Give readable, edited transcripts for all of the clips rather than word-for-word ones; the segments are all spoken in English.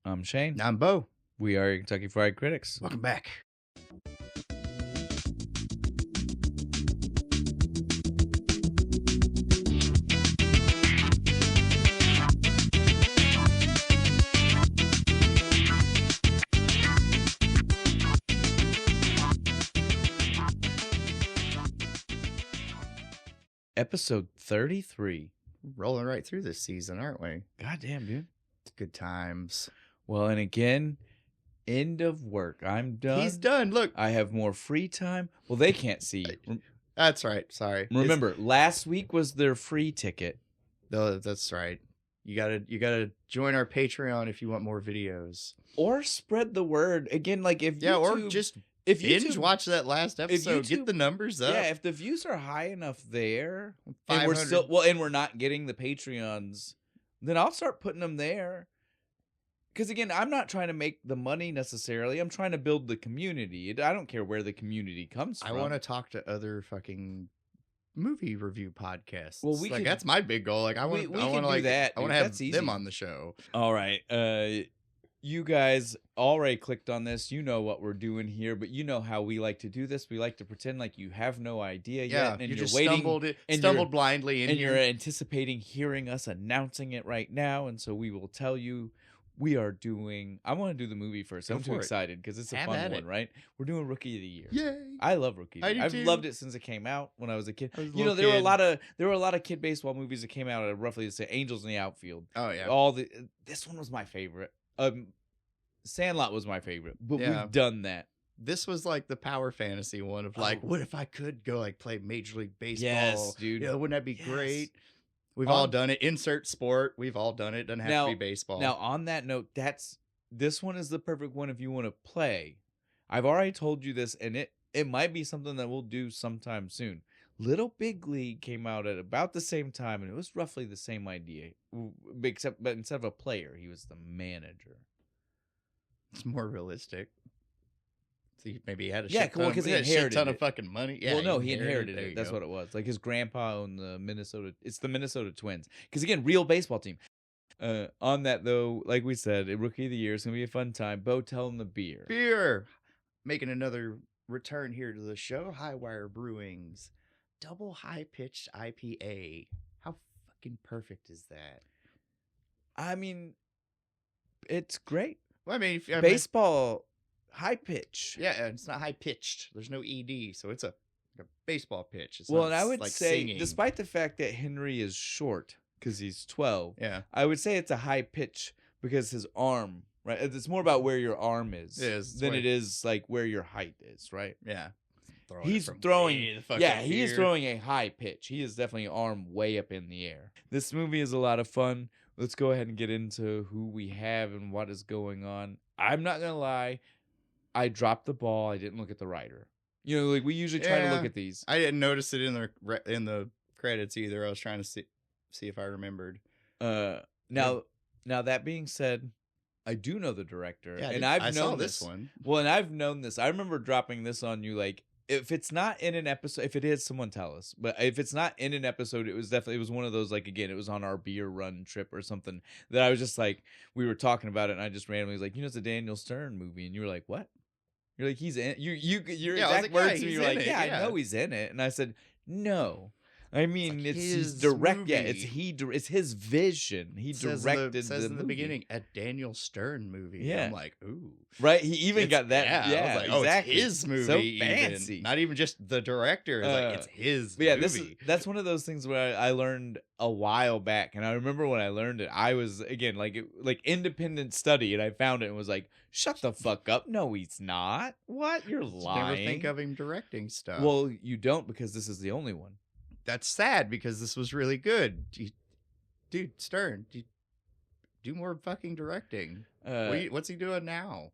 I'm Shane. I'm Bo. We are Kentucky Fried Critics. Welcome back. Episode 33. Rolling right through this season, aren't we? Goddamn, dude. It's good times. Well, and again, end of work. I'm done. He's done. Look. I have more free time. Well, they can't see. That's right. Sorry. Remember, last week was their free ticket. No, that's right. You gotta join our Patreon if you want more videos. Or spread the word. Again, like if or just if binge watch that last episode. Get the numbers up. Yeah, if the views are high enough there, 500. and we're not getting the Patreons, then I'll start putting them there. Because again, I'm not trying to make the money necessarily. I'm trying to build the community. I don't care where the community comes from. I want to talk to other fucking movie review podcasts. Well, that's my big goal. Like I want to have them on the show. All right. You guys already clicked on this. You know what we're doing here, but you know how we like to do this. We like to pretend like you have no idea yet, and you just waiting, stumbled blindly in here. You're anticipating hearing us announcing it right now, and so we will tell you we are doing. I want to do the movie first. I'm too excited because it's a fun one, right? We're doing Rookie of the Year. Yay! I love Rookie. I've loved it since it came out when I was a kid. There were a lot of kid baseball movies that came out at roughly the same. Angels in the Outfield. Oh yeah. This one was my favorite. Sandlot was my favorite, but we've done that. This was like the power fantasy one of like, what if I could go like play Major League Baseball? Yes, dude. Yeah, wouldn't that be great? We've all done it. Insert sport. We've all done it. Doesn't have to be baseball. Now, on that note, this one is the perfect one if you want to play. I've already told you this, and it might be something that we'll do sometime soon. Little Big League came out at about the same time, and it was roughly the same idea, but instead of a player, he was the manager. It's more realistic. So maybe he had a because he inherited ton of fucking money. Yeah, well, no, he inherited it. That's what it was. Like his grandpa owned the Minnesota. It's the Minnesota Twins. Because again, real baseball team. On that though, like we said, Rookie of the Year is gonna be a fun time. Bo, tell him the beer. Beer, making another return here to the show. Hi-WireBrewing's double Hi-Pitch IPA. How fucking perfect is that? I mean, it's great. Well, I mean, baseball, high pitch. Yeah, it's not high pitched. There's no ED, so it's a baseball pitch. It's and I would like say, singing. Despite the fact that Henry is short because he's 12, yeah, I would say it's a high pitch because his arm, right? It's more about where your arm is than it is like where your height is, right? Yeah. He's throwing he is throwing a high pitch. He is definitely arm way up in the air. This movie is a lot of fun. Let's go ahead and get into who we have and what is going on. I'm not going to lie. I dropped the ball. I didn't look at the writer. You know, like we usually try to look at these. I didn't notice it in the credits either. I was trying to see if I remembered. Now that being said, I do know the director. Yeah, and I saw this one. Well, and I've known this. I remember dropping this on you like, if it's not in an episode, if it is, someone tell us. But if it's not in an episode, it was one of those, like, again, it was on our beer run trip or something that I was just like, we were talking about it and I just randomly was like, it's a Daniel Stern movie. And you were like, what? You're like, he's in your exact words to me. You're like, I know he's in it. And I said, no. I mean, it's his direct. Movie. Yeah, it's his vision. He directed. It says in the beginning a Daniel Stern movie. Yeah, I'm like, ooh, right. He even got that. Yeah, I was like, exactly. It's his movie. So fancy. Even. Not even just the director. It's like it's his. Yeah, movie. That's one of those things where I learned a while back, and I remember when I learned it, I was again like independent study, and I found it and was like, shut the fuck up. No, he's not. What? You're lying. Never think of him directing stuff. Well, you don't because this is the only one. That's sad because this was really good. Dude, Stern, do more fucking directing. What's he doing now?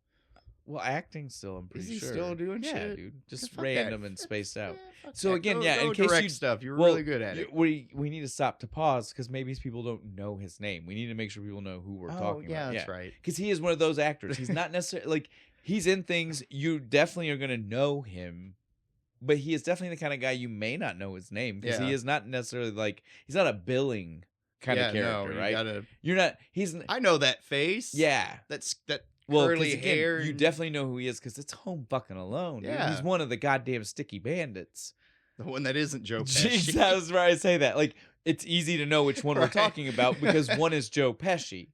Well, acting still, I'm pretty sure. Is he still doing shit? Yeah, dude. Just random and spaced out. So again, in case direct stuff, you're really good at it. We need to stop to pause because maybe people don't know his name. We need to make sure people know who we're talking about. Yeah, that's right. Because he is one of those actors. He's not necessarily like he's in things you definitely are gonna know him. But he is definitely the kind of guy you may not know his name because he is not necessarily like he's not a billing kind Yeah, of character, no, right? you gotta. You're not. He's I know that face. yeah. That Well, curly 'cause again, hair. you and- definitely know who he is because it's Home Fucking Alone. Dude. He's Yeah. one of the goddamn sticky bandits. The one that isn't Joe Jeez, Pesci. that was where I say that. Like, it's easy to know which one we're Right. talking about because one is Joe Pesci.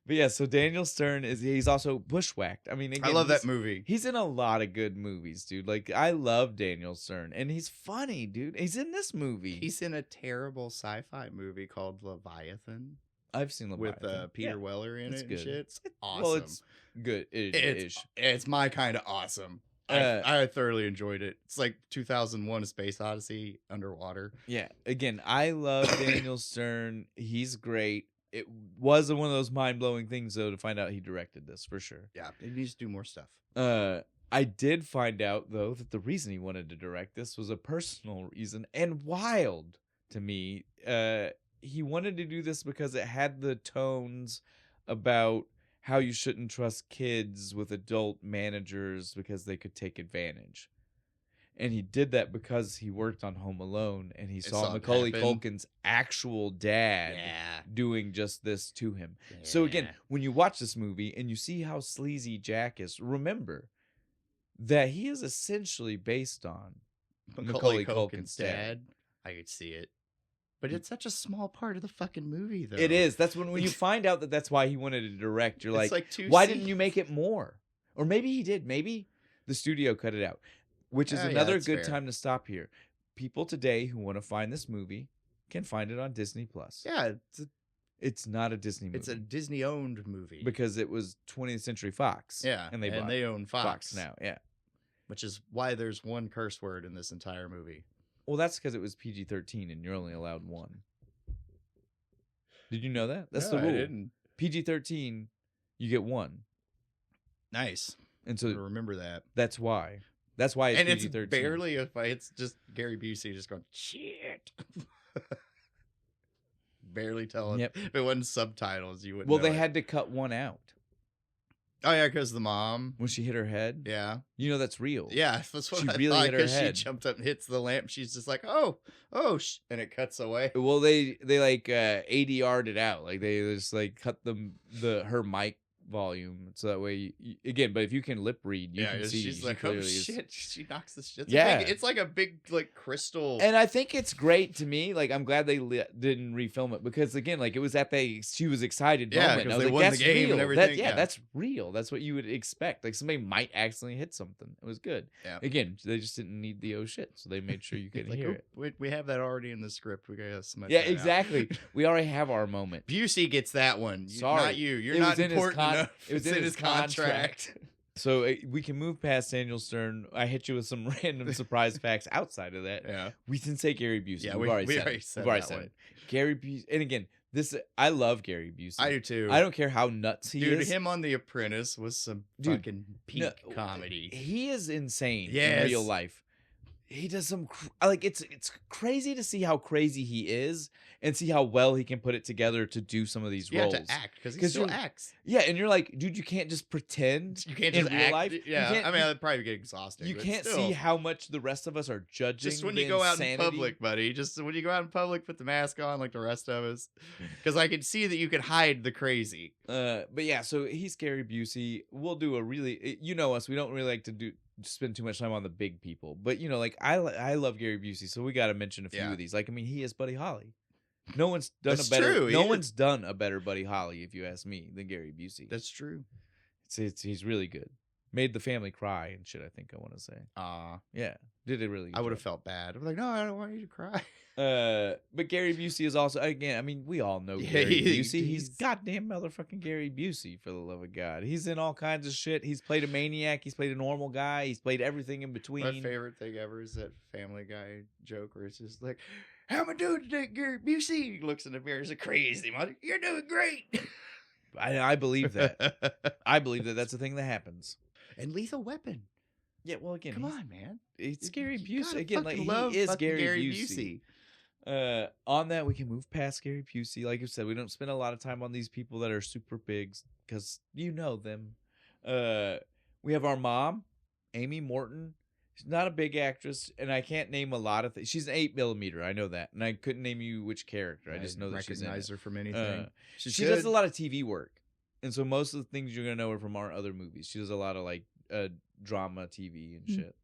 But yeah, so Daniel Stern he's also bushwhacked. I mean, again, I love that movie. He's in a lot of good movies, dude. Like, I love Daniel Stern, and he's funny, dude. He's in this movie. He's in a terrible sci-fi movie called Leviathan I've seen Leviathan. with Peter Yeah, Weller in it's it good. and shit. It's awesome. Well, it's good. It's my kind of awesome. I thoroughly enjoyed it. It's like 2001: A Space Odyssey underwater. Yeah. Again, I love Daniel Stern. He's great. It was one of those mind-blowing things, though, to find out he directed this, for sure. Yeah, he needs to do more stuff. I did find out, though, that the reason he wanted to direct this was a personal reason, and wild to me. He wanted to do this because it had the tones about how you shouldn't trust kids with adult managers because they could take advantage. And he did that because he worked on Home Alone and he saw saw it Macaulay happen. Culkin's actual dad Yeah. doing just this to him. So again, when you watch this movie and you see how sleazy Jack is, remember that he is essentially based on Macaulay Culkin's dad. I could see it. But it's such a small part of the fucking movie, though. It is. That's when you find out that that's why he wanted to direct. You're It's like, like two why scenes. didn't you make it more? Or maybe he did. Maybe the studio cut it out, which is Yeah, another that's good fair. time to stop here. People today who want to find this movie can find it on Disney Plus. Yeah, It's not a Disney movie. it's a Disney-owned movie. because it was 20th Century Fox. yeah, and they bought own Fox now. Yeah. which is why there's one curse word in this entire movie. Well, that's because it was PG-13 and you're only allowed one. Did you know that? That's No, the rule. I didn't. PG-13, you get one. Nice. And So so remember that. that's why. That's why it's And it's PG-13. barely a fight. It's just Gary Busey just going, shit. Barely telling. Yep. If it wasn't subtitles, you wouldn't Well, know they it. had to cut one out Oh, yeah, because the mom. when she hit her head. Yeah. You know that's real. Yeah, that's what She I really thought, hit her 'cause head. She jumped up and hits the lamp. She's just like, and it cuts away. Well, they like ADR'd it out. Like they just like cut her mic volume so that way again. But if you can lip read, you can see. she's she like, oh clearly is- shit, she knocks the shit. Yeah. It's like a big like crystal. And I think it's great to me. Like I'm glad they didn't refilm it because again, like it was at she was excited Yeah, moment. 'cause I was they like, won the that's game and real. everything, yeah. That's real. That's what you would expect. Like somebody might accidentally hit something. It was good. Yeah. Again, they just didn't need the oh shit, so they made sure you could like, hear it. we have that already in the script. We gotta smudge Yeah, that out. exactly. We already have our moment. Busey gets that one. Sorry. Not you. You're It not was in his important enough. It was It's in his contract. So we can move past Daniel Stern. I hit you with some random surprise facts outside of that. Yeah. We didn't say Gary Busey. Yeah, We've already said already it. said We've already that said one. it. Gary Busey. And again, I love Gary Busey. I do too. I don't care how nuts he Dude, is. him on The Apprentice was some Dude, fucking peak comedy. He is insane in Yes. real life. He does some it's crazy to see how crazy he is and see how well he can put it together to do some of these You have roles. to act because he 'Cause still you're- acts. Yeah, and you're like, dude, you can't just pretend. You can't in just real act. life. You Yeah, can't- I mean, I'd probably get exhausted. You but can't still. see how much the rest of us are judging. Just when the you go out in insanity. public, buddy. Just when you go out in public, put the mask on like the rest of us. Because I can see that you can hide the crazy. But yeah, so he's Gary Busey. We'll do a really, you know us. We don't really like to spend too much time on the big people, but you know, like I love Gary Busey, so we got to mention a few Yeah. of these. Like, I mean, he is Buddy Holly. No one's done That's a better. true, he No is. one's done a better Buddy Holly, if you ask me, than Gary Busey. That's true. He's really good. Made the family cry and shit. I think I want to say. Yeah, did it really. I would have felt bad. I was like, no, I don't want you to cry. But Gary Busey is also, again, I mean, we all know Yeah, Gary Busey. He's he's- goddamn motherfucking Gary Busey, for the love of God. He's in all kinds of shit. He's played a maniac. He's played a normal guy. He's played everything in between. My favorite thing ever is that Family Guy joke where it's just like, how am I doing today, Gary Busey? He looks in the mirror, he's like, crazy, mother. You're doing great. I believe that. I believe that that's a thing that happens. And Lethal Weapon. Yeah, well, again, Come on, man. It's Gary You Busey. gotta Again, like, fucking love he is fucking Gary Busey. On that, we can move past Gary Busey. Like I said, we don't spend a lot of time on these people that are super bigs because you know them. We have our mom, Amy Morton. She's not a big actress, and I can't name a lot of things. She's an 8mm, I know that, and I couldn't name you which character. I just know that she's in it. Recognize her from anything. She does a lot of TV work, and so most of the things you're gonna know her from aren't other movies. She does a lot of like drama TV and shit.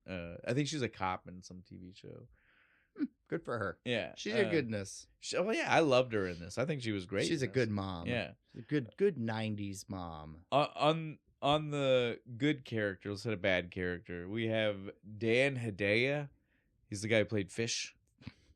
I think she's a cop in some TV show. Good for her. Yeah, she's a goodness. Oh yeah, I loved her in this. I think she was great. She's a good mom. Yeah, she's a good '90s mom. On the good character, let's say a bad character, we have Dan Hedaya. He's the guy who played Fish,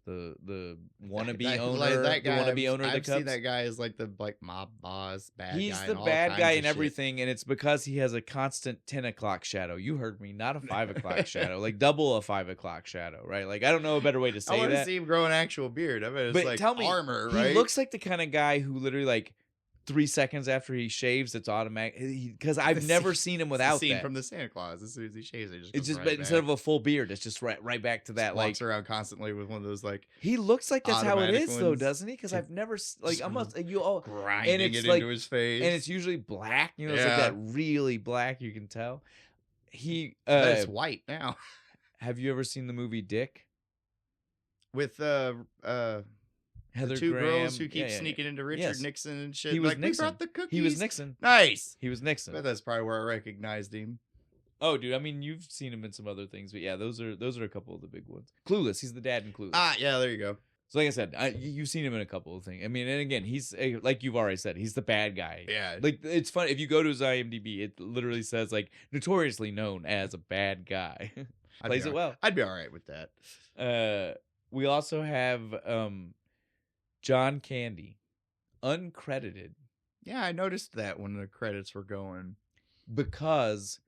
the wannabe owner, the wannabe owner of the Cubs. I see that guy as like the mob boss, bad guy. He's the bad guy in everything, and it's because he has a constant 10 o'clock shadow. You heard me, not a 5 o'clock shadow, like double a 5 o'clock shadow, right? Like I don't know a better way to say that. I want to see him grow an actual beard. I mean, it's like tell me, armor, right? He looks like the kind of guy who literally like 3 seconds after he shaves, it's automatic. Because I've never seen him without scene that. from the Santa Claus. As soon as he shaves, it's just right instead of a full beard, it's just right back to that. Walks around constantly with one of those like. He looks like that's how it is though, doesn't he? Because I've never like almost you all grinding and it's it into his face, and it's usually black. You know, it's like that really black. You can tell. It's white now. Have you ever seen the movie Dick? With Heather the two Graham. girls who keep sneaking into Richard Nixon and shit. He was like, Nixon. We brought the cookies. He was Nixon. Nice. He was Nixon. But that's probably where I recognized him. Oh, dude. I mean, you've seen him in some other things, but yeah, those are a couple of the big ones. Clueless. He's the dad in Clueless. Ah, yeah. There you go. So, like I said, you've seen him in a couple of things. I mean, and again, he's like you've already said, he's the bad guy. Yeah. Like it's funny if you go to his IMDb, it literally says like notoriously known as a bad guy. Plays it well. I'd be all right with that. We also have John Candy, uncredited. Yeah, I noticed that when the credits were going. Because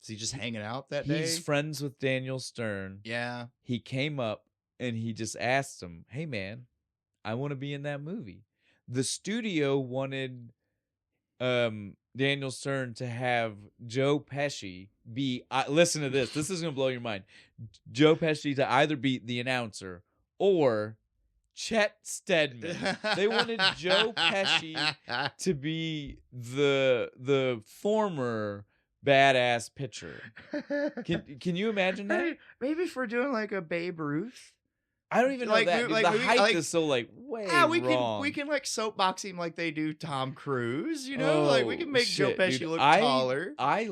is he just hanging out that day? He's friends with Daniel Stern. Yeah. He came up and he just asked him, "Hey man, I want to be in that movie." The studio wanted Daniel Stern to have Joe Pesci be listen to this. This is going to blow your mind. Joe Pesci to either be the announcer or Chet Stedman. They wanted Joe Pesci to be the former badass pitcher. Can you imagine that? Maybe if we're doing like a Babe Ruth. I don't even know that. Dude, the height is so like way wrong. We can like soapbox him like they do Tom Cruise. You know, like we can make Joe Pesci look taller. I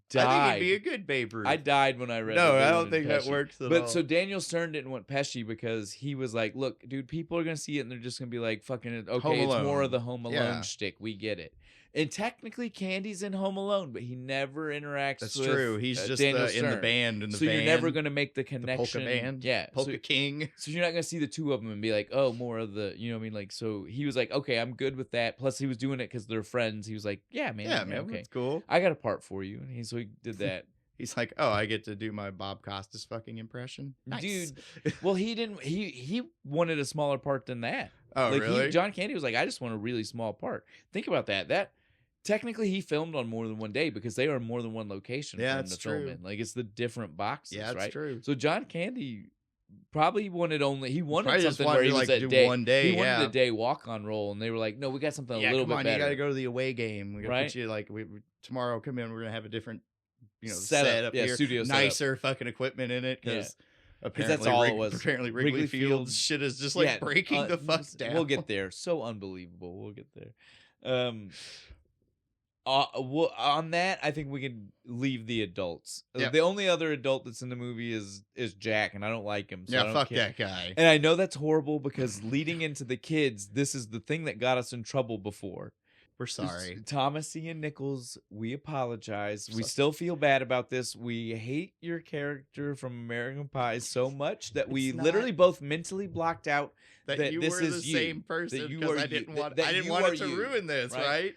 died. I think he'd be a good Babe Ruth. I died when I read. No, I don't think that works at all. But so Daniel Stern didn't want Pesci because he was like, "Look, dude, people are gonna see it and they're just gonna be like, fucking okay, it's more of the Home Alone shtick. We get it." And technically, Candy's in Home Alone, but he never interacts. That's with true. He's just in the band. So you're never going to make the connection. The polka band. Yeah. Polka King. So you're not going to see the two of them and be like, oh, more of the, you know what I mean? Like, so he was like, okay, I'm good with that. Plus, he was doing it because they're friends. He was like, yeah, man, okay. That's cool. I got a part for you. And so he did that. He's like, oh, I get to do my Bob Costas fucking impression. Nice. Dude, well, he wanted a smaller part than that. Oh, like, really? John Candy was like, I just want a really small part. Think about that. Technically, he filmed on more than one day because they are in more than one location. Yeah, for him to film in. Like it's the different boxes. Yeah, that's right? true. So John Candy probably wanted something where he was like, a day. One day. He wanted a day walk-on role, and they were like, "No, we got something a little bit better. You got to go to the away game. We got to put you like tomorrow. Come in. We're gonna have a different, setup here, studio nicer fucking equipment in it because." Apparently, that's all it was. Apparently, Wrigley Field's shit is just like breaking the fuck down. We'll get there. So unbelievable. We'll get there. On that, I think we can leave the adults. The only other adult that's in the movie is Jack, and I don't like him. So fuck that guy. And I know that's horrible because leading into the kids, this is the thing that got us in trouble before. We're sorry. Thomas Ian Nichols, we apologize. We still feel bad about this. We hate your character from American Pie so much that we literally both mentally blocked out that you this were is the same person because I didn't want it to ruin this, right?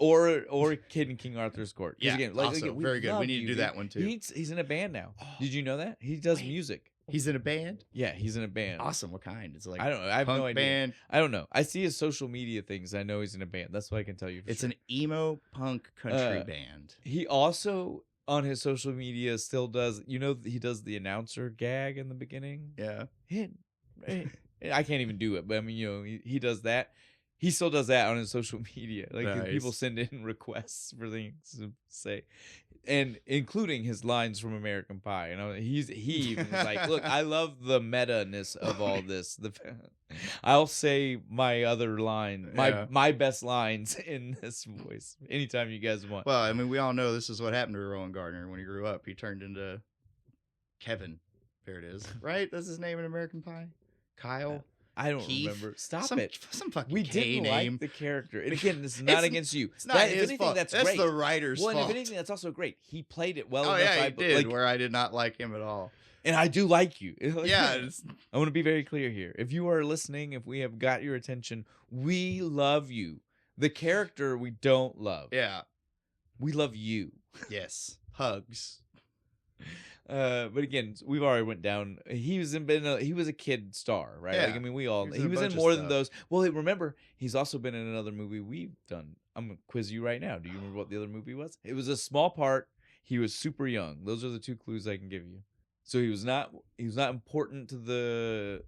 Or Kid in King Arthur's Court. Yeah, again, also very good. We need to do that one too. He's in a band now. Did you know that? He does music. He's in a band? Yeah, he's in a band. Awesome. What kind? It's like I don't know. I have no idea. Band. I don't know. I see his social media things. I know he's in a band. That's what I can tell you. It's an emo punk country band. He also on his social media still does. You know, he does the announcer gag in the beginning. Yeah. I can't even do it, but I mean, he does that. He still does that on his social media. Like people Nice. send in requests for things to say, and including his lines from American Pie. You know, he even was like, "Look, I love the meta-ness of all this. I'll say my other line, my best lines in this voice anytime you guys want." Well, I mean, we all know this is what happened to Rowengartner when he grew up. He turned into Kevin. There it is. Right? That's his name in American Pie. Kyle. I don't Keith? remember. Stop Some it. fucking We K didn't name. like the character. And again, this is not against you. It's not If his anything, fault. that's That's great. the writer's Well, and fault. if anything, that's also great. He played it well Oh enough. yeah, he did. Like, where I did not like him at all. and I do like you. Yeah, I want to be very clear here. If you are listening, if we have got your attention, we love you. The character we don't love. yeah, We love you. yes, hugs. But again, we've already went down. He was a kid star, right? Yeah. Like, I mean, we all. He was in He a was in bunch of more than stuff. those. Well, remember, he's also been in another movie we've done. I'm gonna quiz you right now. Do you remember what the other movie was? It was a small part. He was super young. Those are the two clues I can give you. So he was not important to the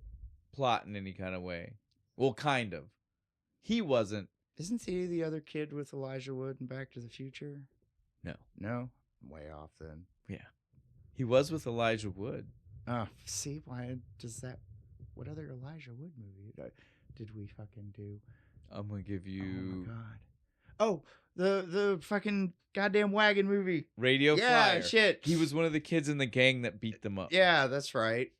plot in any kind of way. Well, kind of. He wasn't. Isn't he the other kid with Elijah Wood in Back to the Future? No. No, I'm way off then. He was with Elijah Wood. Oh, see, why does that? What other Elijah Wood movie did we fucking do? I'm gonna give you. Oh my god! Oh, the fucking goddamn wagon movie. Radio Yeah, Flyer. shit. He was one of the kids in the gang that beat them up. Yeah, that's right.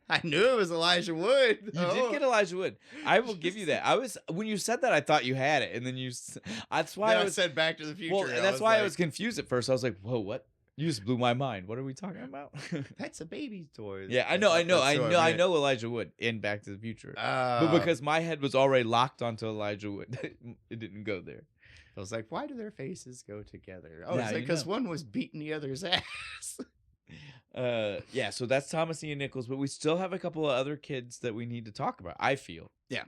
I knew it was Elijah Wood. You did get Elijah Wood. I will give you that. When you said that, I thought you had it, and then that's why Then I was. said Back to the Future. Well, that's why I was confused at first. I was like, "Whoa, what? You just blew my mind. What are we talking about?" That's a baby's toy. Yeah, I know Elijah Wood in Back to the Future, but because my head was already locked onto Elijah Wood, it didn't go there. I was like, why do their faces go together? Oh, Now it's you because know. one was beating the other's ass. Yeah, so that's Thomas Ian Nichols, but we still have a couple of other kids that we need to talk about, I feel. Yeah.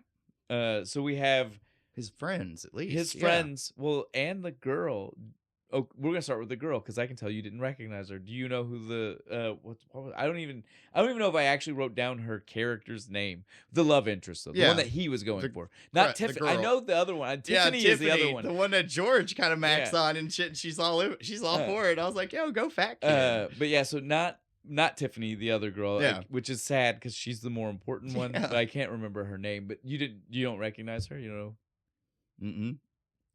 So we have His friends, at least. his friends, well, and the girl. Oh, we're gonna start with the girl because I can tell you didn't recognize her. Do you know who the what was, I don't even know if I actually wrote down her character's name. The love interest, though, the one that he was going for, not Tiffany. I know the other one. Tiffany is the other one, the one that George kind of maxed on and shit. And she's all for it. I was like, yo, go fat kid. But yeah, so not Tiffany, the other girl, Yeah. which is sad because she's the more important one. Yeah. But I can't remember her name. But you don't recognize her, you know? Mm-mm.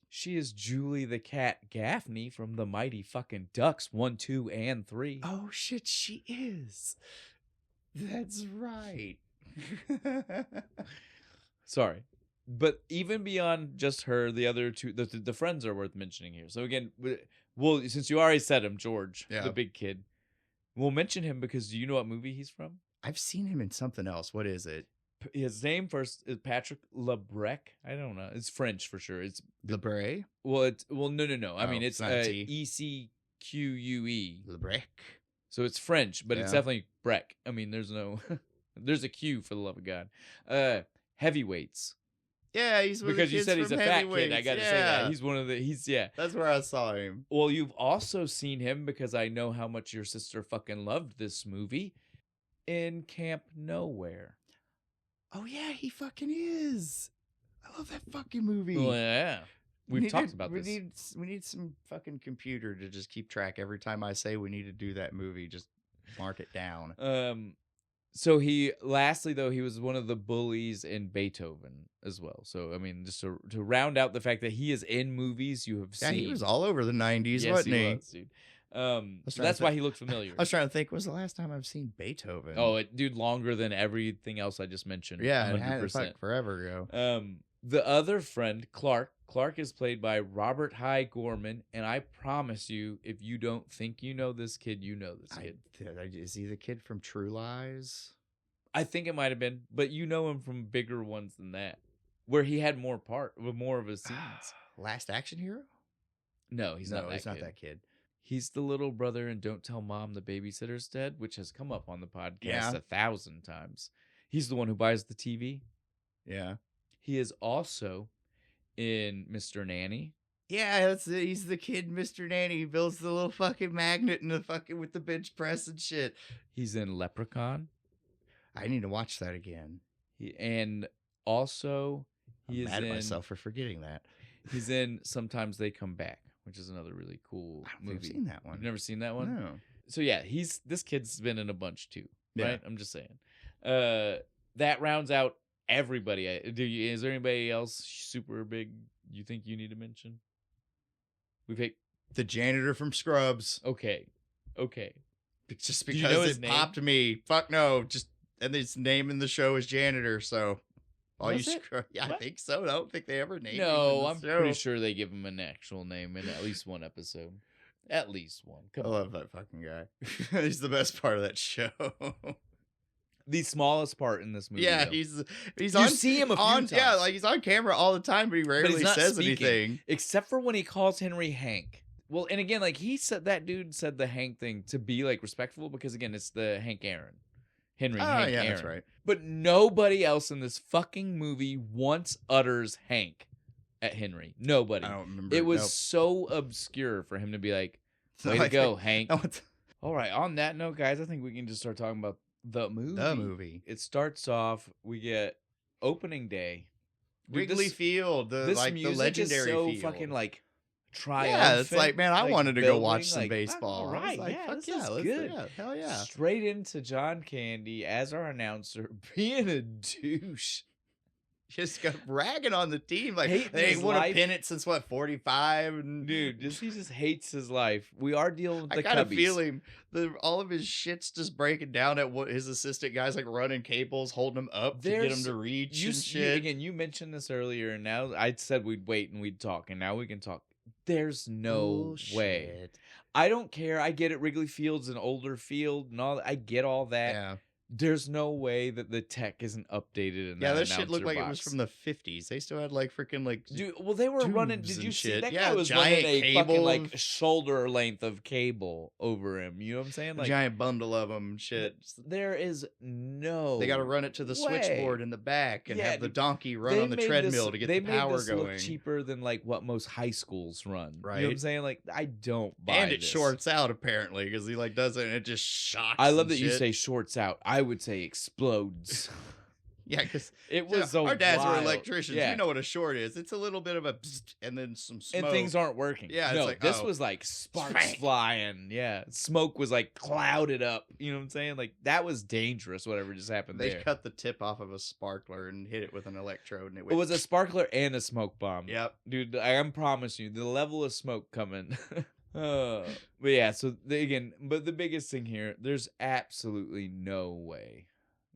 She is Julie the Cat Gaffney from the Mighty fucking Ducks 1, 2, and 3. Oh shit, she is. That's right. Sorry. But even beyond just her, the other two, the friends are worth mentioning here. So again, well, since you already said him, George, the big kid, we'll mention him because do you know what movie he's from? I've seen him in something else. What is it? His name first is Patrick Lebrec. I don't know. It's French for sure. It's Lebrec? No. I mean, it's not a T. ECQUE. Lebrec. So it's French, but it's Yeah. definitely Breck. I mean, there's a Q for the love of God. Heavyweights. Yeah, he's one of the Because you kids said he's from a fat kid. I Heavyweights. got to say that. He's one of the, That's where I saw him. Well, you've also seen him because I know how much your sister fucking loved this movie in Camp Nowhere. Oh yeah, he fucking is. I love that fucking movie. Well, yeah. We've talked about this. We need some fucking computer to just keep track. Every time I say we need to do that movie, just mark it down. So he was one of the bullies in Beethoven as well. So I mean, just to round out the fact that he is in movies you have seen. Yeah, he was all over the 90s, yes, wasn't he? was, dude. So that's why he looked familiar. I was trying to think, when's the last time I've seen Beethoven? Oh, dude, longer than everything else I just mentioned. Yeah, 100%. it had like forever ago. The other friend, Clark is played by Robert Hy Gorman, and I promise you, if you don't think you know this kid, you know this kid. Is he the kid from True Lies? I think it might have been, but you know him from bigger ones than that, where he had more of his scenes. Last Action Hero? No, he's not that kid. He's the little brother in Don't Tell Mom the Babysitter's Dead, which has come up on the podcast 1,000 times. He's the one who buys the TV. Yeah. He is also in Mr. Nanny. Yeah, he's the kid, Mr. Nanny. He builds the little fucking magnet and the fucking with the bench press and shit. He's in Leprechaun. I need to watch that again. And also He I'm is mad at in. myself for forgetting that. He's in Sometimes They Come Back, which is another really cool I don't movie. think I've seen that one. You've never seen that one? No. So yeah, this kid's been in a bunch too, right? Yeah. I'm just saying. That rounds out everybody. Is there anybody else super big you think you need to mention? We picked The janitor from Scrubs. okay. Just Do because you know his it name? popped me. Fuck no. And his name in the show is janitor, so all Was you it? Yeah, What? I think so. I don't think they ever named him. No, I'm in the show. pretty sure they give him an actual name in at least one episode. At least one. Come I on. love that fucking guy. He's the best part of that show. The smallest part in this movie. Yeah, though. he's You on see him a few on yeah, times. like he's on camera all the time, but he rarely not says speaking. anything. Except for when he calls Henry Hank. Well, and again, like that dude said the Hank thing to be like respectful because again, it's the Hank Aaron. Henry Hank yeah, Aaron. that's right. But nobody else in this fucking movie once utters Hank at Henry. Nobody. I don't remember. It was so obscure for him to be like, So way I to go, think- Hank. No, it's All right, on that note, guys, I think we can just start talking about the movie. the movie. It starts off, we get opening day. Dude, Wrigley Field, the this like the music legendary is so field. fucking like triumphant. Yeah, it's like, man, I wanted to go building, watch some like, baseball. All I was right, like, yeah, fuck this yeah, is let's good. Yeah, hell yeah. Straight into John Candy as our announcer, being a douche. Just got ragging on the team. Like, Hating they his ain't won a life. pennant since, what, 45? And Dude, he just hates his life. We are dealing with I the kind of Cubbies. feel him. All of his shit's just breaking down at what his assistant guys like running cables, holding him up to get him There's- to reach You, and you shit. again, you mentioned this earlier, and now I said we'd wait and we'd talk, and now we can talk. There's no way. Bullshit. I don't care. I get it. Wrigley Field's an older field and all. I get all that. Yeah. There's no way that the tech isn't updated in Yeah, that that shit looked announcer like it was box. from the 50s. They still had like freaking like Dude, well, they were running. tubes Did and you see shit. that Yeah, guy was giant running a fucking like cable. shoulder length of cable over him? You know what I'm saying? a Like giant bundle of them and shit. there is no. They got to run it to the way. switchboard in the back and Yeah, have the dude, donkey run They on the made treadmill this- to get they the made power this going. Look cheaper than like what most high schools run. You know what I'm Right. saying? Like I don't buy And it this. shorts out apparently because he like does it and it just shocks. I love and that you shit. say shorts out. I would say explodes. Yeah, because It was so our dads wild. were electricians. Yeah. You know what a short is. It's a little bit of a psst and then some smoke. And things aren't working. Yeah, it's no, like, this oh. was like sparks Spank. flying. Yeah, smoke was like clouded up. You know what I'm saying? Like that was dangerous. Whatever just happened They there. cut the tip off of a sparkler and hit it with an electrode, and it It went. was a sparkler and a smoke bomb. Yep. Dude, I promise you, the level of smoke coming. But yeah, so but the biggest thing here, there's absolutely no way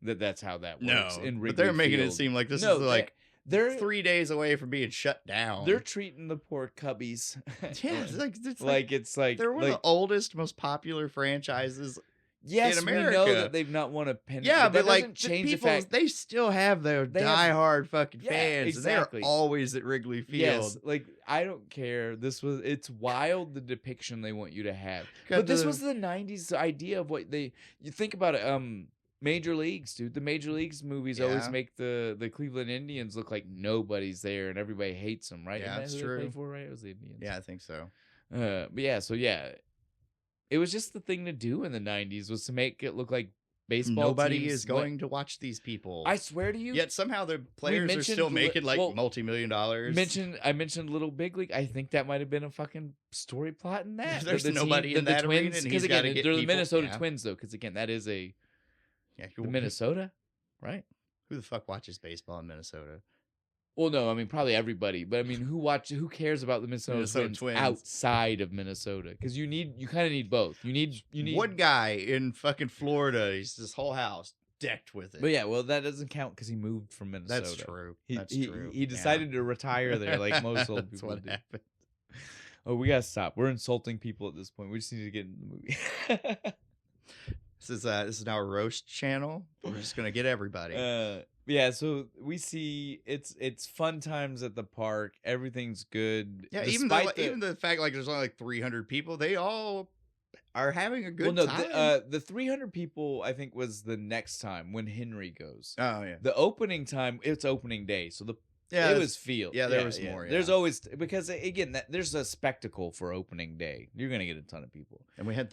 that's how that No, works. In but they're Wrigley making it Field. seem like this No, is like they're 3 days away from being shut down. they're treating the poor Cubbies. yeah, it's like it's like they're one of like, the oldest, most popular franchises. yes, in we know America. that they've not won a pennant. Yeah, that but like doesn't the change the people, fact. they still have their They have- diehard fucking Yeah, fans. exactly. And they're always at Wrigley Field. Yes, like I don't care. It's wild the depiction they want you to have. Got But this the- was the '90s idea of what you think about it. Major Leagues, dude. The Major Leagues movies always Yeah. make the Cleveland Indians look like nobody's there and everybody hates them, right? Yeah, Isn't that that's who they true. played for, right? It was the Indians. Yeah, I think so. But yeah, so yeah, it was just the thing to do in the '90s was to make it look like baseball. Nobody teams is going to watch these people. I swear to you. Yet somehow the players are mentioned still li- making like well, multi-million dollars. I mentioned Little Big League. I think that might have been a fucking story plot in that. There's The nobody in the that arena, Twins, and because he's gotta again, get they're the people- Minnesota yeah. Twins though. Because again, that is the Yeah, Minnesota, right? Who the fuck watches baseball in Minnesota? Well, no, I mean probably everybody, but I mean who cares about the Minnesota Twins outside of Minnesota? Because you kind of need both. You need One guy in fucking Florida. He's his whole house decked with it. But yeah, well that doesn't count because he moved from Minnesota. That's true. He, That's he, true. He decided to retire there, like most old That's people what do. happened. Oh, we gotta stop. We're insulting people at this point. We just need to get into the movie. This is now a roast channel. We're just gonna get everybody. Yeah, so we see it's fun times at the park. Everything's good. Yeah, despite even the fact like there's only like 300 people, they all are having a good well, no, time. the 300 people I think was the next time when Henry goes. Oh yeah, The opening time, it's opening day, so yeah. it was field. yeah, there was more, There's yeah. always because again, there's a spectacle for opening day. You're gonna get a ton of people. And we had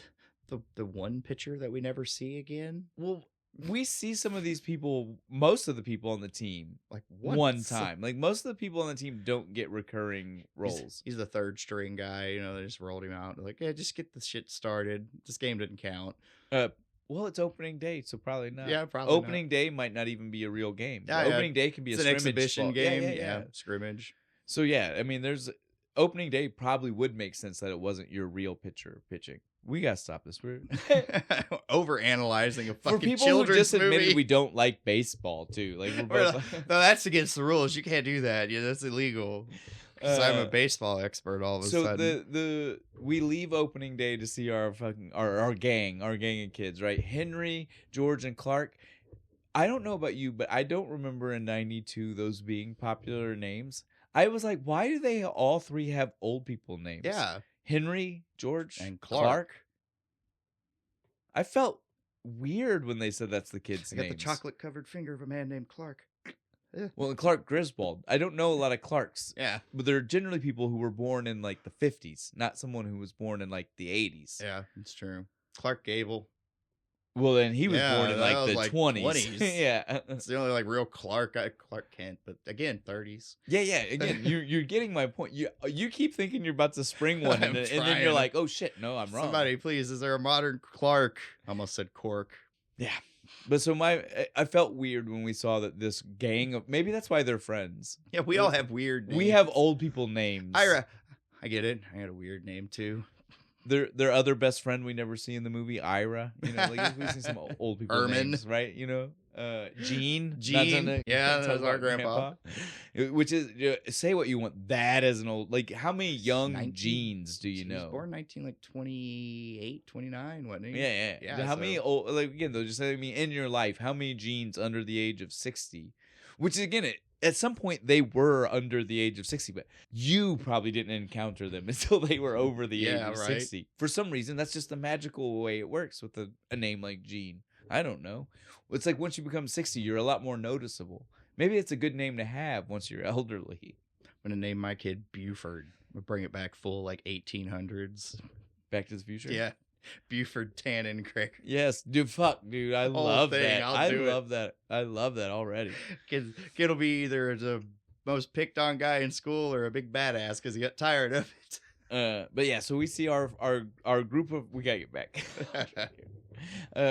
the one pitcher that we never see again. Well, we see some of these people, most of the people on the team, Like one time. Like most of the people on the team don't get recurring roles. He's the third string guy. You know, they just rolled him out. They're like, yeah, just get the shit started. This game didn't count. Well, it's opening day, so probably not. Yeah, probably opening day might not even be a real game. Yeah, opening day can be it's a an scrimmage exhibition ball. game. Yeah, Scrimmage. So yeah, I mean, there's opening day probably would make sense that it wasn't your real pitcher pitching. We gotta stop this. We're over analyzing a fucking for people children's who just admitted movie. we don't like baseball too. Like we're We're both like, no, that's against the rules. You can't do that. Yeah, that's illegal. Because I'm a baseball expert all of a sudden. So we leave opening day to see our fucking our gang of kids, right? Henry, George, and Clark. I don't know about you, but I don't remember in '92 those being popular names. I was like, why do they all three have old people names? Yeah. Henry, George, And Clark. I felt weird when they said that's the kids' I got names. the chocolate-covered finger of a man named Clark. Well, and Clark Griswold. I don't know a lot of Clarks. Yeah. But they're generally people who were born in like the 50s, not someone who was born in like the 80s. Yeah, it's true. Clark Gable. Well, then he was Yeah, born in that like was the like 20s. 20s. Yeah. It's the only like real Clark Kent, but again, 30s. Yeah. Again, you're getting my point. You keep thinking you're about to spring one, and then trying. you're like, oh shit, no, I'm wrong. Somebody, please, is there a modern Clark? I almost said Cork. Yeah. But so I felt weird when we saw that this gang of, maybe that's why they're friends. Yeah, we all have weird names. We have old people names. Ira. I get it. I had a weird name too. Their other best friend we never see in the movie, Ira. You know, like we see some old people Ermin. names, right? You know, Gene. Gene. Yeah, that's our grandpa. Which is say what you want. That is an old. Like how many young Genes do you He know? was born 28, 29, wasn't he? Yeah. How many old? Like again, though, just I mean, in your life, how many Genes under the age of 60? Which is again, at some point they were under the age of 60, but you probably didn't encounter them until they were over the age of 60. For some reason, that's just the magical way it works with a name like Gene. I don't know. It's like once you become 60, you're a lot more noticeable. Maybe it's a good name to have once you're elderly. I'm going to name my kid Buford. We'll bring it back full like 1800s. Back to the Future? Yeah. Buford Tannen Crick. Yes, dude. Fuck, dude. I love that. I love that. I love that already. Kid will be either the most picked on guy in school or a big badass because he got tired of it. But yeah, so we see our group of. We gotta get back.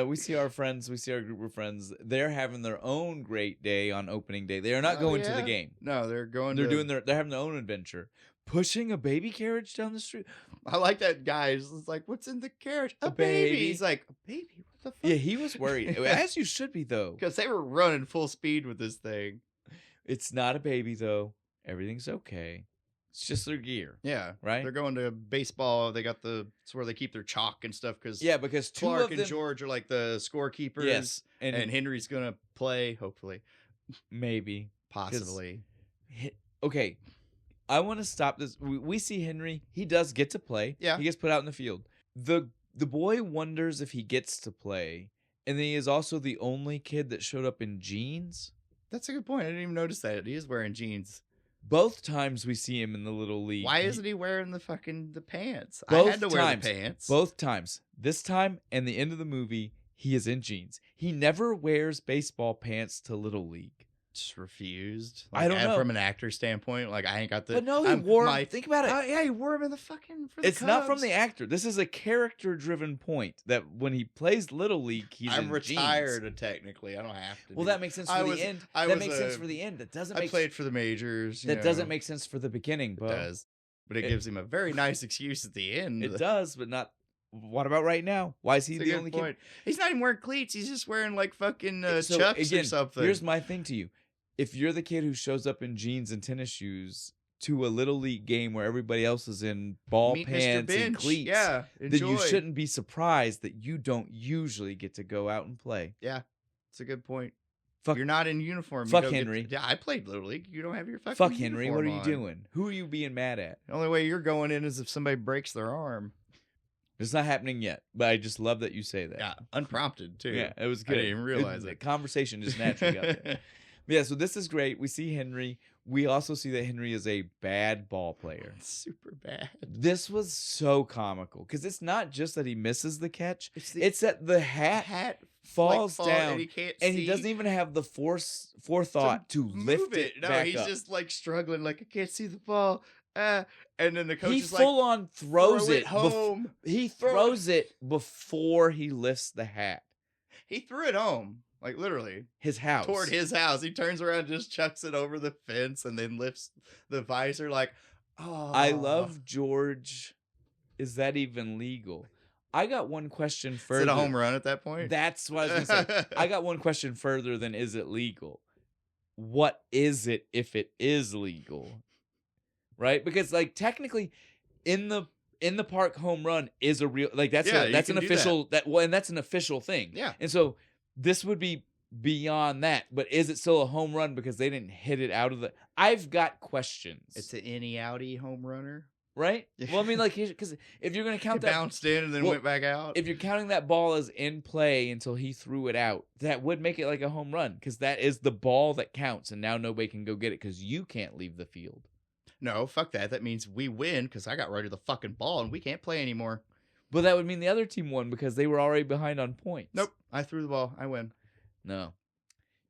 We see our friends. We see our group of friends. They're having their own great day on opening day. They are not going to the game. No, they're going. They're having their own adventure. Pushing a baby carriage down the street. I like that guy. It's like, what's in the carriage? A baby. He's like, a baby? What the fuck? Yeah, he was worried. As you should be, though. Because they were running full speed with this thing. It's not a baby, though. Everything's okay. It's just their gear. Yeah. Right? They're going to baseball. They got it's where they keep their chalk and stuff. Because Clark and George are like the scorekeepers. Yes. And Henry's going to play, hopefully. Maybe. Possibly. Okay. I want to stop this. We see Henry. He does get to play. Yeah. He gets put out in the field. The boy wonders if he gets to play. And then he is also the only kid that showed up in jeans. That's a good point. I didn't even notice that. He is wearing jeans. Both times we see him in the little league. Why isn't he wearing the pants? I had to wear the pants. Both times. This time and the end of the movie, he is in jeans. He never wears baseball pants to Little League. Just refused. I don't know. From an actor standpoint, like I ain't got the. But no, he wore. Think about it. Yeah, he wore him in the fucking. It's not from the actor. This is a character-driven point that when he plays Little League, he's I'm in retired. jeans. Technically, I don't have to. Well, that makes sense for the end. That makes sense for the end. That doesn't. I played for the majors. That doesn't make sense for the beginning, but it does. But it gives him a very nice excuse at the end. It does, but not. What about right now? Why is he the only kid? He's not even wearing cleats. He's just wearing like fucking Chucks or something. Here's my thing to you. If you're the kid who shows up in jeans and tennis shoes to a Little League game where everybody else is in ball pants and cleats, then you shouldn't be surprised that you don't usually get to go out and play. Yeah, it's a good point. You're not in uniform. Fuck Henry. Yeah, I played Little League. You don't have your fucking Fuck Henry. What are you on. doing? Who are you being mad at? The only way you're going in is if somebody breaks their arm. It's not happening yet, but I just love that you say that. Yeah, unprompted too. Yeah, it was good. I didn't even realize it. The conversation just naturally got there. Yeah, so this is great. We see Henry. We also see that Henry is a bad ball player. Super bad. This was so comical because it's not just that he misses the catch; It's it's that the hat falls down, and he doesn't even have the forethought to lift it. No, back he's up. just like struggling, like I can't see the ball. And then the coach He is like, full on throws it home. He throws it before he lifts the hat. He threw it home, like literally. His house. Toward his house. He turns around and just chucks it over the fence and then lifts the visor like, oh. I love George. Is that even legal? I got one question further. Is it a home run at that point? That's what I was going to say. I got one question further than is it legal? What is it if it is legal? Right? Because like technically in the park home run is a real like that's an official and that's an official thing. Yeah. And so this would be beyond that, but is it still a home run because they didn't hit it out of the I've got questions. It's an innie-outie home runner. Right? Well, I mean, like, because if you're going to count that... bounced in and then went back out. If you're counting that ball as in play until he threw it out, that would make it like a home run because that is the ball that counts, and now nobody can go get it because you can't leave the field. No, fuck that. That means we win because I got rid of the fucking ball and we can't play anymore. But that would mean the other team won because they were already behind on points. Nope. I threw the ball. I win. No.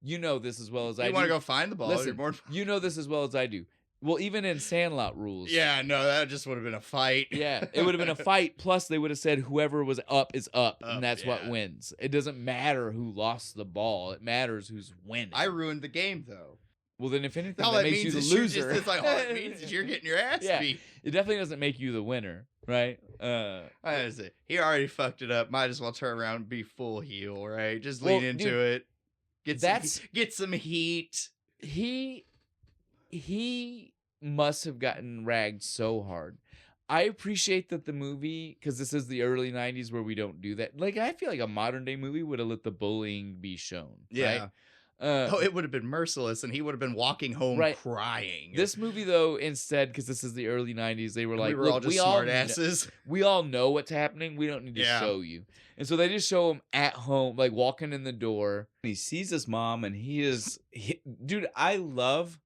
You know this as well as I do. You want to go find the ball? Listen, you know this as well as I do. Well, even in Sandlot rules. Yeah, no, that just would have been a fight. Yeah, it would have been a fight. Plus, they would have said whoever was up is up, and that's what wins. It doesn't matter who lost the ball. It matters who's winning. I ruined the game, though. Well, then if anything, that makes you the loser. It's like, all it means is you're getting your ass beat. It definitely doesn't make you the winner, right? I say, he already fucked it up. Might as well turn around and be full heel, right? Just lean into it. Get some heat. He must have gotten ragged so hard. I appreciate that the movie, because this is the early 90s where we don't do that. Like, I feel like a modern day movie would have let the bullying be shown. Yeah. Right? It would have been merciless, and he would have been walking home crying. This movie, though, instead, because this is the early 90s, they were like, we were all just smart asses. We all know what's happening. We don't need to show you. And so they just show him at home, like walking in the door. He sees his mom, and dude, I love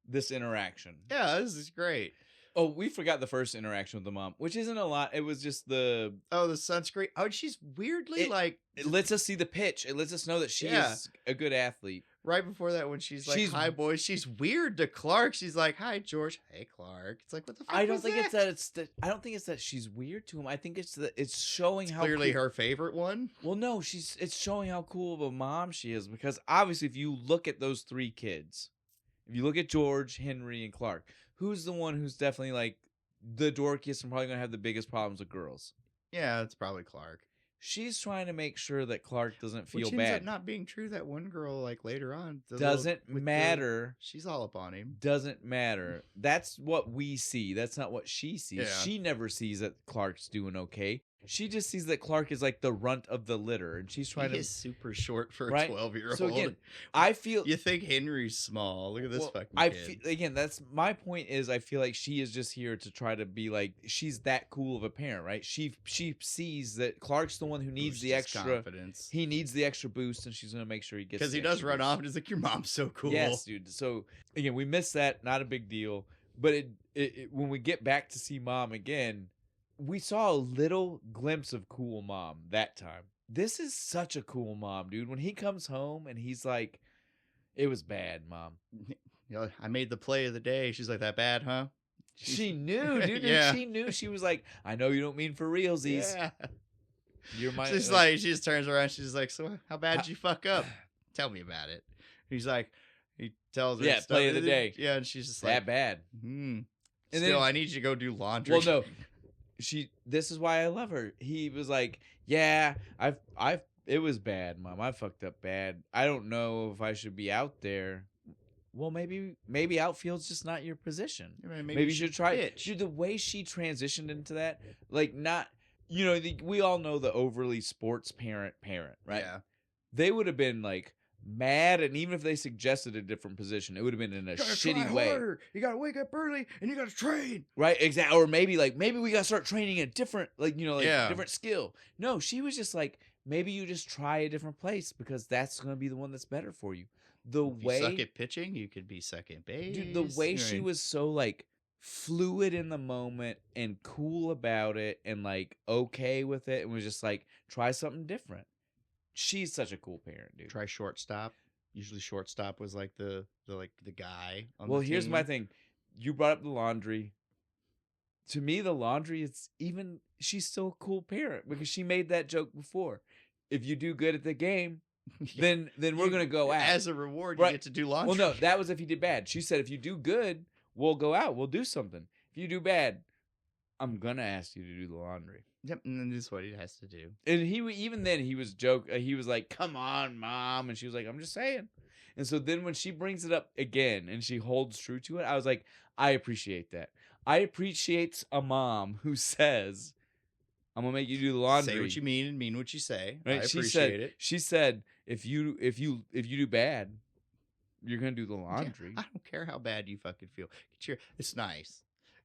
this interaction. Yeah, this is great. Oh, we forgot the first interaction with the mom, which isn't a lot. It was just the sunscreen. Oh, she's weirdly it lets us see the pitch. It lets us know that she is a good athlete. Right before that, when she's like, "Hi, boys," she's weird to Clark. She's like, "Hi, George." "Hey, Clark." It's like, what the fuck? I don't think it's that she's weird to him. I think it's that it's showing how clearly her favorite one. Well, no, it's showing how cool of a mom she is because obviously, if you look at those three kids. If you look at George, Henry, and Clark, who's the one who's definitely like the dorkiest and probably going to have the biggest problems with girls? Yeah, it's probably Clark. She's trying to make sure that Clark doesn't feel Which bad. ends up not being true. That one girl, like later on, doesn't matter. She's all up on him. Doesn't matter. That's what we see. That's not what she sees. Yeah. She never sees that Clark's doing okay. She just sees that Clark is like the runt of the litter, and she's trying He is super short for a 12-year-old. So again, I feel you think Henry's small. Look at this fucking kid. That's my point. Is I feel like she is just here to try to be like she's that cool of a parent, right? She sees that Clark's the one who needs the extra confidence. He needs the extra boost, and she's gonna make sure he gets because he does run off and is like, "Your mom's so cool." Yes, dude. So again, we missed that. Not a big deal, but it when we get back to see mom again. We saw a little glimpse of cool mom that time. This is such a cool mom, dude. When he comes home and he's like, "It was bad, mom." I made the play of the day. She's like, "That bad, huh?" She knew, dude. Yeah. She knew. She was like, "I know you don't mean for realsies." Yeah. You're my. She's like, she just turns around. She's like, "So how bad did you fuck up? Tell me about it." He's like, he tells her. Yeah, play of the day. Yeah, and she's just that like, bad. And Still, then, I need you to go do laundry. Well, no. This is why I love her. He was like, "Yeah, it was bad, mom. I fucked up bad. I don't know if I should be out there." Well, maybe outfield's just not your position. Maybe you should try it. Dude, the way she transitioned into that, like not, we all know the overly sports parent, right? Yeah. They would have been like mad, and even if they suggested a different position, it would have been in a shitty way. Harder. You gotta wake up early and you gotta train. Right, exactly. Or maybe we gotta start training a different, different skill. No, she was just like, maybe you just try a different place because that's gonna be the one that's better for you. the If you way suck at pitching, you could be second base. dude, the way You know what I she mean? was so like fluid in the moment and cool about it and like okay with it and was just like try something different. She's such a cool parent, dude. Try shortstop. Usually shortstop was like the guy on Well, the here's my team. thing. You brought up the laundry. To me, the laundry, it's even she's still a cool parent because she made that joke before. If you do good at the game, Yeah. then we're gonna go out. As a reward, Right. you get to do laundry. Well, no, that was if he did bad. She said if you do good, we'll go out. We'll do something. If you do bad, I'm gonna ask you to do the laundry. Yep, and then this is what he has to do. And even then he was he was like, "Come on, mom," and she was like, "I'm just saying." And so then when she brings it up again and she holds true to it, I was like, I appreciate that. I appreciate a mom who says, "I'm gonna make you do the laundry." Say what you mean and mean what you say. Right? I She appreciate said, it. She said, if you do bad, you're gonna do the laundry. Yeah, I don't care how bad you fucking feel. It's nice.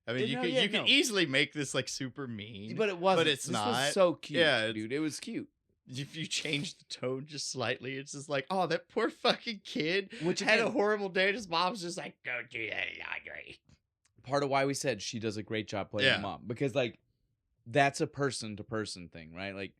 I mean, No, you can easily make this like super mean, But it wasn't. But it's this not. was so cute, Yeah, dude. It was cute. If you change the tone just slightly, it's just like, oh, that poor fucking kid Which had a again- horrible day. And his mom's just like, go do that laundry. Part of why we said she does a great job playing the mom because like that's a person to person thing, right? Like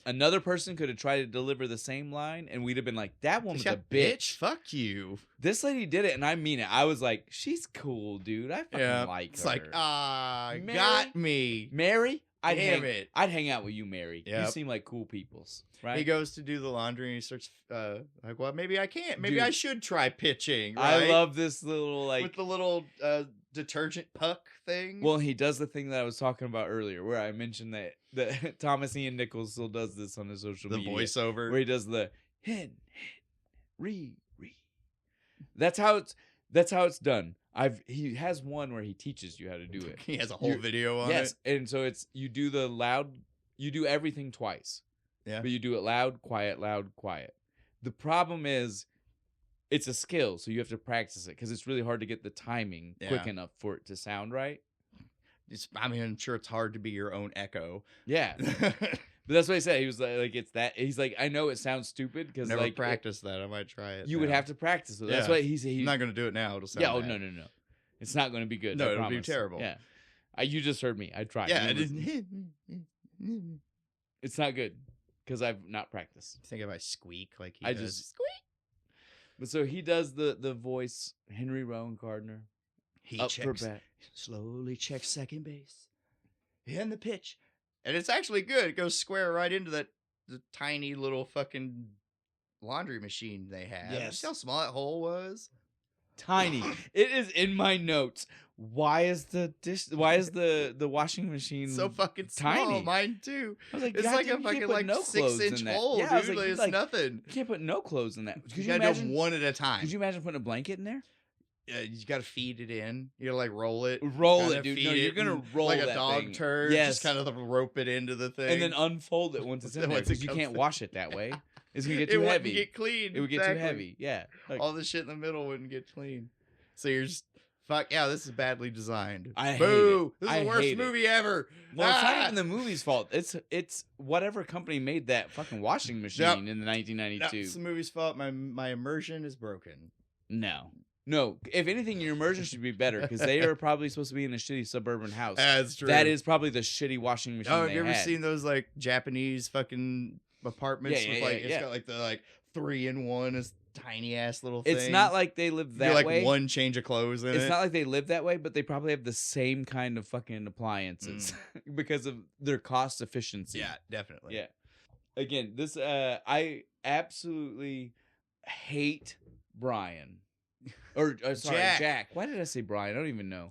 another person could have tried to deliver the same line and we'd have been like, that woman's a bitch. Fuck you. This lady did it and I mean it. I was like, she's cool, dude. I fucking like It's her. like, Mary? got me. Mary, I'd Damn it. I'd hang out with you, Mary. You Yep. seem like cool peoples, right? He goes to do the laundry and he starts like, well, maybe I can't. Maybe Dude. I should try pitching. I Right? love this little like with the little detergent puck thing. well, he does the thing that I was talking about earlier, where I mentioned that Thomas Ian Nichols still does this on his social the media, voiceover. where he does the hen, re. That's how it's done. He has one where he teaches you how to do it. He has a whole video on Yes, it. and so it's you do everything twice. Yeah. But you do it loud, quiet, loud, quiet. The problem is it's a skill, so you have to practice it because it's really hard to get the timing quick Yeah. enough for it to sound right. I mean, I'm sure it's hard to be your own echo. Yeah. But that's what he said. He was like, it's that. He's like, I know it sounds stupid because Never like practiced that. I might try it. you would now. have to practice it. That's Yeah. what he said. I'm not going to do it now. It'll sound Yeah. Oh bad. no. It's not going to be good. No, I it'll be promise. terrible. Yeah. You just heard me. I tried. Yeah, You it listened. is. It's not good because I've not practiced. Think if I squeak like he I does. just squeak. But so he does the voice, Henry Rowengartner. He up for checks, bat. slowly checks second base. And the pitch. And it's actually good. It goes square right into the tiny little fucking laundry machine they have. Yes. See how small that hole was? Tiny. It is in my notes. Why is the washing machine So fucking small. tiny? Mine too. I was like, It's God, like you a can't fucking put like no clothes 6-inch in that. hole, Yeah, I was dude. like, It's like, nothing. You can't put no clothes in that. You Could you gotta do imagine? them one at a time. Could you imagine putting a blanket in there? You gotta feed it in. You gotta like roll it. Roll kinda it, dude. feed No, you're it gonna and- roll like a that dog thing. turd. Yes. Just kind of rope it into the thing. And then unfold it once it's in there Once it because you comes can't in. wash it that way. It's gonna get it too wouldn't heavy. get clean. It would get exactly. too heavy. Yeah. Like, All the shit in the middle wouldn't get clean. So you're just fuck yeah. This is badly designed. I hate Boo! it. This is I the worst hate it. movie ever. well, it's not Ah! even the movie's fault. It's whatever company made that fucking washing machine in the No, 1992. it's the movie's fault. My immersion is broken. No. If anything, your immersion should be better because they are probably supposed to be in a shitty suburban house. That's true. That is probably the shitty washing machine. Oh, have they you ever had. seen those like Japanese fucking apartments Yeah, with yeah, like yeah, it's got like the like 3-in-1, this tiny ass little thing. It's not like they live You that do, like way. one change of clothes in It's it. not like they live that way, but they probably have the same kind of fucking appliances because of their cost efficiency. Yeah, definitely. Yeah. Again, this I absolutely hate Brian. Or sorry, Jack. Why did I say Brian? I don't even know.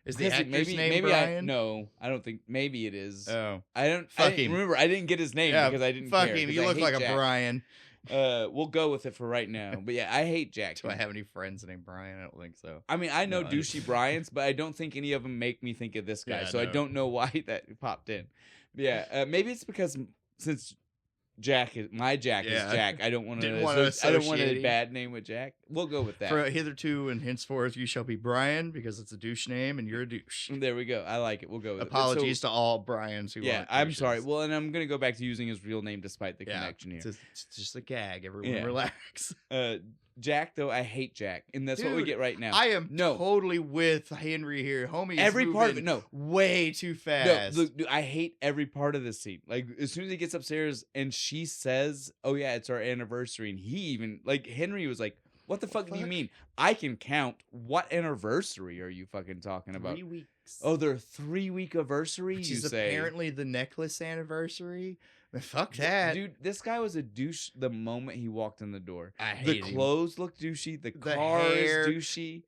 Is the Because actor's name maybe Brian? no, I don't think. Maybe it is. Oh, I don't. Fuck I didn't him. remember. I didn't get his name yeah. because I didn't. Fuck care, him. 'cause You I look hate like Jack. a Brian. We'll go with it for right now. But yeah, I hate Jack. Do I have any friends named Brian? I don't think so. I mean, I know No, I douchey Bryants, but I don't think any of them make me think of this guy. Yeah, so I no. don't know why that popped in. But yeah, maybe it's because since Jack is Yeah. Jack, I don't want Didn't to. wanna I don't want associate a him. bad name with Jack. We'll go with that. For hitherto and henceforth, you shall be Brian because it's a douche name and you're a douche. There we go. I like it. We'll go with Apologies it. So, to all Brians who yeah, aren't I'm douches. sorry. Well, and I'm gonna go back to using his real name despite the connection here. It's just a gag. Everyone Yeah. relax. Jack, though, I hate Jack. And that's what we Dude, get right now. I am totally with Henry here. Homie is every part of it, moving way too fast. No, look, dude, I hate every part of this scene. Like, as soon as he gets upstairs and she says, oh, yeah, it's our anniversary. And he even, like, Henry was like, what the fuck do you mean? I can count. What anniversary are you fucking talking about? 3 weeks. Oh, their 3-week anniversary, Which you is say? apparently the necklace anniversary. Fuck that. Dude, this guy was a douche the moment he walked in the door. I hate The him. clothes look douchey. The car hair. is douchey.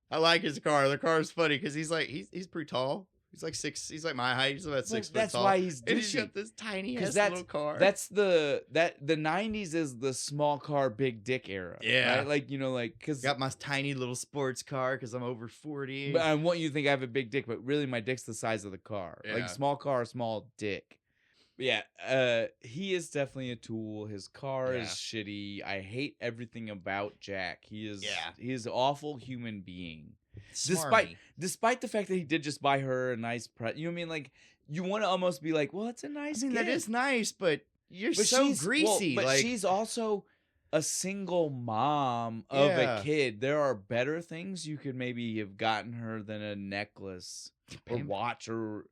I like his car. The car is funny because he's pretty tall. He's like 6. He's like my height. He's about 6 foot That's tall. why he's douchey. And he's got this tiny ass that's, little car. That's the 90s is the small car, big dick era. Yeah. Right? Like, you know, like, because got my tiny little sports car because I'm over 40. But I want you to think I have a big dick, but really my dick's the size of the car. Yeah. Like, small car, small dick. But yeah, he is definitely a tool. His car is shitty. I hate everything about Jack. He is an awful human being. Smarmy. Despite the fact that he did just buy her a nice you know what I mean? Like, you want to almost be like, well, it's a nice gift. that is nice, but so greasy. But like, she's also a single mom of a kid. There are better things you could maybe have gotten her than a necklace or watch or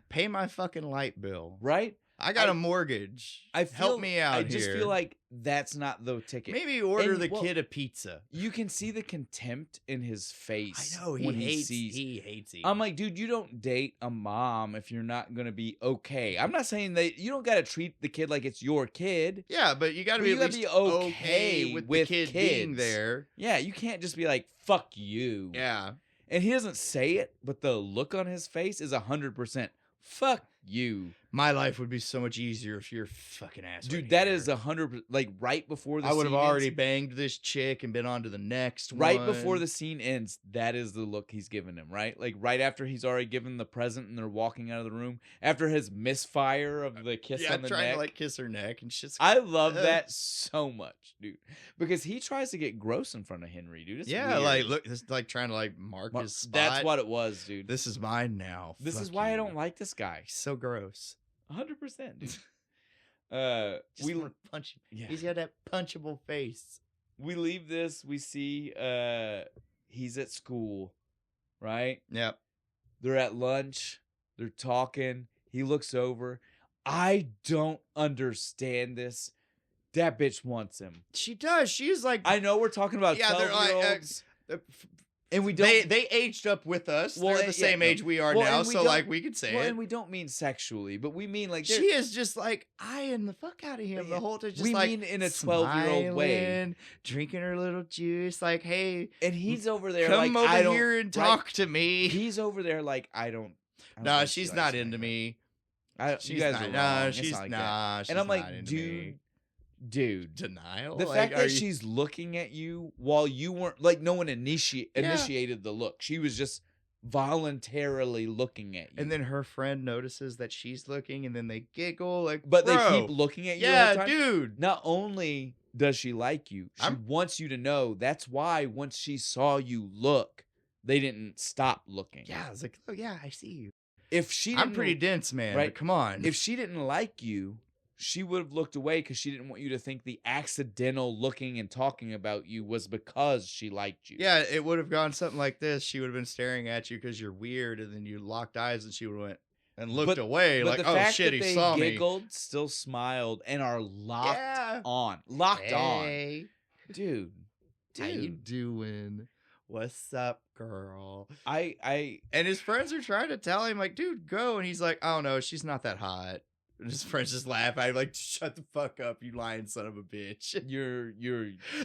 pay my fucking light bill. Right? I got a mortgage. Help me out. I just feel like that's not the ticket. Maybe order the kid a pizza. You can see the contempt in his face. I know he hates it. I'm like, dude, you don't date a mom if you're not gonna be okay. I'm not saying that you don't gotta treat the kid like it's your kid. Yeah, but you gotta be okay with the kid being there. Yeah, you can't just be like, fuck you. Yeah. And he doesn't say it, but the look on his face is 100%. Fuck you. My life would be so much easier if you're fucking ass. Dude, that is 100%. Like, right before the scene I would have already banged this chick and been on to the next one. Right before the scene ends, that is the look he's giving him, right? Like, right after he's already given the present and they're walking out of the room. After his misfire of the kiss on the neck. trying to, like, kiss her neck and shit. I love that so much, dude. Because he tries to get gross in front of Henry, dude. It's weird. like, look, this is like trying to, like, mark his spot. That's what it was, dude. This is mine now. This is why I don't like this guy. He's so gross. 100%, dude. We punch. Yeah. He's got that punchable face. We leave this. We see he's at school, right? Yep. They're at lunch. They're talking. He looks over. I don't understand this. That bitch wants him. She does. She's like, I know we're talking about 12-year-olds. And we don't. They aged up with us. Well, they're the same age we are now, so like we could say it. And we don't mean sexually, but we mean like she is just like eyeing the fuck out of him the whole time. Just we like mean in a 12-year-old way, drinking her little juice. Like, hey, and he's over there. Come like, over here and talk to me. He's over there like I don't. No, she's not into me. You guys are wrong. She's not. And I'm like, dude, denial. The fact that she's looking at you while you weren't like no one initiated the look. She was just voluntarily looking at you. And then her friend notices that she's looking, and then they giggle like. But they keep looking at you. Yeah, all the time. Dude. Not only does she like you, she wants you to know. That's why once she saw you look, they didn't stop looking. Yeah, I was like, oh yeah, I see you. If she, I'm pretty dense, man. Right? Come on. If she didn't like you, she would have looked away because she didn't want you to think the accidental looking and talking about you was because she liked you. Yeah, it would have gone something like this. She would have been staring at you because you're weird, and then you locked eyes, and she would have went and looked away like, oh shit, he saw me. They giggled, still smiled, and are locked on. Locked on. Dude. How you doing? What's up, girl? And his friends are trying to tell him, like, dude, go. And he's like, oh no, she's not that hot. And his friends just laugh. I'm like, shut the fuck up, you lying son of a bitch. You're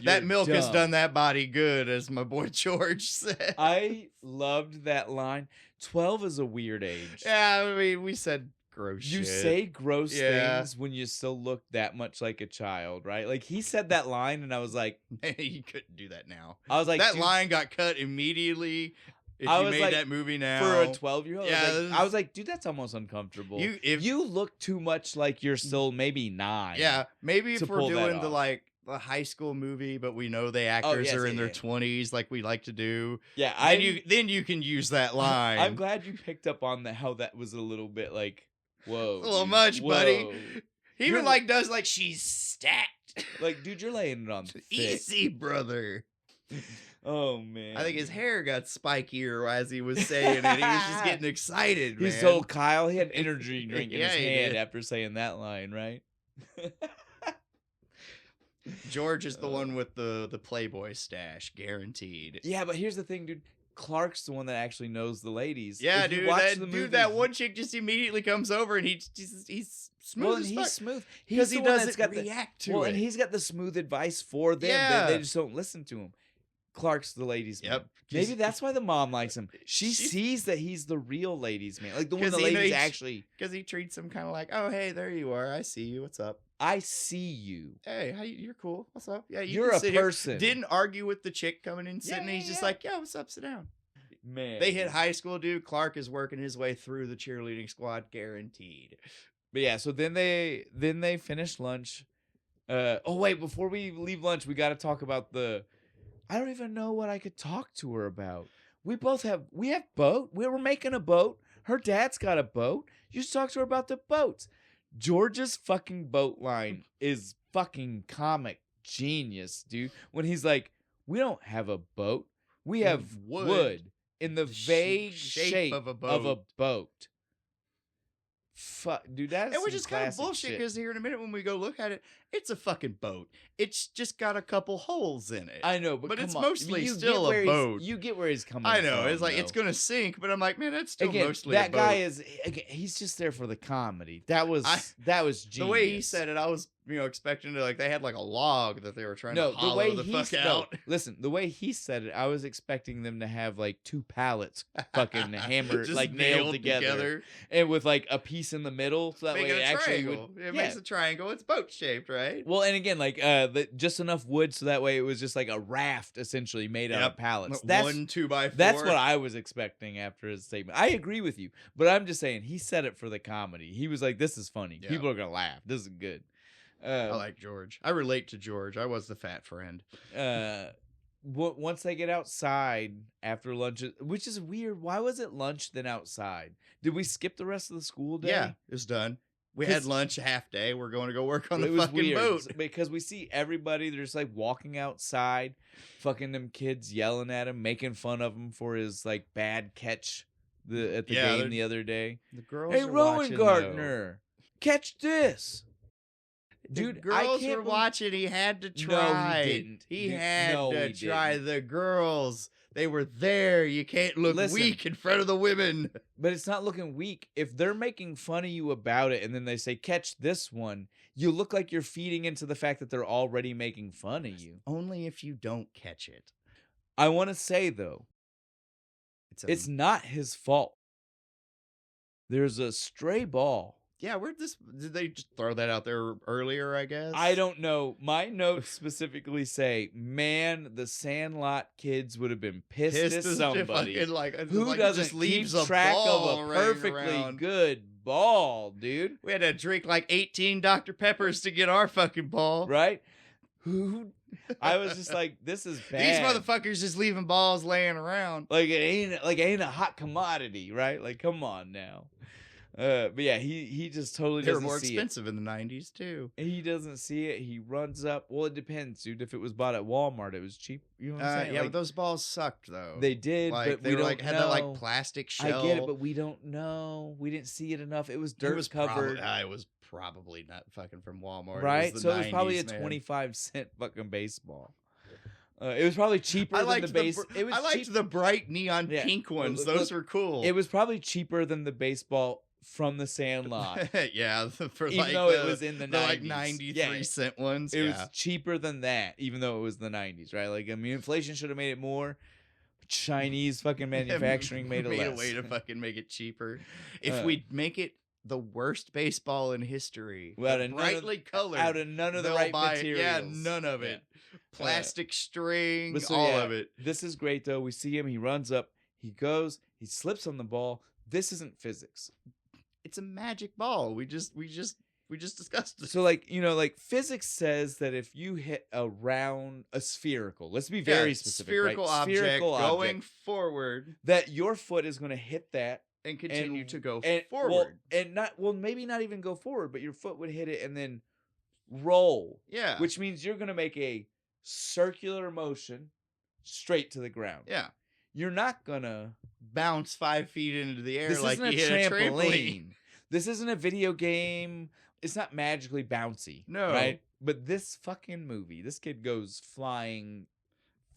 that milk dumb. has done that body good, as my boy George said. I loved that line. 12 is a weird age. Yeah, I mean, we said gross shit. You say gross things when you still look that much like a child, right? Like, he said that line, and I was like... you couldn't do that now. I was like... That line got cut immediately. If you made that movie now for a 12-year-old, yeah, I was like, dude, that's almost uncomfortable. If you look too much like you're still maybe 9. Yeah, maybe if we're doing the high school movie, but we know the actors are in their 20s, like we like to do. Yeah, then you can use that line. I'm glad you picked up on how that was a little bit like, whoa, a little much, buddy. He even like does like she's stacked. Like, dude, you're laying it on thick. Easy, brother. Oh man. I think his hair got spikier as he was saying it. He was just getting excited, man. He told Kyle he had an energy drink in Yeah, his he hand did. after saying that line, right? George is the one with the Playboy stash, guaranteed. Yeah, but here's the thing, dude. Clark's the one that actually knows the ladies. Yeah, If you dude. watch the movie, That one chick just immediately comes over and he's smooth well, as and fuck. he's smooth. Because He's he the one doesn't that's got react to well, it. and he's got the smooth advice for them. Yeah. They just don't listen to him. Clark's the ladies' man. Yep. Maybe that's why the mom likes him. She She's- sees that he's the real ladies' man. Like the one 'Cause the he ladies knows- actually. Because he treats him kind of like, oh, hey, there you are. I see you. What's up? I see you. Hey, you're cool. What's up? Yeah, You're can a sit here." person. Didn't argue with the chick coming in sitting. Yeah, He's just yeah. like, yeah, what's up? Sit down. Man. They hit high school, dude. Clark is working his way through the cheerleading squad, guaranteed. But yeah, so then they finish lunch. Oh wait, before we leave lunch, we got to talk about I don't even know what I could talk to her about. We have boat. We were making a boat. Her dad's got a boat. You should talk to her about the boats. George's fucking boat line is fucking comic genius, dude. When he's like, we don't have a boat. We have wood in the vague shape of a boat. Fuck, dude, that's And which is kind of bullshit because here in a minute when we go look at it, it's a fucking boat. It's just got a couple holes in it. I know, but But come it's on. mostly You still get where a he's- boat. You get where he's coming I from. know. It's like, though. it's going to sink, but I'm like, man, that's still Again, mostly that a boat. guy is. Again, he's just there for the comedy. That was genius. The way he said it, I was, expecting to, like, they had, like, a log that they were trying to the hollow way the he fuck out. Listen, the way he said it, I was expecting them to have like two pallets fucking hammered, Just like nailed together, and with like a piece in the middle, so that Make way it it a actually triangle. would. It makes a triangle. It's boat shaped, right? Well, and again, like just enough wood so that way it was just like a raft essentially made out of pallets. That's 1 2x4. That's what I was expecting after his statement. I agree with you, but I'm just saying he said it for the comedy. He was like, "This is funny. Yeah. People are gonna laugh. This is good." I like George. I relate to George. I was the fat friend. Once they get outside after lunch, which is weird. Why was it lunch then outside? Did we skip the rest of the school day? Yeah, it's done. We had lunch half day. We're going to go work on the it was fucking weird boat. because we see everybody. They're just like walking outside, fucking them kids yelling at him, making fun of him for his like bad catch at the game the other day. The girls Hey, are watching, Rowengartner, catch this. Dude, the girls I can't were watching. He had to try. No, he didn't. He Dude, had no, to he try. didn't. The girls, they were there. You can't look Listen. weak in front of the women. But it's not looking weak. If they're making fun of you about it and then they say, catch this one, you look like you're feeding into the fact that they're already making fun of you. Only if you don't catch it. I want to say, though, it's not his fault. There's a stray ball. Yeah, did they just throw that out there earlier, I guess? I don't know. My notes specifically say, man, the Sandlot kids would have been pissed at as somebody fucking, like, who like, doesn't just leaves keep track ball of a running perfectly around. good ball, dude. We had to drink like 18 Dr. Peppers to get our fucking ball. Right? Who? I was just like, this is bad. These motherfuckers just leaving balls laying around. Like it ain't a hot commodity, right? Like, come on now. But yeah, he just totally They were doesn't more see expensive in the 90s too. it. He doesn't see it. He runs up. Well, it depends, dude. If it was bought at Walmart, it was cheap. You know what I'm saying? Yeah, Like, but those balls sucked though. they did, like, but they we were don't like know. had that like plastic shell. I get it, but we don't know. We didn't see it enough. It was dirt covered. It was probably not fucking from Walmart, right? It was So it was probably a 90s, man. 25-cent fucking baseball. It was probably cheaper than the base. It was I liked cheap. the bright neon Yeah. pink ones. Look, Those were cool. It was probably cheaper than the baseball from the Sandlot. Yeah, for Even like though it was in the 90s. like 93-cent ones. It yeah. was cheaper than that, even though it was the 90s, right? Like, I mean, inflation should have made it more. Chinese fucking manufacturing made it made less. a way to fucking make it cheaper. If Uh, we make it the worst baseball in history, Out of brightly colored, out of none of the they'll right buy it. materials. Yeah, none of it. Plastic string, But so, all yeah, of it. This is great though. We see him. He runs up. He goes. He slips on the ball. This isn't physics. It's a magic ball. We just discussed it. So like physics says that if you hit a spherical, let's be very specific, spherical right? object Spherical going object, forward. that your foot is going to hit that and continue to go and, forward. Maybe not even go forward, but your foot would hit it and then roll. Yeah. Which means you're going to make a circular motion straight to the ground. Yeah. You're not going to bounce 5 feet into the air this like isn't you hit a trampoline. This isn't a video game. It's not magically bouncy. No. Right? But this fucking movie, this kid goes flying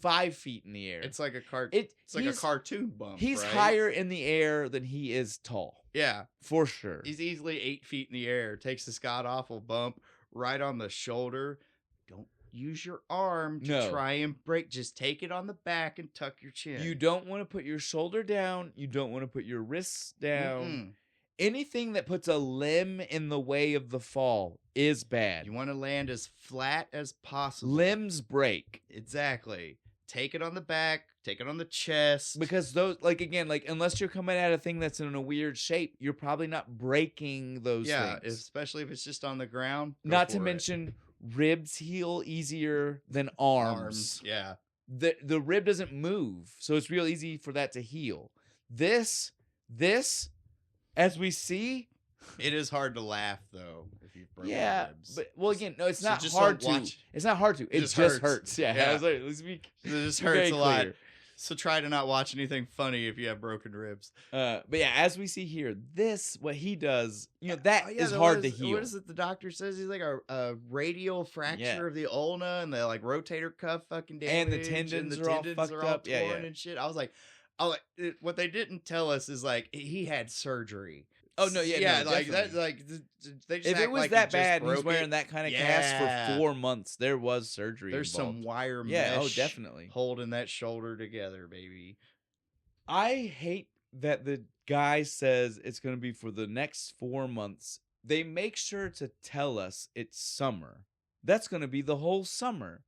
5 feet in the air. It's like it's like a cartoon bump. He's right? higher in the air than he is tall. Yeah. For sure. He's easily 8 feet in the air. Takes this god-awful bump right on the shoulder. Don't use your arm to try and break. Just take it on the back and tuck your chin. You don't want to put your shoulder down. You don't want to put your wrists down. Mm-mm. Anything that puts a limb in the way of the fall is bad. You want to land as flat as possible. Limbs break. Exactly. Take it on the back. Take it on the chest. Because those, unless you're coming at a thing that's in a weird shape, you're probably not breaking those things. Especially if it's just on the ground. Not to mention, ribs heal easier than arms. Yeah. The rib doesn't move, so it's real easy for that to heal. This, as we see, it is hard to laugh though if you've broken ribs. But again, no, it's not just hard don't to. watch. It's not hard to. It just hurts. Yeah. I was like, let's be. It just hurts a lot. So try to not watch anything funny if you have broken ribs. But yeah, as we see here, what he does, that is hard to heal. What is it the doctor says? He's like a radial fracture of the ulna and the rotator cuff fucking damage. And the tendons are all fucked up. Torn and shit. I was like, what they didn't tell us is he had surgery. Oh no, yeah, no, like definitely. that. They just if it was that bad, and he's wearing that kind of cast for 4 months. There was surgery. There's involved. some wire mesh. Yeah, oh, definitely holding that shoulder together, baby. I hate that the guy says it's going to be for the next 4 months. They make sure to tell us it's summer. That's going to be the whole summer.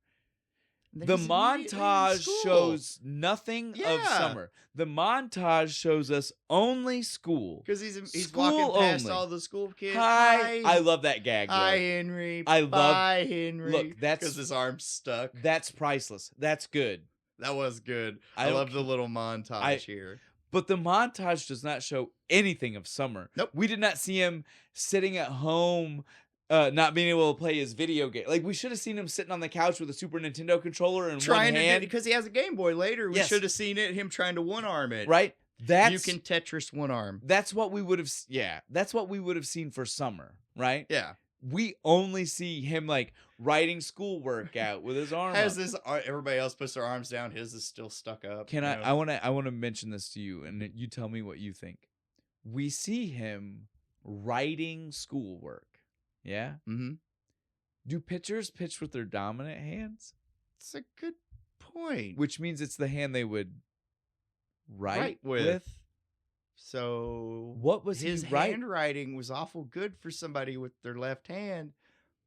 The montage shows nothing of summer. The montage shows us only school. Because he's walking past all the school kids. Hi. I love that gag, bro. Hi, Henry. Bye, Henry. Look, that's... because his arm's stuck. That's priceless. That's good. That was good. I love the little montage here. But the montage does not show anything of summer. Nope. We did not see him sitting at home... not being able to play his video game. We should have seen him sitting on the couch with a Super Nintendo controller in one hand. Because he has a Game Boy later. We should have seen him trying to one-arm it. Right? You can Tetris one-arm. That's what we would have... Yeah. That's what we would have seen for summer. Right? Yeah. We only see him, writing schoolwork out with his arm up. Everybody else puts their arms down. His is still stuck up. I want to mention this to you, and you tell me what you think. We see him writing schoolwork. Yeah? Mm-hmm. Do pitchers pitch with their dominant hands? It's a good point. Which means it's the hand they would write with. So what was his handwriting was awful good for somebody with their left hand.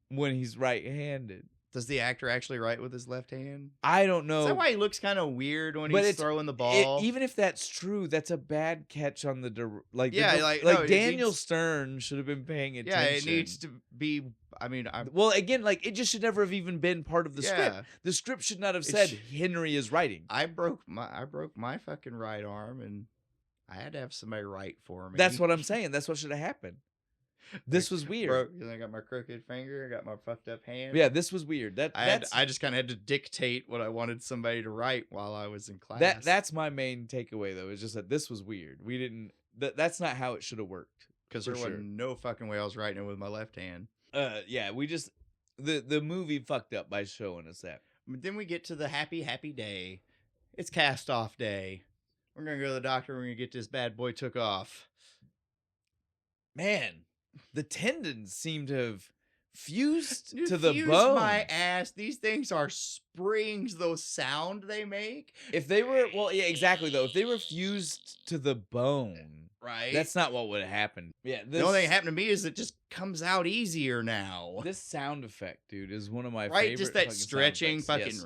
When he's right-handed. Does the actor actually write with his left hand? I don't know. Is that why he looks kind of weird when he's throwing the ball? Even if that's true, that's a bad catch on the Daniel Stern should have been paying attention. Yeah, it needs to be. It just should never have even been part of the script. The script should not have said Henry is writing. I broke my fucking right arm, and I had to have somebody write for me. That's what I'm saying. That's what should have happened. This was weird. I got my crooked finger. I got my fucked up hand. Yeah, this was weird. I just kind of had to dictate what I wanted somebody to write while I was in class. That's my main takeaway, though. Is just that this was weird. We didn't. That's not how it should have worked. Because there wasn't no fucking way I was writing it with my left hand. Yeah, we just the movie fucked up by showing us that. But then we get to the happy day. It's cast off day. We're gonna go to the doctor. We're gonna get this bad boy took off. Man. The tendons seem to have fused to the bone. My ass. These things are springs. Those sound they make. If they were, exactly though. If they were fused to the bone, right? That's not what would have happened. Yeah. The only thing that happened to me is it just comes out easier now. This sound effect, dude, is one of my favorite. Just that stretching fucking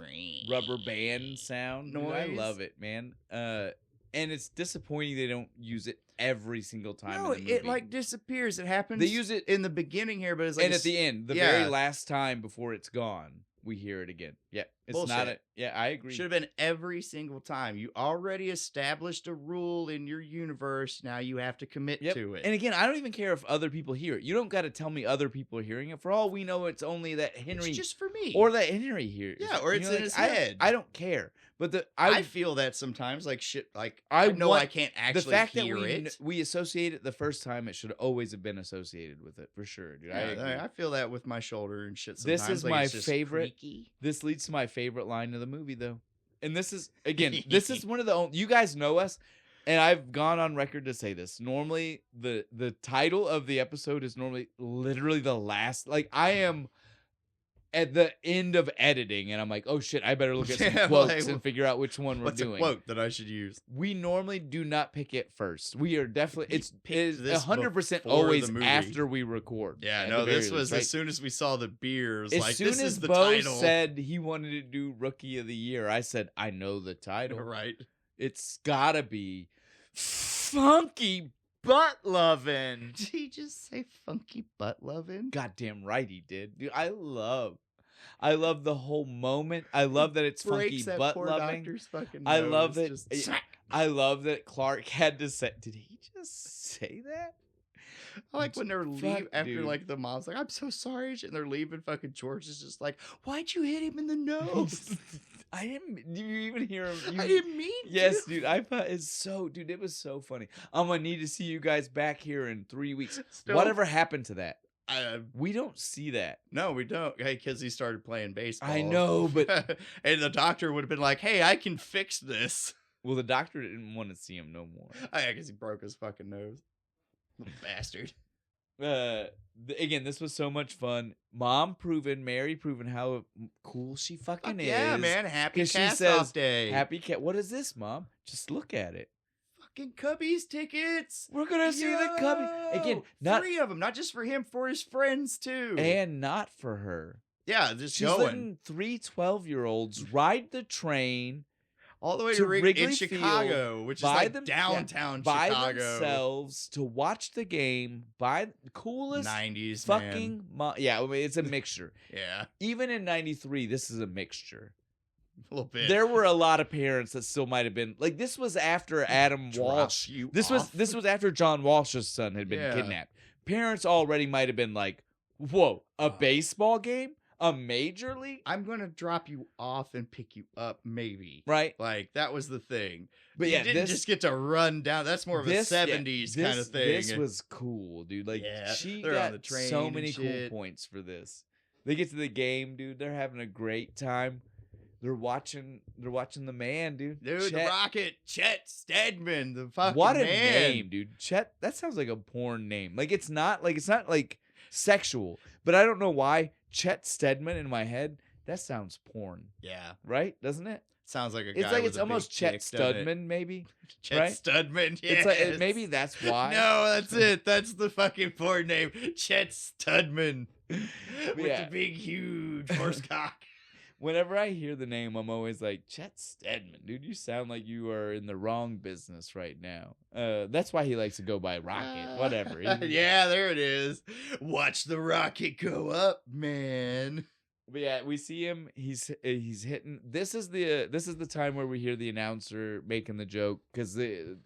rubber band sound noise. Dude, I love it, man. And it's disappointing they don't use it every single time. No, in the movie. it disappears. It happens. They use it in the beginning here, but it's and at the end, the very last time before it's gone, we hear it again. Yeah, It's not a, yeah, I agree. Should have been every single time. You already established a rule in your universe. Now you have to commit to it. And again, I don't even care if other people hear it. You don't got to tell me other people are hearing it. For all we know, it's only that Henry. It's just for me. Or that Henry hears. Yeah, or it's in his head. I don't care. But I feel that sometimes, like shit, like I know I can't actually the fact hear that we associate it the first time, it should always have been associated with it for sure, dude. Yeah, I feel that with my shoulder and shit. Sometimes. This is like, my it's just favorite. creaky. This leads to my favorite line of the movie, though, and this is again, this is one of the only, you guys know us, and I've gone on record to say this. Normally, the title of the episode is normally literally the last. Like I am at the end of editing, and I'm like, oh shit, I better look at some quotes and figure out which one we're doing. What's a quote that I should use? We normally do not pick it first. We are definitely, it's 100% before always the movie. after we record. Yeah, no, this was as soon as we saw the beers. As like, soon this as is the Bo title. said he wanted to do Rookie of the Year, I said, I know the title. Right. It's gotta be Funky Butt Lovin'. Did he just say funky butt lovin'? Goddamn right he did. Dude, I love the whole moment. I love that it's funky that butt poor loving. doctor's fucking I nose, love that. just I love that Clark had to say. Did he just say that? I like when they're leaving after dude. like the mom's like, I'm so sorry, and they're leaving. Fucking George is just like, why'd you hit him in the nose? I didn't. Do you even hear him? I didn't mean. Yes, dude. I thought it's so, dude. It was so funny. I'm gonna need to see you guys back here in 3 weeks. Whatever happened to that? We don't see that. No, we don't. Hey, because he started playing baseball. I know, but and the doctor would have been like, "Hey, I can fix this." Well, the doctor didn't want to see him no more. I guess he broke his fucking nose. Little bastard. Again, this was so much fun. Mom proving, Mary proving how cool she fucking is. Yeah, man. Happy she cast says, off day. Happy cat. What is this, Mom? Just look at it. Fucking Cubbies tickets. We're gonna see the Cubbies again. Not 3 of them, not just for him, for his friends too, and not for her. Yeah, just she's going. letting 3 12-year-olds ride the train all the way to Wrigley in Chicago, which is like downtown by Chicago. themselves to watch the game. By the coolest 90s fucking yeah, I mean, it's a mixture. Yeah, even in '93, this is a mixture. A little bit. There were a lot of parents that still might have been like, this was after Adam Walsh. This was after John Walsh's son had been kidnapped. Parents already might have been like, "Whoa, a baseball game? A major league? I'm gonna drop you off and pick you up, maybe." Right? Like that was the thing. But you didn't just get to run down. That's more of a 70s kind of thing. This was cool, dude. Like she they're got on the train so many cool points for this. They get to the game, dude. They're having a great time. They're watching the man, dude. Dude, the Rocket, Chet Stedman, the fucking what a man. name, dude. Chet. That sounds like a porn name. Like it's not like sexual, but I don't know why. Chet Stedman in my head. That sounds porn. Yeah, right? Doesn't it? Sounds like a guy. It's like with it's a almost big Chet dick, Studman, maybe. Chet right? Studman. Yeah, it's like maybe that's why. No, that's it. That's the fucking porn name, Chet Studman, with the big, huge horse cock. Whenever I hear the name, I'm always like, Chet Stedman, dude, you sound like you are in the wrong business right now. That's why he likes to go by Rocket. Whatever. Yeah, there it is. Watch the rocket go up, man. But yeah, we see him. He's hitting. This is the time where we hear the announcer making the joke because the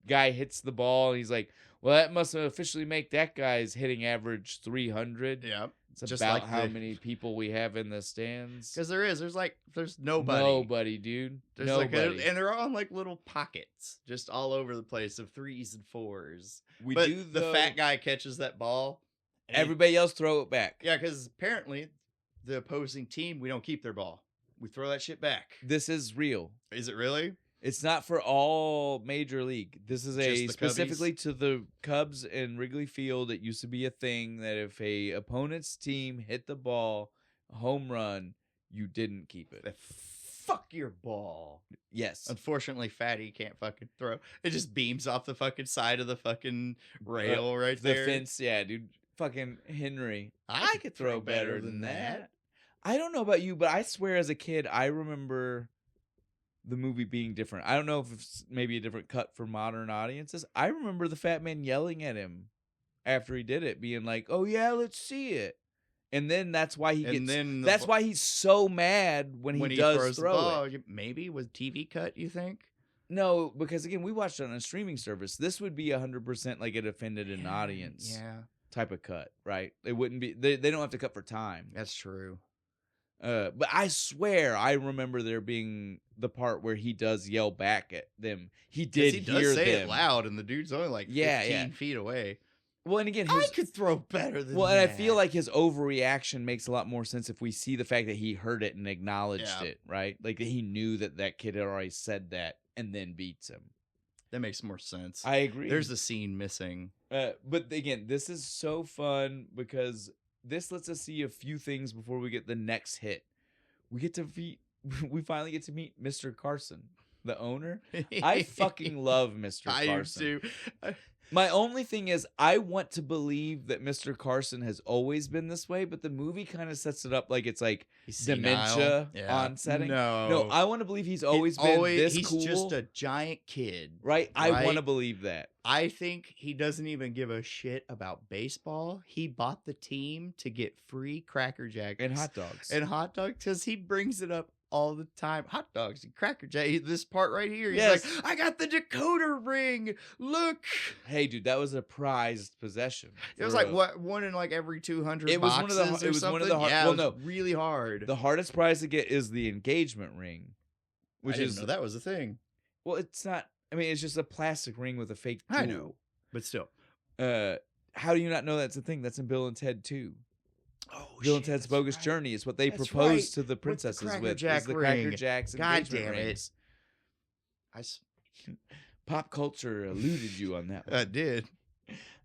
guy hits the ball and he's like, "Well, that must officially make that guy's hitting average 300." Yeah. It's just about like how many people we have in the stands. Because there's nobody. Nobody, dude. There's nobody. And they're all in like little pockets, just all over the place of 3s and 4s. But the fat guy catches that ball. Everybody else throw it back. Yeah, because apparently the opposing team, we don't keep their ball. We throw that shit back. This is real. Is it really? It's not for all major league. This is specifically to the Cubs and Wrigley Field. It used to be a thing that if a opponent's team hit the ball, a home run, you didn't keep it. Fuck your ball. Yes. Unfortunately, Fatty can't fucking throw. It just beams off the fucking side of the fucking rail right there. The fence, yeah, dude. Fucking Henry. I could throw better than that. I don't know about you, but I swear as a kid, I remember the movie being different. I don't know if it's maybe a different cut for modern audiences. I remember the fat man yelling at him after he did it, being like, "Oh yeah, let's see it." And then that's why he And gets. then That's why he's so mad when he does throws the throw ball. it. Maybe with TV cut, you think? No, because again, we watched it on a streaming service. This would be 100% like it offended an audience type of cut, right? It wouldn't be. They don't have to cut for time. That's true. But I swear I remember there being the part where he does yell back at them. He did He hear does say them it loud, and the dude's only like 15 feet away. Well, and again, I could throw better than well, that. and I feel like his overreaction makes a lot more sense if we see the fact that he heard it and acknowledged it, right? Like that he knew that kid had already said that and then beats him. That makes more sense. I agree. There's a scene missing. But again, this is so fun because this lets us see a few things before we get the next hit. We finally get to meet Mr. Carson, the owner. I fucking love Mr. Carson. I do too. My only thing is, I want to believe that Mr. Carson has always been this way, but the movie kind of sets it up like it's like dementia on setting. No, I want to believe he's always been this cool. He's just a giant kid. Right? I want to believe that. I think he doesn't even give a shit about baseball. He bought the team to get free Cracker Jacks. And hot dogs. Because he brings it up all the time. Hot dogs and Cracker Jack. This part right here. He's Yes. like, I got the decoder ring. Look. Hey, dude, that was a prized possession. It was like one in like every 200 it was boxes one of the, or it was something. one of the hard, yeah, well, it was no, really hard. the hardest prize to get is the engagement ring, which I didn't is know that was a thing. Well, it's not. I mean, it's just a plastic ring with a fake jewel. I know, but still. How do you not know that's a thing? That's in Bill and Ted 2. Oh, Bill and Ted's Bogus Journey is what they That's proposed right. to the princesses Cracker with. Jack Is the ring. Cracker Jacks God engagement damn it. rings. I Pop culture eluded you on that one. did.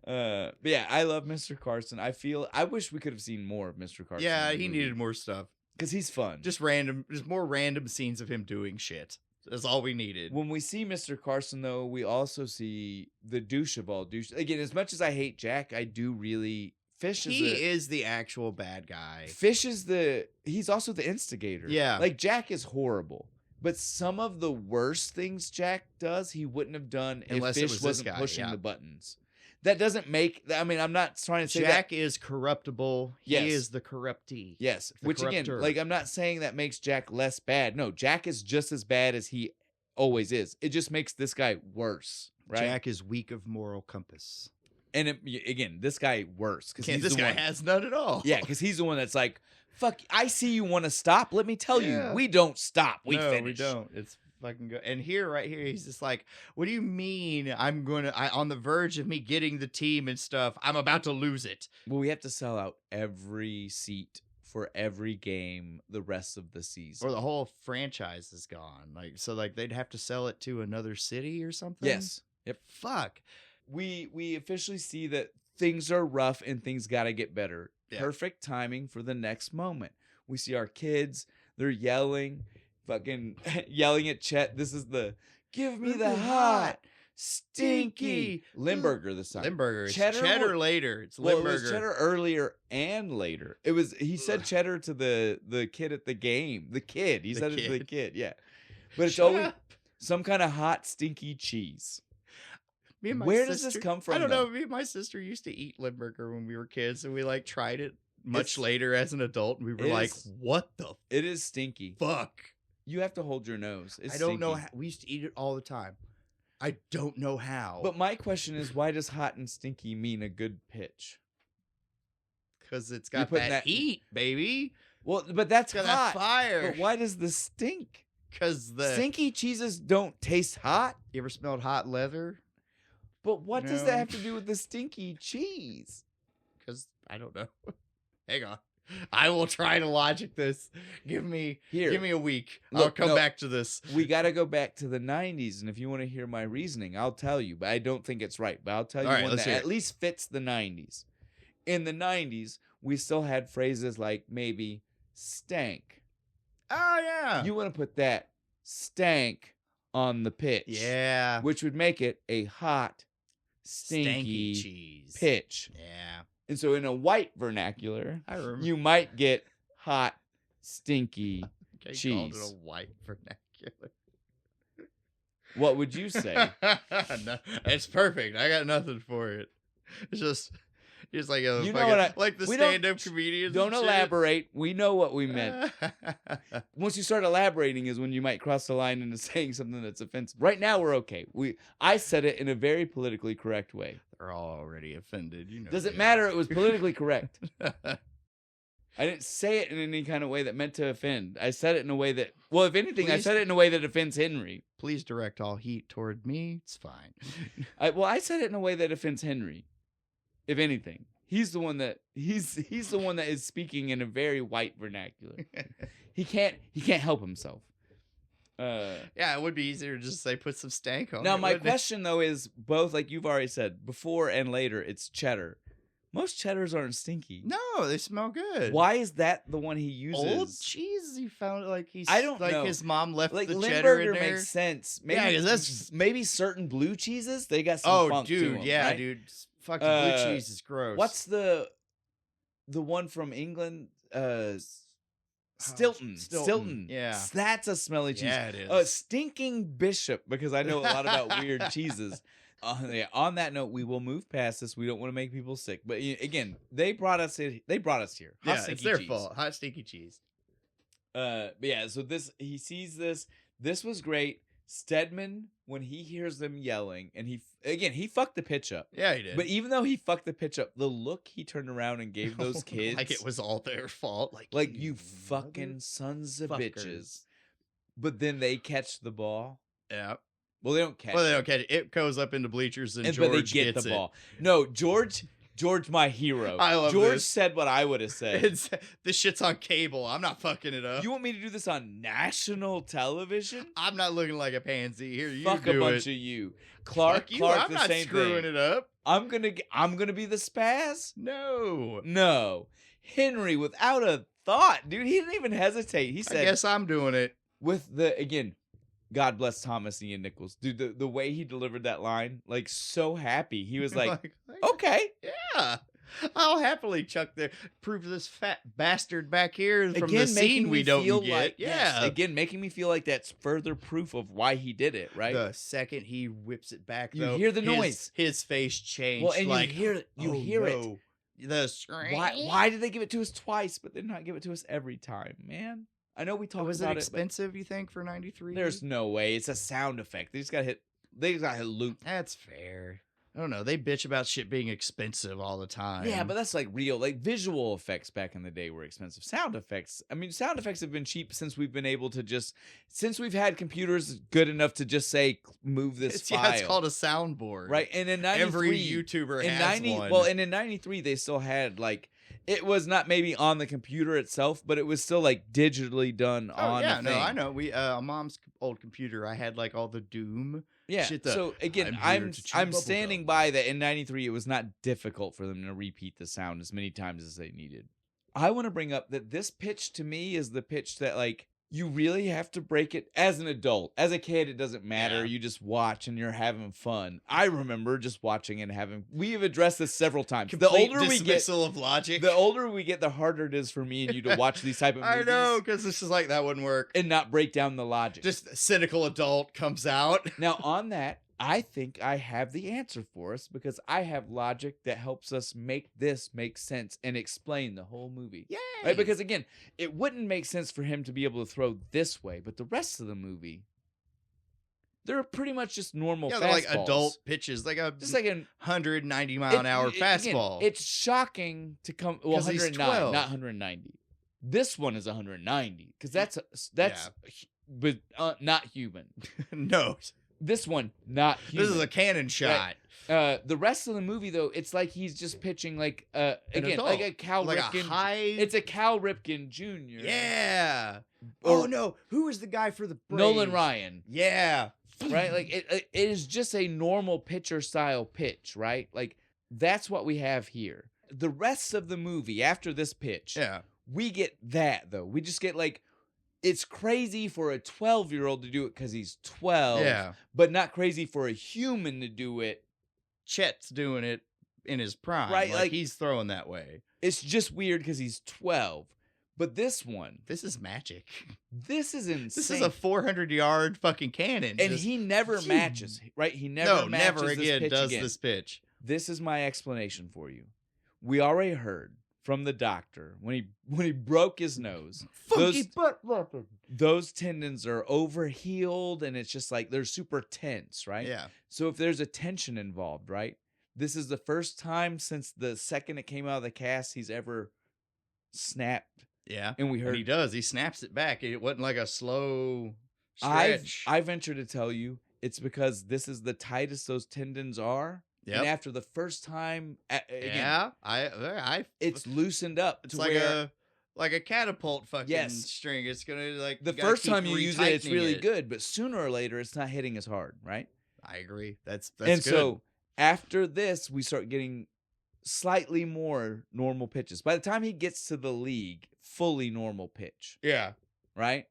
But yeah, I love Mr. Carson. I wish we could have seen more of Mr. Carson. Yeah, he needed more stuff. Because he's fun. Just more random scenes of him doing shit. That's all we needed. When we see Mr. Carson, though, we also see the douche of all douche. Again, as much as I hate Jack, I do really... He is the actual bad guy. Fish is he's also the instigator. Yeah. Like, Jack is horrible. But some of the worst things Jack does, he wouldn't have done Unless if it Fish was wasn't this guy, pushing yeah. the buttons. That doesn't make... I mean, I'm not trying to say Jack is corruptible. Yes. He is the corruptee. Yes. The Which, corrupter. again, like, I'm not saying that makes Jack less bad. No, Jack is just as bad as he always is. It just makes this guy worse, right? Jack is weak of moral compass. And again, this guy worse because This guy has none at all. Yeah, because he's the one that's like, "Fuck! I see you want to stop. Let me tell you, we don't stop. We finish. We don't. It's fucking good." And right here, he's just like, "What do you mean? I'm on the verge of me getting the team and stuff. I'm about to lose it." Well, we have to sell out every seat for every game the rest of the season, or the whole franchise is gone. Like they'd have to sell it to another city or something. Yes. Yep. Fuck. We officially see that things are rough and things got to get better. Yeah. Perfect timing for the next moment. We see our kids. They're yelling, fucking yelling at Chet. This is the give me the hot, stinky Limburger this time. Limburger. It's Cheddar later. It's Well, Limburger. it was cheddar earlier and later. He said cheddar to the kid at the game. The kid. He said it to the kid. Yeah. But it's always some kind of hot, stinky cheese. Me and my Where sister, does this come from? I don't though? know. Me and my sister used to eat Limburger when we were kids, and we tried it much later as an adult, and we were like, "What the? It is stinky. Fuck!" You have to hold your nose. It's I don't know. stinky. We used to eat it all the time. I don't know how. But my question is, why does hot and stinky mean a good pitch? Because it's got putting that heat, baby. Well, but that's It's got hot. that fire. But why does the stink? Because stinky cheeses don't taste hot. You ever smelled hot leather? But what does that have to do with the stinky cheese? Because I don't know. Hang on. I will try to logic this. Give me a week. I'll come back to this. We got to go back to the 90s, and if you want to hear my reasoning, I'll tell you. But I don't think it's right. But I'll tell you one that at least fits the 90s. In the 90s, we still had phrases like maybe stank. Oh, yeah. You want to put that stank on the pitch. Yeah. Which would make it a hot, stinky cheese pitch. Yeah. And so in a white vernacular, I remember. you might get hot, stinky cheese. Called it a white vernacular. What would you say? No, it's perfect. I got nothing for it. It's just Just like a You know what like the we don't- stand-up comedians. Don't and shit. elaborate. We know what we meant. Once you start elaborating is when you might cross the line into saying something that's offensive. Right now, we're okay. I said it in a very politically correct way. They're all already offended. You know. Doesn't matter. It was politically correct. I didn't say it in any kind of way that meant to offend. I said it in a way that, well, if anything, I said it in a way that offends Henry. Please direct all heat toward me. It's fine. I said it in a way that offends Henry. If anything, he's the one that he's the one that is speaking in a very white vernacular. He can't help himself. Yeah, it would be easier to just say put some stank on. Now, it, my wouldn't it? question though is both, like you've already said, before and later, it's cheddar. Most cheddars aren't stinky. No, they smell good. Why is that the one he uses? Old cheese? He found like he's. I don't like know. His mom left Like the cheddar in Limburger there. makes sense. Maybe, Yeah, 'cause that's- maybe certain blue cheeses they got some Oh, funk to dude, 'em, yeah, right? dude. Fucking blue cheese is gross. What's the one from England? Stilton. Stilton. Yeah. That's a smelly cheese. Yeah, it is. Stinking Bishop, because I know a lot about weird cheeses. On that note, we will move past this. We don't want to make people sick. But again, they brought us here. Hot Yeah, stinky it's their cheese. fault. Hot stinky cheese. But yeah, so he sees this. This was great. Stedman, when he hears them yelling, and he fucked the pitch up. Yeah, he did. But even though he fucked the pitch up, the look he turned around and gave those kids, like it was all their fault. like you fucking sons of fuckers. bitches. But then they catch the ball. Yeah. Well, they don't catch. Well, they don't catch it. It goes up into bleachers, and but George they get gets the it. ball. No, George, my hero. I love George this. said what I would have said. This shit's on cable. I'm not fucking it up. You want me to do this on national television? I'm not looking like a pansy. Here, you Fuck do a bunch it. of you, Clark. Fuck you. Clark, I'm the not same screwing thing. it up. I'm gonna be the spaz. No. No, Henry, without a thought, dude. He didn't even hesitate. He I said, guess I'm doing it. with the again. God bless Thomas Ian Nichols, dude. The way he delivered that line, like so happy. He was like, okay. Yeah. I'll happily chuck there. Prove this fat bastard back here from the scene we don't get. Like, yeah. yes, again, making me feel like that's further proof of why he did it, right? The second he whips it back, You though, hear the noise. His face changed. Well, and like, you hear it. The Why did they give it to us twice, but then not give it to us every time, man? I know we talked was about it expensive? You think for '93? There's no way. It's a sound effect. They just got hit. They just got hit loop. That's fair. I don't know. They bitch about shit being expensive all the time. Yeah, but that's like real. Like visual effects back in the day were expensive. Sound effects. I mean, sound effects have been cheap since we've been able to since we've had computers good enough to just say move this file. Yeah, it's called a soundboard, right. And in '93, every YouTuber in has one. Well, and in '93 they still had like. It was not maybe on the computer itself, but it was still like digitally done on. Yeah, a no, thing. I know. We on Mom's old computer, I had like all the Doom. Yeah. Shit, So again, I'm bubble standing gum. by that in '93 it was not difficult for them to repeat the sound as many times as they needed. I want to bring up that this pitch to me is the pitch that like you really have to break it as an adult. As a kid, it doesn't matter. Yeah. You just watch and you're having fun. I remember just watching and having. We have addressed this several times. Complete the older we get, dismissal of logic. the older we get, the harder it is for me and you to watch these type of movies. I know, because this is like that wouldn't work. And not break down the logic. Just a cynical adult comes out. Now, on that, I think I have the answer for us because I have logic that helps us make this make sense and explain the whole movie. Yay! Right? Because again, it wouldn't make sense for him to be able to throw this way, but the rest of the movie, they're pretty much just normal fastballs. They're like adult pitches, like a Just like an 190 mile an hour again, fastball. it's shocking to come. Well, 'Cause he's 109, 12. not 190. This one is 190 because that's but not human. No, This one, not human. this is a cannon shot. The rest of the movie, though, it's like he's just pitching like again, adult. like a Cal Like Ripken. a high. It's a Cal Ripken Jr. Yeah. Or- Oh no, who is the guy for the Braves? Nolan Ryan, Yeah. right? Like it is just a normal pitcher style pitch, right? Like that's what we have here. The rest of the movie after this pitch, Yeah. we get that though. We just get like. It's crazy for a 12-year-old to do it because he's 12, Yeah. but not crazy for a human to do it. Chet's doing it in his prime. Right, Like like- he's throwing that way. It's just weird because he's 12. But this one, This is magic. this is insane. This is a 400-yard fucking cannon. and Just- he never matches, right? He never matches never this again pitch does again. this pitch. This is my explanation for you. we already heard from the doctor when he broke his nose. Funky butt weapon. Those tendons are overhealed, and it's just like they're super tense, right? Yeah. So if there's a tension involved, right? This is the first time since the second it came out of the cast he's ever snapped. Yeah. And we heard he does. He snaps it back. It wasn't like a slow stretch. I venture to tell you it's because this is the tightest those tendons are. Yep. And after the first time, again, yeah, I it's loosened up. It's to like where, a catapult fucking Yes. string. It's gonna like the you gotta first keep time you use it, it's retightening really it. good, but sooner or later, it's not hitting as hard, right? I agree. That's And good. so after this, we start getting slightly more normal pitches. By the time he gets to the league, fully normal pitch, yeah, right?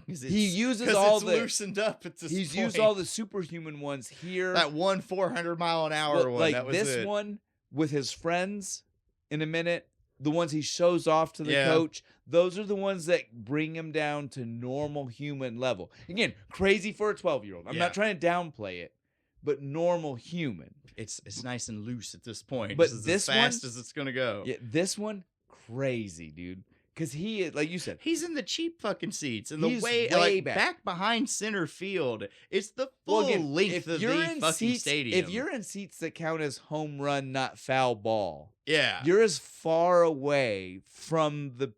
'Cause He it's- uses 'cause all it's the loosened up at this he's point. used all the superhuman ones here. that 400 mile an hour one. Like That was this it. one with his friends in a minute. The ones he shows off to the Yeah. coach, those are the ones that bring him down to normal human level. Again, crazy for a 12-year-old. I'm Yeah. not trying to downplay it, but normal human. It's nice and loose at this point. But this is this as fast one- as it's gonna go. Yeah, this one, crazy, dude. Because he, like you said, He's in the cheap fucking seats and He's the way way like, back behind center field. It's the full length of the fucking seats, stadium. if you're in seats that count as home run, not foul ball, yeah, you're as far away from the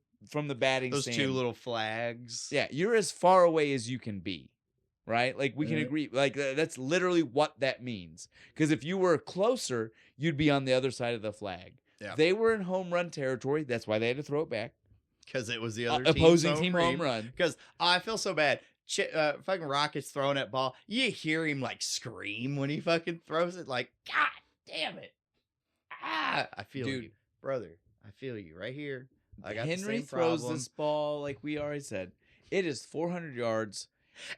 batting those stand. two little flags. Yeah, you're as far away as you can be, right? Like we can Mhm. agree. Like that's literally what that means. Because if you were closer, you'd be on the other side of the flag. Yeah. They were in home run territory. That's why they had to throw it back. Because it was the other Opposing team's team home run. Because I feel so bad. Fucking Rockets throwing that ball. You hear him like scream when he fucking throws it. Like, God damn it! Ah, I feel Dude. you, brother. I feel you right here. I got Henry the same throws problem. this ball like we already said. It is 400 yards.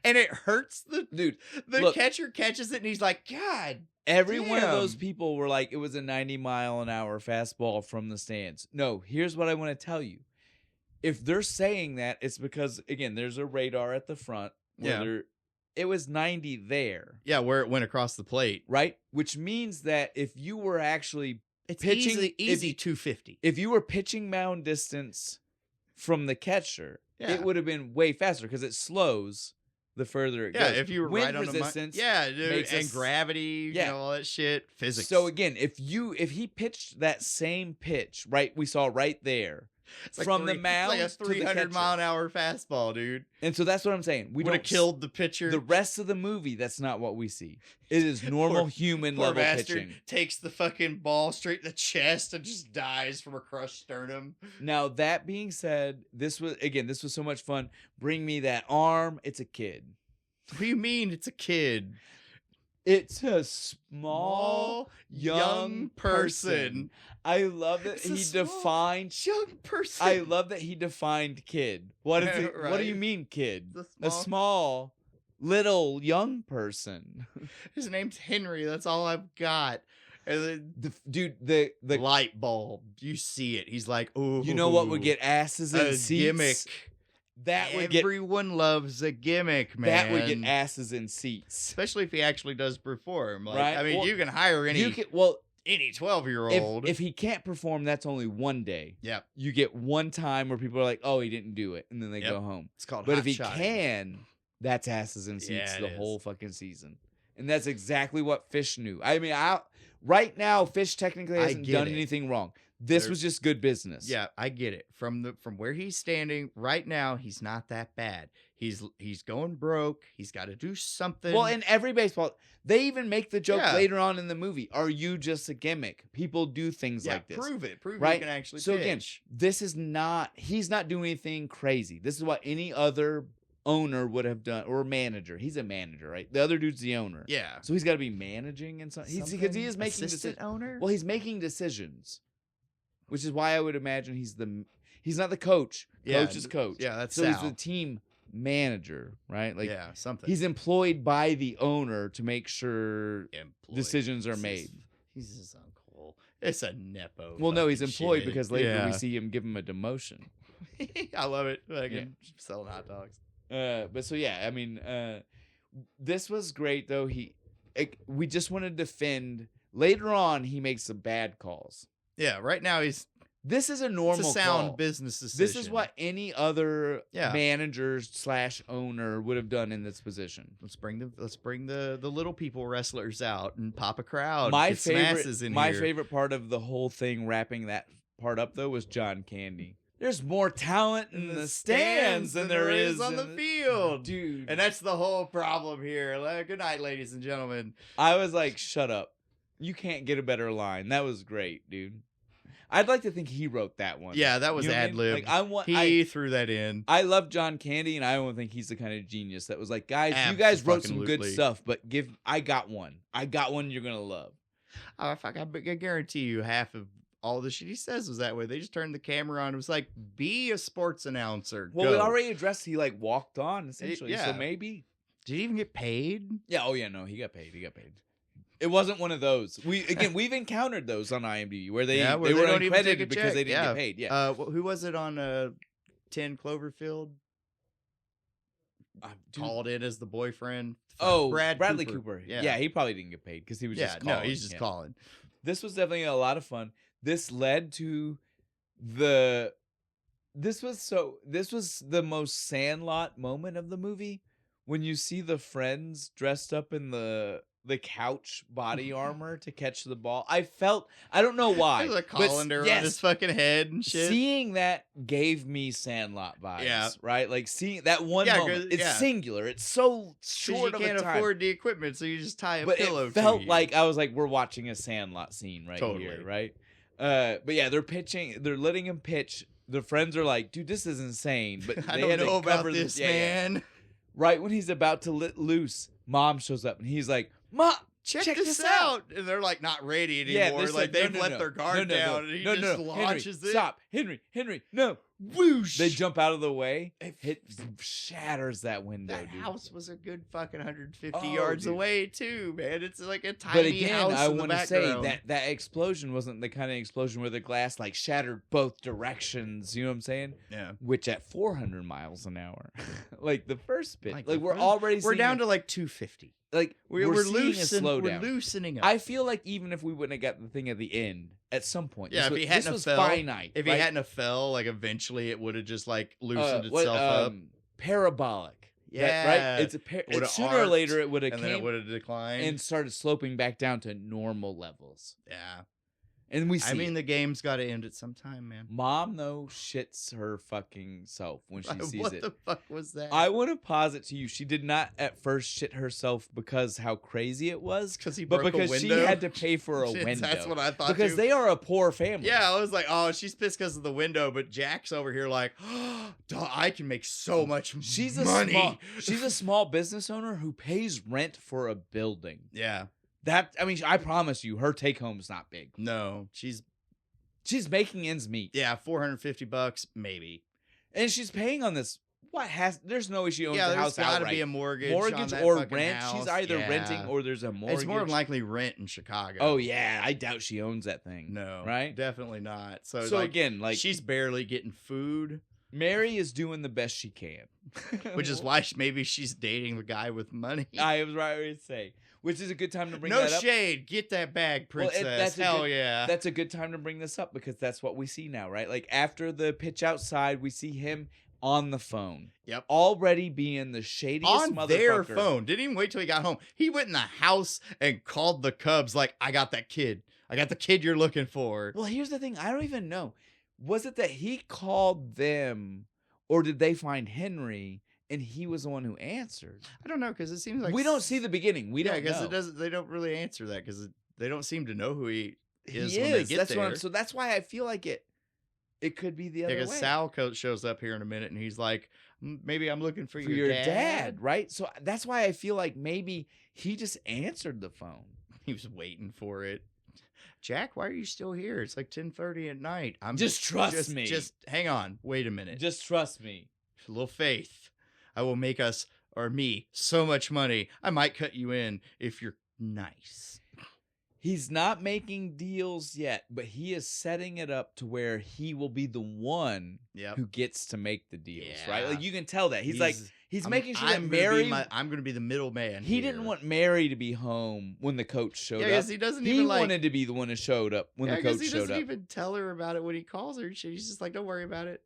and it hurts the Dude, the look. catcher catches it and he's like, God. Every one of those Damn. people were like, it was a 90-mile-an-hour fastball from the stands. No, here's what I want to tell you. If they're saying that, it's because, again, there's a radar at the front. Yeah. It was 90 there, Yeah, where it went across the plate. right? Which means that if you were actually It's pitching, easy 250. if you were pitching mound distance from the catcher, Yeah. it would have been way faster because it slows the further it Yeah, goes. if you were Wind right on resistance, the yeah, dude, makes and us- gravity, Yeah. you know, all that shit, physics. So again, if he pitched that same pitch, right, we saw right there, It's like from the it's mound like a to the 300 mile catcher. an hour fastball, dude. And so that's what I'm saying. We Would have don't killed the pitcher. the rest of the movie. That's not what we see. It is normal Poor- human Poor level bastard pitching. takes the fucking ball straight in the chest and just dies from a crushed sternum. Now that being said, this was so much fun. Bring me that arm. It's a kid. What do you mean it's a kid? It's a small young person. I love that It's a he small defined. Young person. I love that he defined kid. What is it? What do you Right. mean, kid? It's A small, little, young person. His name's Henry. That's all I've got. And then The light bulb. You see it. He's like, oh, you know what would get asses in a seats? gimmick. That would get Everyone loves a gimmick, man. that would get asses in seats. especially if he actually does perform. Like, Right. I mean, Well, you can hire any You can, well, 12-year-old. if he can't perform, that's only one day. Yep. You get one time where people are like, "Oh, he didn't do it," and then they Yep. go home. It's called But hot if he shotting. can, that's asses in seats Yeah, it the is. whole fucking season. And that's exactly what Fish knew. I mean, right now, Fish technically I hasn't get done it. anything wrong. This There- was just good business. Yeah, I get it. From where he's standing right now, he's not that bad. He's going broke. He's got to do something. Well, in every baseball, they even make the joke Yeah. later on in the movie. Are you just a gimmick? People do things yeah, like this. prove it. Prove right? you can actually So pitch. again, this is not, he's not doing anything crazy. This is what any other owner would have done, or manager. He's a manager, right? The other dude's the owner. yeah. So he's got to be managing and something. Because he is making assistant decisions. owner. Well, he's making decisions, which is why I would imagine he's not the coach. Yeah, Coach is coach. yeah, that's so Sal. he's the team manager, right? Like yeah, something. he's employed by the owner to make sure employed. decisions are He's made. He's his uncle. It's a nepo. Well, no, he's fucking employed shit. because later we Yeah. see him give him a demotion. I love it. Fucking selling hot dogs. But so yeah, I mean, this was great though. We just want to defend. Later on, he makes some bad calls. Yeah, right now This is a it's normal a sound call. business decision. This is what any other Yeah. manager / owner would have done in this position. Let's bring the little people wrestlers out and pop a crowd. My Get some asses in here. favorite part of the whole thing, wrapping that part up though, was John Candy. There's more talent in the stands than there is on in the field, dude. And that's the whole problem here. Good night, ladies and gentlemen. I was like, shut up. You can't get a better line. That was great, dude. I'd like to think he wrote that one. Yeah, that was You know what I mean? ad-lib. Like, He threw that in. I love John Candy, and I don't think he's the kind of genius that was like, guys, you guys wrote some good Abso-fucking-lutely. stuff, but I got one. I got one you're gonna love. Oh, fuck, I guarantee you half of all the shit he says was that way. They just turned the camera on. It was like, be a sports announcer. Well, Go. we already addressed he like walked on essentially, yeah. so maybe. Did he even get paid? Yeah. Oh yeah. No, he got paid. It wasn't one of those. We've encountered those on IMDb where they where were don't even take a uncredited because check. they didn't get paid. Yeah. Who was it on 10 Cloverfield? Dude. Called in as the boyfriend. Oh, Bradley Cooper. Yeah. Yeah, he probably didn't get paid because he was just calling. No, he's just calling. This was definitely a lot of fun. This led to this was the most Sandlot moment of the movie when you see the friends dressed up in the couch body armor to catch the ball. I don't know why. There's a colander on his fucking head and shit. Seeing that gave me Sandlot vibes. Yeah. Right? Like seeing that one moment. It's singular. It's so short of a time. You can't afford the equipment, so you just tie a pillow It felt to you. like I was like, we're watching a Sandlot scene right Totally. here, right? But yeah, they're letting him pitch. The friends are like, dude, this is insane. But I they don't had to know about cover this, Yeah, yeah. man. Right when he's about to let loose, Mom shows up and he's like, Mom, check this out. And they're like not ready Yeah, anymore. they're like like, they've let their guard down, and he just launches Henry, it. Stop, Henry, no. Whoosh! They jump out of the way. Shatters that window, That dude. house was a good fucking 150 Oh, yards dude. away too, man. It's like a tiny But again, house I in the want to say background. that explosion wasn't the kind of explosion where the glass like shattered both directions. You know what I'm saying? Yeah. Which at 400 miles an hour, like the first bit, Like, like we're we're down to like 250. like We're seeing a slowdown. We're loosening up. I feel like even if we wouldn't have got the thing at the end, at some point, Yeah, this if he was, hadn't this have was fell, finite. if right? he hadn't have fell, like eventually it would have just like loosened What, itself up. Parabolic. Yeah. Right. It's Would've sooner or arced, later it would have and then it came would have declined. and started sloping back down to normal levels. Yeah. And we see. I mean, the game's got to end at some time, man. Mom though shits her fucking self when she sees What it. the fuck was that? I want to posit to you, she did not at first shit herself because how crazy it was, because he but broke because a she window. had to pay for a Shit, window. That's what I thought. Because too. they are a poor family. Yeah, I was like, oh, she's pissed because of the window, but Jack's over here like, oh, I can make so much She's money. she's a small business owner who pays rent for a building. Yeah, I promise you, her take home is not big. no, she's making ends meet. $450 maybe. And she's paying on this. There's no way she owns the There's house got to outright. be a mortgage on that or fucking rent. house. She's either Yeah. renting or there's a mortgage. It's more than likely rent in Chicago. Oh yeah, I doubt she owns that thing. No, right? Definitely not. So again, like she's barely getting food, Mary is doing the best she can, which is why maybe she's dating the guy with money. I was right to say, which is a good time to bring no that up. shade. Get that bag, princess. that's a Hell good- yeah. That's a good time to bring this up because that's what we see now, right? Like after the pitch outside, we see him on the phone. Yep. Already being the shadiest On motherfucker. their phone. Didn't even wait till he got home. He went in the house and called the Cubs like, I got that kid. I got the kid you're looking for. Well, here's the thing. I don't even know. Was it that he called them or did they find Henry and he was the one who answered? I don't know because it seems like we don't see the beginning. We don't know. it doesn't. They don't really answer that because they don't seem to know who he is He when is. they get That's there. so that's why I feel like it could be the other way. Because Sal shows up here in a minute and he's like, maybe I'm looking for your dad, right? So that's why I feel like maybe he just answered the phone. He was waiting for it. Jack, why are you still here? It's like 10:30 at night. Just trust me. Just hang on. Wait a minute. Just trust me. A little faith. I will make us, or me, so much money. I might cut you in if you're nice. He's not making deals yet, but he is setting it up to where he will be the one who gets to make the deals, right? Like you can tell that. He's making sure that Mary... I'm going to be the middleman. He didn't want Mary to be home when the coach showed up. Because he doesn't he even wanted to be the one who showed up when the coach showed up. he doesn't even tell her about it when he calls her. He's just like, don't worry about it.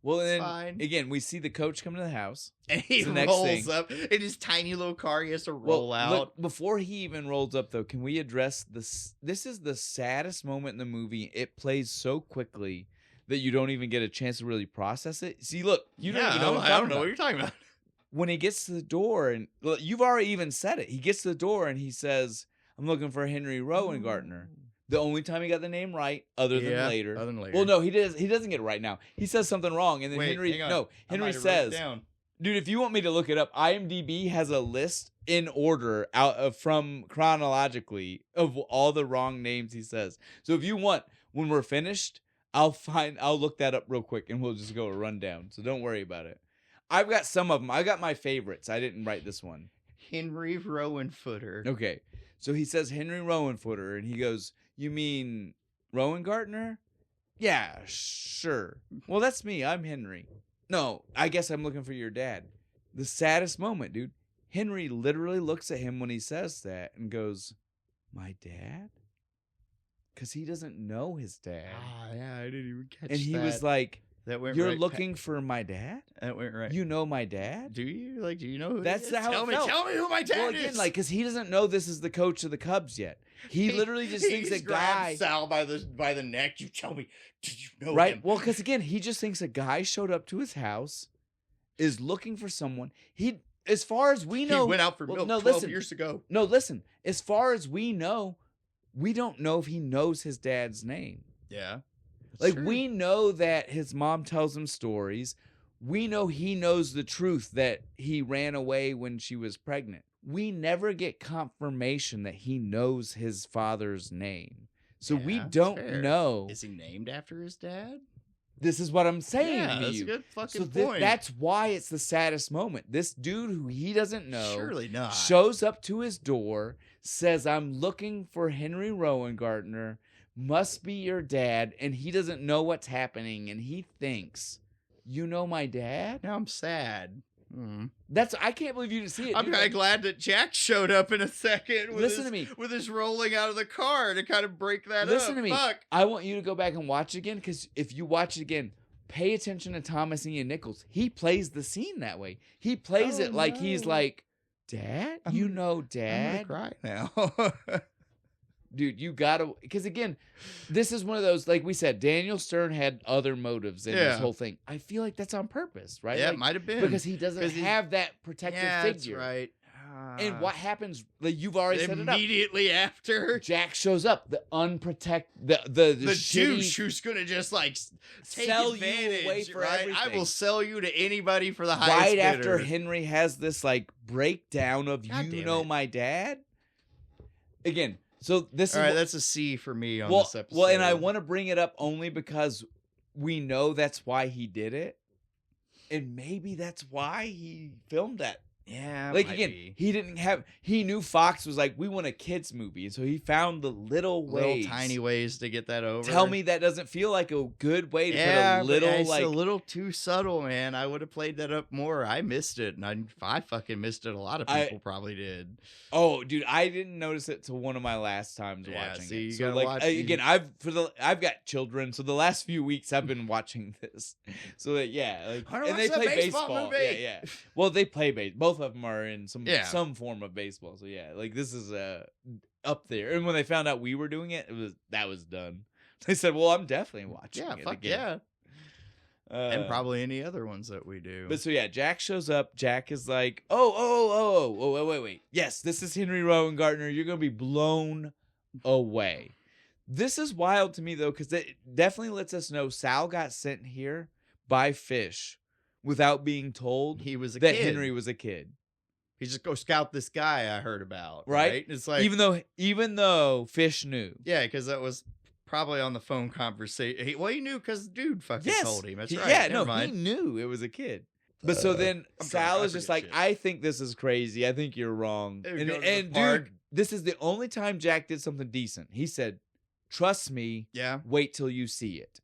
Well, it's then, fine. Again, we see the coach come to the house. And he rolls up in his tiny little car. He has to roll out. Look, before he even rolls up, though, can we address this? This is the saddest moment in the movie. It plays so quickly that you don't even get a chance to really process it. See, look, you don't even know I don't know what you're talking about. When he gets to the door, and look, you've already even said it. He gets to the door, and he says, I'm looking for Henry Rowengartner. The only time he got the name right, other than later. Well, no, he doesn't get it right now. He says something wrong, and then Henry says, "Dude, if you want me to look it up, IMDb has a list in order from chronologically of all the wrong names he says. So if you want, when we're finished, I'll look that up real quick, and we'll just go a rundown. So don't worry about it. I've got some of them. I got my favorites. I didn't write this one. Henry Rowenfooter. Okay, so he says Henry Rowenfooter, and he goes, you mean Rowengartner? Yeah, sure. Well, that's me. I'm Henry. No, I guess I'm looking for your dad. The saddest moment, dude. Henry literally looks at him when he says that and goes, my dad? Because he doesn't know his dad. Yeah, I didn't even catch that. And he was like, that went you're right looking for my dad? That went right. You know my dad? Do you? Like, do you know who That's he is? how Tell it me, felt. Tell me who my dad again, is. because he doesn't know this is the coach of the Cubs yet. He literally just thinks a guy... Sal by the neck. You tell me, did you know right? him? Well, because again, he just thinks a guy showed up to his house, is looking for someone. As far as we know... He went out for milk 12 years ago. No, listen. As far as we know, we don't know if he knows his dad's name. Yeah. Like, we know that his mom tells him stories. We know he knows the truth that he ran away when she was pregnant. We never get confirmation that he knows his father's name. So we don't know. Is he named after his dad? This is what I'm saying to that's you. A good fucking point. That's why it's the saddest moment. This dude who he doesn't know surely not shows up to his door, says, I'm looking for Henry Rowengartner, must be your dad, and he doesn't know what's happening, and he thinks, you know my dad? Now I'm sad. I can't believe you didn't see it. I'm kind of glad that Jack showed up in a second. Listen to me. With his rolling out of the car to kind of break that up. Listen to me. Fuck. I want you to go back and watch it again, because if you watch it again, pay attention to Thomas Ian Nichols. He plays the scene that way. He plays it like he's like, Dad? You know Dad? I'm gonna cry now. Dude, you gotta, because again, this is one of those, like we said, Daniel Stern had other motives in this whole thing. I feel like that's on purpose, right? Yeah, like, it might have been. Because he doesn't have that protective figure. That's right. And what happens, like you've already set it up. Immediately after Jack shows up, the the douche who's gonna just like take sell advantage, you away for right? everything. I will sell you to anybody for the highest right bidder. After Henry has this like breakdown of my dad. Again, so this all is right. That's a C for me on this episode. Well, and I want to bring it up only because we know that's why he did it, and maybe that's why he filmed that. Yeah, like again, he knew Fox was like, we want a kids movie, so he found the little tiny ways to get that over. Tell me that doesn't feel like a good way to put a little it's a little too subtle, man. I would have played that up more. I missed it, and I fucking missed it. A lot of people probably did. Oh, dude, I didn't notice it till one of my last times watching see, it. You gotta watch again, I've got children, so the last few weeks I've been watching this. So and they play baseball. Yeah. Well, they play baseball. Both of them are in some form of baseball. So yeah, like this is up there. And when they found out we were doing it, that was done. They said, "Well, I'm definitely watching it again." And probably any other ones that we do. But so yeah, Jack shows up. Jack is like, "Oh, wait. Yes, this is Henry Rowengartner. You're gonna be blown away." This is wild to me though, because it definitely lets us know Sal got sent here by Fish without being told he was that Henry was a kid. He just go scout this guy I heard about, right? It's like even though Fish knew, because that was probably on the phone conversation. He knew because dude fucking told him. That's right. Yeah, he knew it was a kid. But so then Sal is just like, I think this is crazy. I think you're wrong. And this is the only time Jack did something decent. He said, "Trust me. Yeah. Wait till you see it."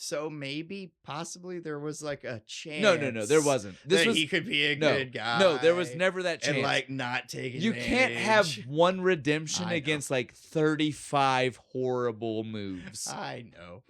So maybe, possibly, there was like a chance. No, there wasn't. This that was he could be a no, good guy. No, there was never that chance. And like not take advantage. You can't have one redemption I know. against like 35 horrible moves. I know.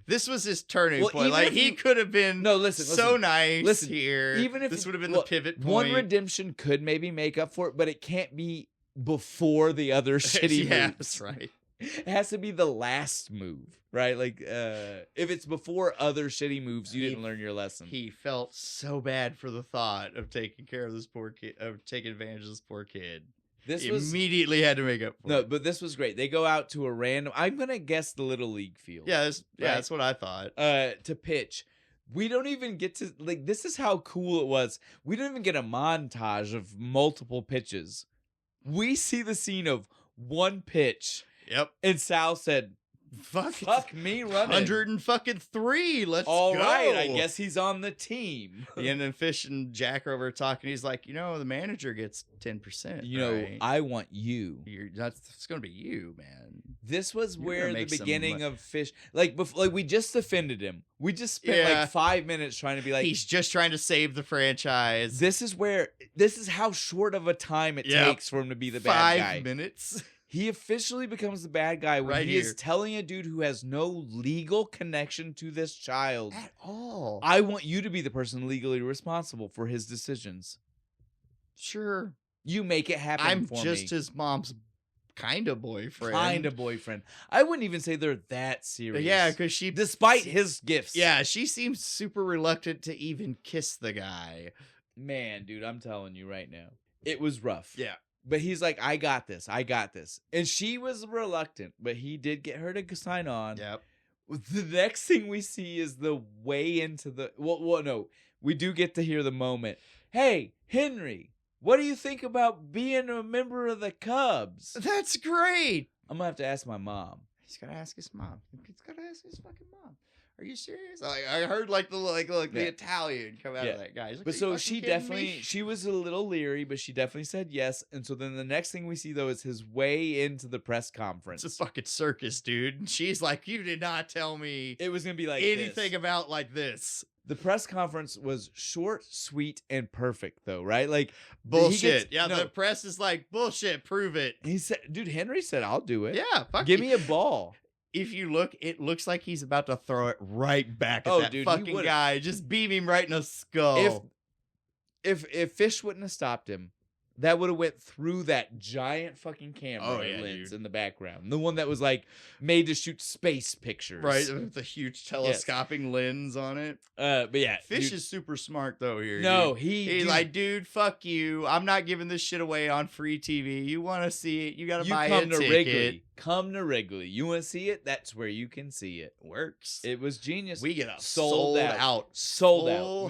This was his turning Well, point. even Like if he you- could have been No, listen, so nice listen. here. Even if this would have been look, the pivot point. one redemption could maybe make up for it, but it can't be before the other shitty yeah, moves. that's right. It has to be the last move, right? Like, if it's before other shitty moves, you didn't learn your lesson. He felt so bad for the thought of taking care of this poor kid, of taking advantage of this poor kid. This He was immediately had to make up for no, it. but this was great. They go out to a random. I'm gonna guess the little league field. Yeah, right? that's what I thought. To pitch. We don't even get to like. This is how cool it was. We don't even get a montage of multiple pitches. We see the scene of one pitch. Yep. And Sal said, Fuck me running. 103. Let's All go. right, I guess he's on the team. And then Fish and Jack are over talking. He's like, the manager gets 10%. You know, right? I want you. It's gonna be you, man. This was You're where gonna the make some beginning mo- of Fish, like we just offended him. We just spent Yeah. like 5 minutes trying to be like, He's just trying to save the franchise. this is how short of a time it Yep. takes for him to be the bad guy. 5 minutes. He officially becomes the bad guy when Right he here. is telling a dude who has no legal connection to this child, At all. I want you to be the person legally responsible for his decisions. Sure. You make it happen I'm for just me. his mom's kind of boyfriend. Kind of boyfriend. I wouldn't even say they're that serious. Yeah, because she... despite his gifts. Yeah, she seems super reluctant to even kiss the guy. Man, dude, I'm telling you right now. It was rough. Yeah. But he's like, I got this. And she was reluctant, but he did get her to sign on. Yep. The next thing we see is the way into the... Well, no. We do get to hear the moment. Hey, Henry, what do you think about being a member of the Cubs? That's great. I'm going to have to ask my mom. He's got to ask his mom. He's got to ask his fucking mom. Are you serious? I heard like the Yeah. Italian come out Yeah. of that guy. He's like, But "Are you so fucking she kidding definitely, me?" she was a little leery, but she definitely said yes. And so then the next thing we see, though, is his way into the press conference. It's a fucking circus, dude. And she's like, you did not tell me It was going to be like anything this. about like this. The press conference was short, sweet, and perfect, though, right? Like, Bullshit. no. The press is like, bullshit, prove it. He said, dude, Henry said, I'll do it. Yeah, fuck Give you. me a ball. If you look, it looks like he's about to throw it right back at Oh, that dude, he fucking would've. guy. Just beam him right in the skull. If Fish wouldn't have stopped him, that would have went through that giant fucking camera Oh, yeah, lens dude. in the background. The one that was like made to shoot space pictures. Right, with the huge telescoping lens on it. But yeah. Fish dude, is super smart though here. no, dude. he's He's like, dude, fuck you. I'm not giving this shit away on free TV. You want to see it? You got to you buy come a to ticket. Wrigley. Come to Wrigley. You want to see it? That's where you can see it. Works. It was genius. We get a Sold out. Sold Sold out.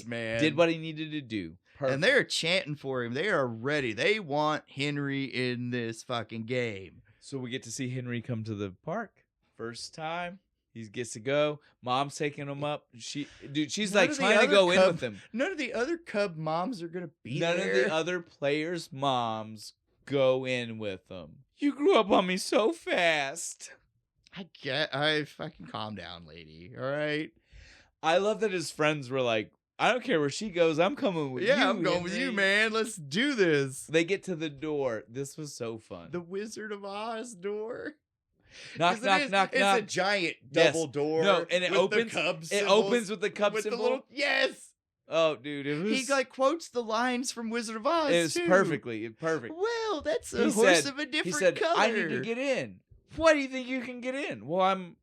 Man did what he needed to do. Perfect. And they're chanting for him. They are ready. They want Henry in this fucking game. So we get to see Henry come to the park. First time. He gets to go. Mom's taking him up. She's None like of the trying to other go in Cub- with him. None of the other Cub moms are gonna be None there. of the other players' moms go in with them. You grew up on me so fast. I fucking calm down, lady. All right. I love that his friends were like, I don't care where she goes. I'm coming with you. Yeah, I'm going with Henry." you, man. Let's do this. They get to the door. This was so fun. The Wizard of Oz door. knock, 'Cause knock, it is, knock, it's knock. a giant Yes. double door. No, and it with opens. The Cub It symbols, opens with the cup with symbol. the little yes. Oh, dude, it was. He like quotes the lines from Wizard of Oz. it was too. perfect. Well, that's a He horse said- of a He different said, color. "I need to get in." Why do you think you can get in? Well, I'm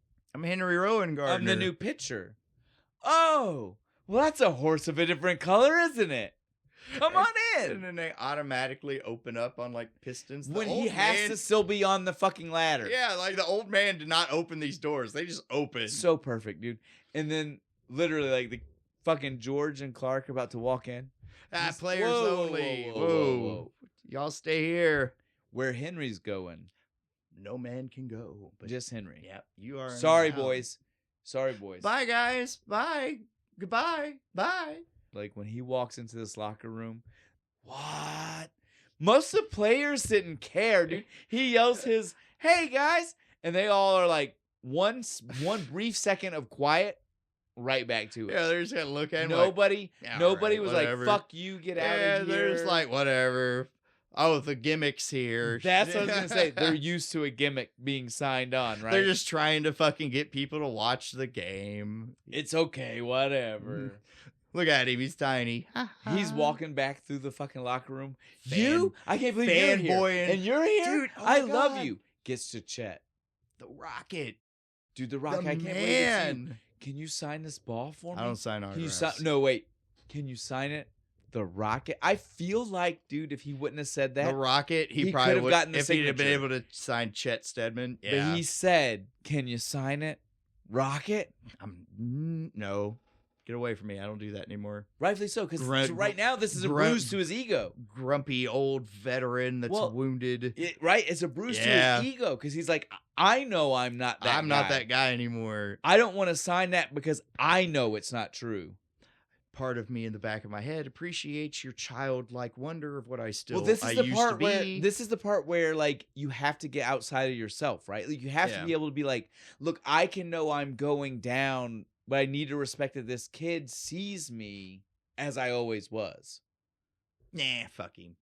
Henry Rowengartner. I'm the new pitcher. Oh, well, that's a horse of a different color, isn't it? Come on And in. then they automatically open up on like pistons. The When he old has man- to still be on the fucking ladder. Yeah, like the old man did not open these doors. They just opened. So perfect, dude. And then literally, like the fucking George and Clark are about to walk in. He's- Players whoa, only. whoa, whoa, whoa. Y'all stay here. Where Henry's going. No man can go. But Just Henry. yeah, you are. Sorry, now. boys. Sorry, boys. Bye, guys. Bye. Goodbye. Bye. Like when he walks into this locker room, what? Most of the players didn't care, dude. He yells his, "Hey guys," and they all are like one brief second of quiet, right back to it. Yeah, they're just gonna look at him. Nobody right, was whatever. like, "Fuck you, get out of here." They're just like, whatever. Oh, the gimmicks here. That's what I was gonna say. They're used to a gimmick being signed on, right? They're just trying to fucking get people to watch the game. It's okay, whatever. Look at him, he's tiny. He's walking back through the fucking locker room. I can't believe you're here. fanboying. And you're here? Dude, oh my I love God. you. Gets to Chet. The Rocket. Dude, the Rock, The I can't believe it's you. man. Can you sign this ball for me? I don't sign Can you autographs. sign? No, wait. Can you sign it? The Rocket. I feel like, dude, if he wouldn't have said that, The Rocket, he probably could have would gotten the if he'd have been signature. able to sign Chet Steadman. but Yeah. he said, "Can you sign it, Rocket?" No. Get away from me. I don't do that anymore. Rightfully so, because Grunt- right now this is a grunt- bruise to his ego. Grumpy old veteran that's Well, wounded. Right? It's a bruise to his ego because he's like, I know I'm not that. I'm not that guy anymore. I don't want to sign that because I know it's not true. Part of me in the back of my head appreciates your childlike wonder of what I still Well, this is the used part to be. where like you have to get outside of yourself, right? Like you have to Yeah. be able to be like, look, I can know I'm going down, but I need to respect that this kid sees me as I always was. Nah, fuck him.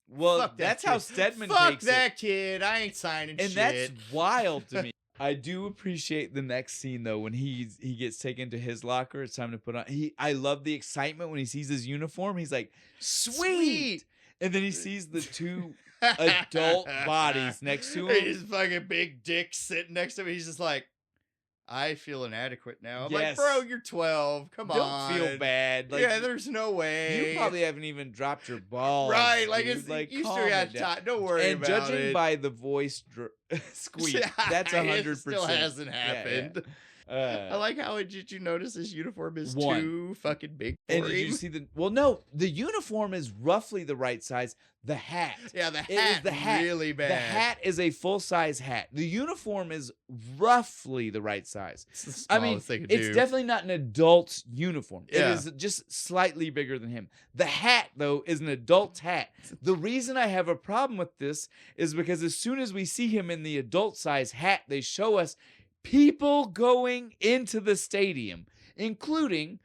Well, Fuck that that's kid. how Stedman Fuck takes that it. kid. I ain't signing And shit. that's wild to me. I do appreciate the next scene though when he gets taken to his locker. It's time to put on. I love the excitement when he sees his uniform. He's like, "Sweet!" And then he sees the two adult bodies next to him. His fucking big dick sitting next to him. He's just like, I feel inadequate now. I'm like, Yes. bro, you're 12. Come Don't on. feel bad. Like, yeah, there's no way. you probably haven't even dropped your balls. right. Like, dude. it's like you calm still it got down. time. Don't worry And about judging it. by the voice squeak, that's 100%. It still hasn't happened. Yeah. I like how did you notice his uniform is One. too fucking big for And him? did you see the? Well, no, the uniform is roughly the right size. The hat. Yeah, the It is hat, the hat. really bad. The hat is a full size hat. The uniform is roughly the right size. It's the I mean, smallest they could it's do. definitely not an adult's uniform. Yeah. It is just slightly bigger than him. The hat, though, is an adult's hat. The reason I have a problem with this is because as soon as we see him in the adult size hat, they show us people going into the stadium, including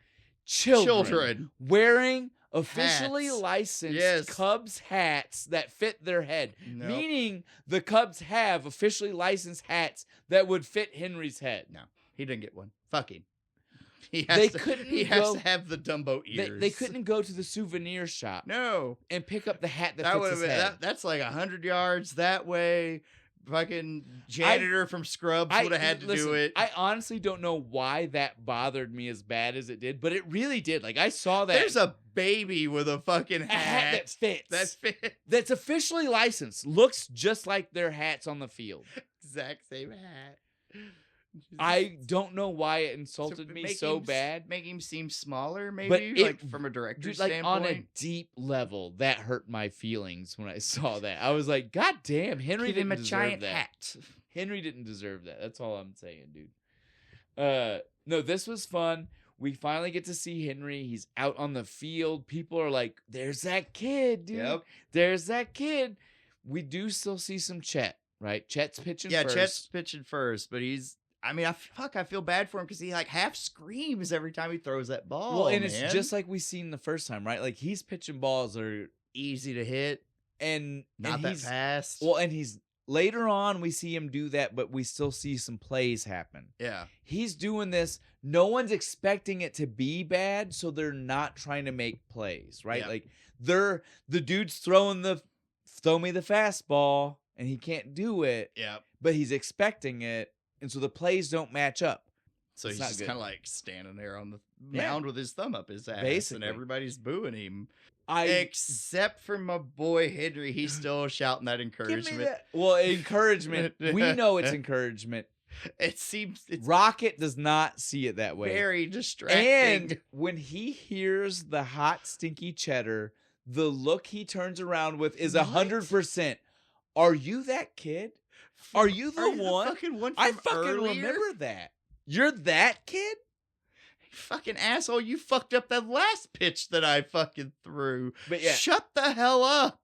children. Wearing officially Hats. licensed Yes. Cubs hats that fit their head. Nope. Meaning the Cubs have officially licensed hats that would fit Henry's head. No, he didn't get one. Fuck him. He They has to, couldn't He has go- to have the Dumbo They, ears. they couldn't go to the souvenir shop No, and pick up the hat that that fits would his have been. head. That's like 100 yards that way. Fucking janitor from Scrubs would have had to do it. I honestly don't know why that bothered me as bad as it did, but it really did. Like I saw that There's a baby with a fucking a hat that fits. that fit. That's officially licensed. Looks just like their hats on the field. Exact same hat. I don't know why it insulted me make so him bad. Make him seem smaller, maybe, But it- like from a director's Dude, like standpoint. on a deep level, that hurt my feelings when I saw that. I was like, God damn, Henry Give him didn't a deserve giant that. hat. Henry didn't deserve that. That's all I'm saying, dude. No, this was fun. We finally get to see Henry. He's out on the field. People are like, there's that kid, dude. Yep. There's that kid. We do still see some Chet, right? Chet's pitching Yeah, first. Chet's pitching first, but he's. I mean, I feel bad for him because he like half screams every time he throws that ball. Well, and man. it's just like we seen the first time, right? Like he's pitching balls that are easy to hit, and not that he's fast. well, and he's later on we see him do that, but we still see some plays happen. yeah, He's doing this. No one's expecting it to be bad, so they're not trying to make plays, right? Yeah. Like the dude's throw me the fastball, and he can't do it, yeah. but he's expecting it, and so the plays don't match up. So It's he's not just good. kind of like standing there on the Yeah. mound with his thumb up his ass, Basically. and everybody's booing him, I except for my boy Henry. He's still shouting that give encouragement. me that. Well, encouragement. We know it's encouragement. It seems it's Rocket does not see it that way. very distracting. And when he hears the hot, stinky cheddar, the look he turns around with is What? 100%. Are you that kid? Are you the one? fucking one I from fucking earlier? remember that. You're that kid? Fucking asshole, you fucked up that last pitch that I fucking threw. But yeah. Shut the hell up.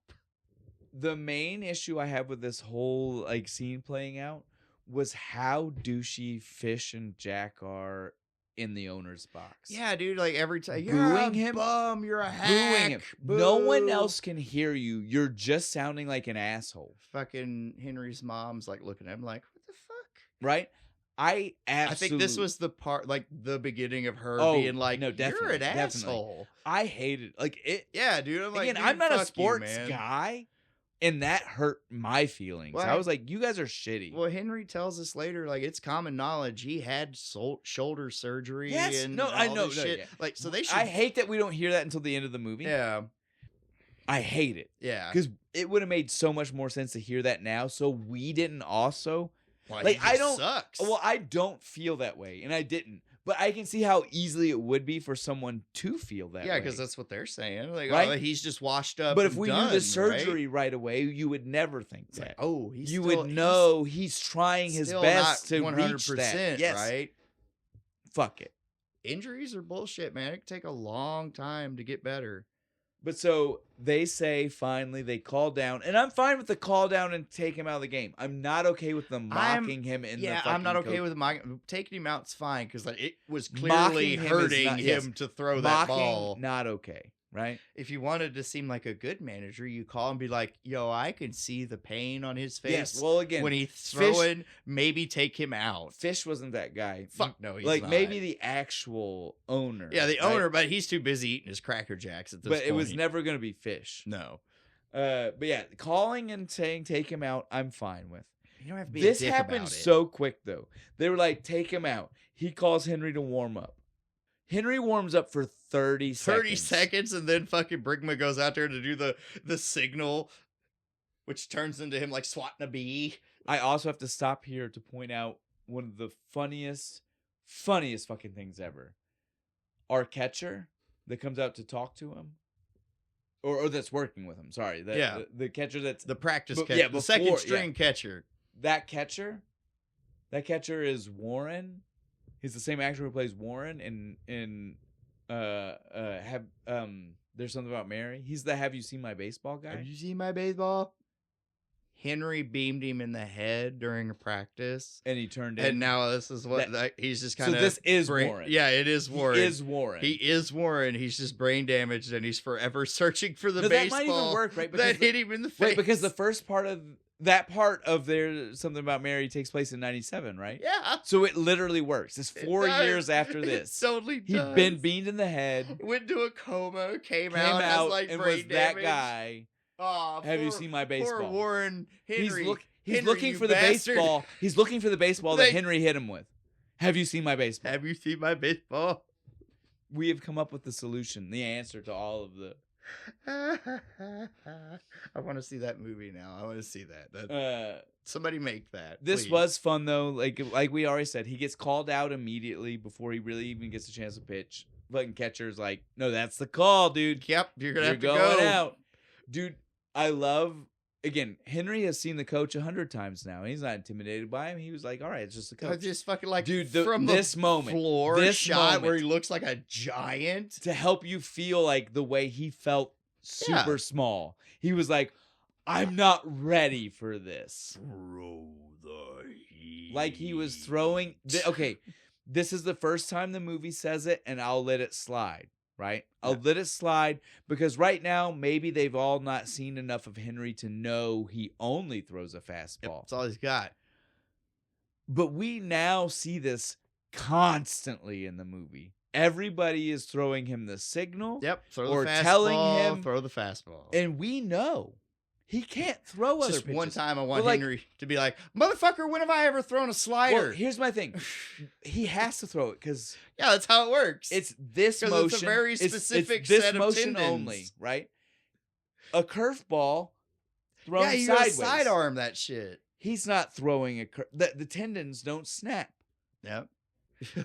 The main issue I have with this whole like scene playing out was how douchey Fish and Jack are in the owner's box. Yeah, dude. Like every time, Booing him, bum. You're a hack. Booing him. Boo. No one else can hear you. You're just sounding like an asshole. Fucking Henry's mom's like looking at him like, what the fuck? Right? I think this was the part, like the beginning of her being like, no, you're an asshole. I hated like it. Yeah, dude. I'm like, Again, dude, I'm not a fuck sports you, man. guy, and that hurt my feelings. Well, I was like, you guys are shitty. Well, Henry tells us later, like it's common knowledge he had shoulder surgery. Yes, and no, I all know, this no, shit. yeah. Like, so they should. I hate that we don't hear that until the end of the movie. Yeah, I hate it. yeah. Because it would have made so much more sense to hear that now, so we didn't also. Well, Like, he I just don't- Sucks. Well, I don't feel that way, and I didn't. But I can see how easily it would be for someone to feel that way. yeah, because that's what they're saying. Like, Right? oh, he's just washed up. But if and we done, knew the surgery right? right away, you would never think It's that. like, oh, he's You still, would know he's trying he's his still best not to reach that. Yes, right? fuck it. Injuries are bullshit, man. It can take a long time to get better. But so they say finally they call down, and I'm fine with the call down and take him out of the game. I'm not okay with them mocking him in the Yeah, fucking I'm not okay coach. with taking him out's fine because like it was Mocking clearly him is hurting not- him yes. to throw that Mocking, ball. not okay, right? If you wanted to seem like a good manager, you call and be like, "Yo, I can see the pain on his face Yes. Well, again, when he's throwing. Maybe take him out." Fish wasn't that guy. Fuck no, he's like not. maybe the actual owner. Yeah, the right? owner, but he's too busy eating his Cracker Jacks at this But point. it was never going to be Fish. No. But yeah, calling and saying take him out, I'm fine with. You don't have to be This a dick happened about it. so quick though. They were like, take him out. He calls Henry to warm up. Henry warms up for 30 seconds. 30 seconds, and then fucking Brigma goes out there to do the signal, which turns into him like swatting a bee. I also have to stop here to point out one of the funniest fucking things ever. Our catcher that comes out to talk to him. Or that's working with him. Sorry. The catcher that's The practice But- catcher. yeah, the second before- string catcher. that catcher is Warren. He's the same actor who plays Warren in There's Something About Mary. He's the Have You Seen My Baseball guy. Have you seen my baseball? Henry beamed him in the head during a practice. And he turned in. And now this is what he's just kind of. So this is Warren. Yeah, it is Warren. He is Warren. He is Warren. He's just brain damaged and he's forever searching for the No, baseball that might even work, right? that hit him in the face. Right, because the first part of that part of There's Something About Mary takes place in 97, right? Yeah. So it literally works. It's It 4 does. years after It this. totally He'd does. been beamed in the head, Went to a coma, came came out out, as like and brain was damage. that guy. Aw, Have you poor- seen my Poor baseball? Warren Henry. He's Henry, looking you for the bastard. baseball. He's looking for the baseball that They- Henry hit him with. Have you seen my baseball? Have you seen my baseball? We have come up with the solution, the answer to all of the. I want to see that movie now. I want to see that. Somebody make that. This please. was fun though. Like we already said, he gets called out immediately before he really even gets a chance to pitch. Fucking catcher's like, no, that's the call, dude. Yep, you're gonna You're have to going go out, dude. I love. Again, Henry has seen the coach 100 times now. He's not intimidated by him. He was like, all right, it's just the I coach. just fucking like, Dude, from this the moment, floor this shot moment. where he looks like a giant. To help you feel like the way he felt super Yeah. small. He was like, I'm not ready for this. Throw the heat. Like he was throwing. Okay, this is the first time the movie says it, and I'll let it slide, right? I'll let it slide because right now, maybe they've all not seen enough of Henry to know he only throws a fastball. Yep, that's all he's got. But we now see this constantly in the movie. Everybody is throwing him the signal. Yep, throw Or the fastball. telling him- throw the fastball. And we know he can't throw other Just pitches. one time I want But, like- Henry to be like, motherfucker, when have I ever thrown a slider? Well, here's my thing. He has to throw it because Yeah, that's how it works. it's this 'Cause motion. it's a very it's specific this set of motion tendons. only, right? A curveball thrown yeah, you sideways. gotta sidearm that shit. He's not throwing the tendons don't snap. Yep.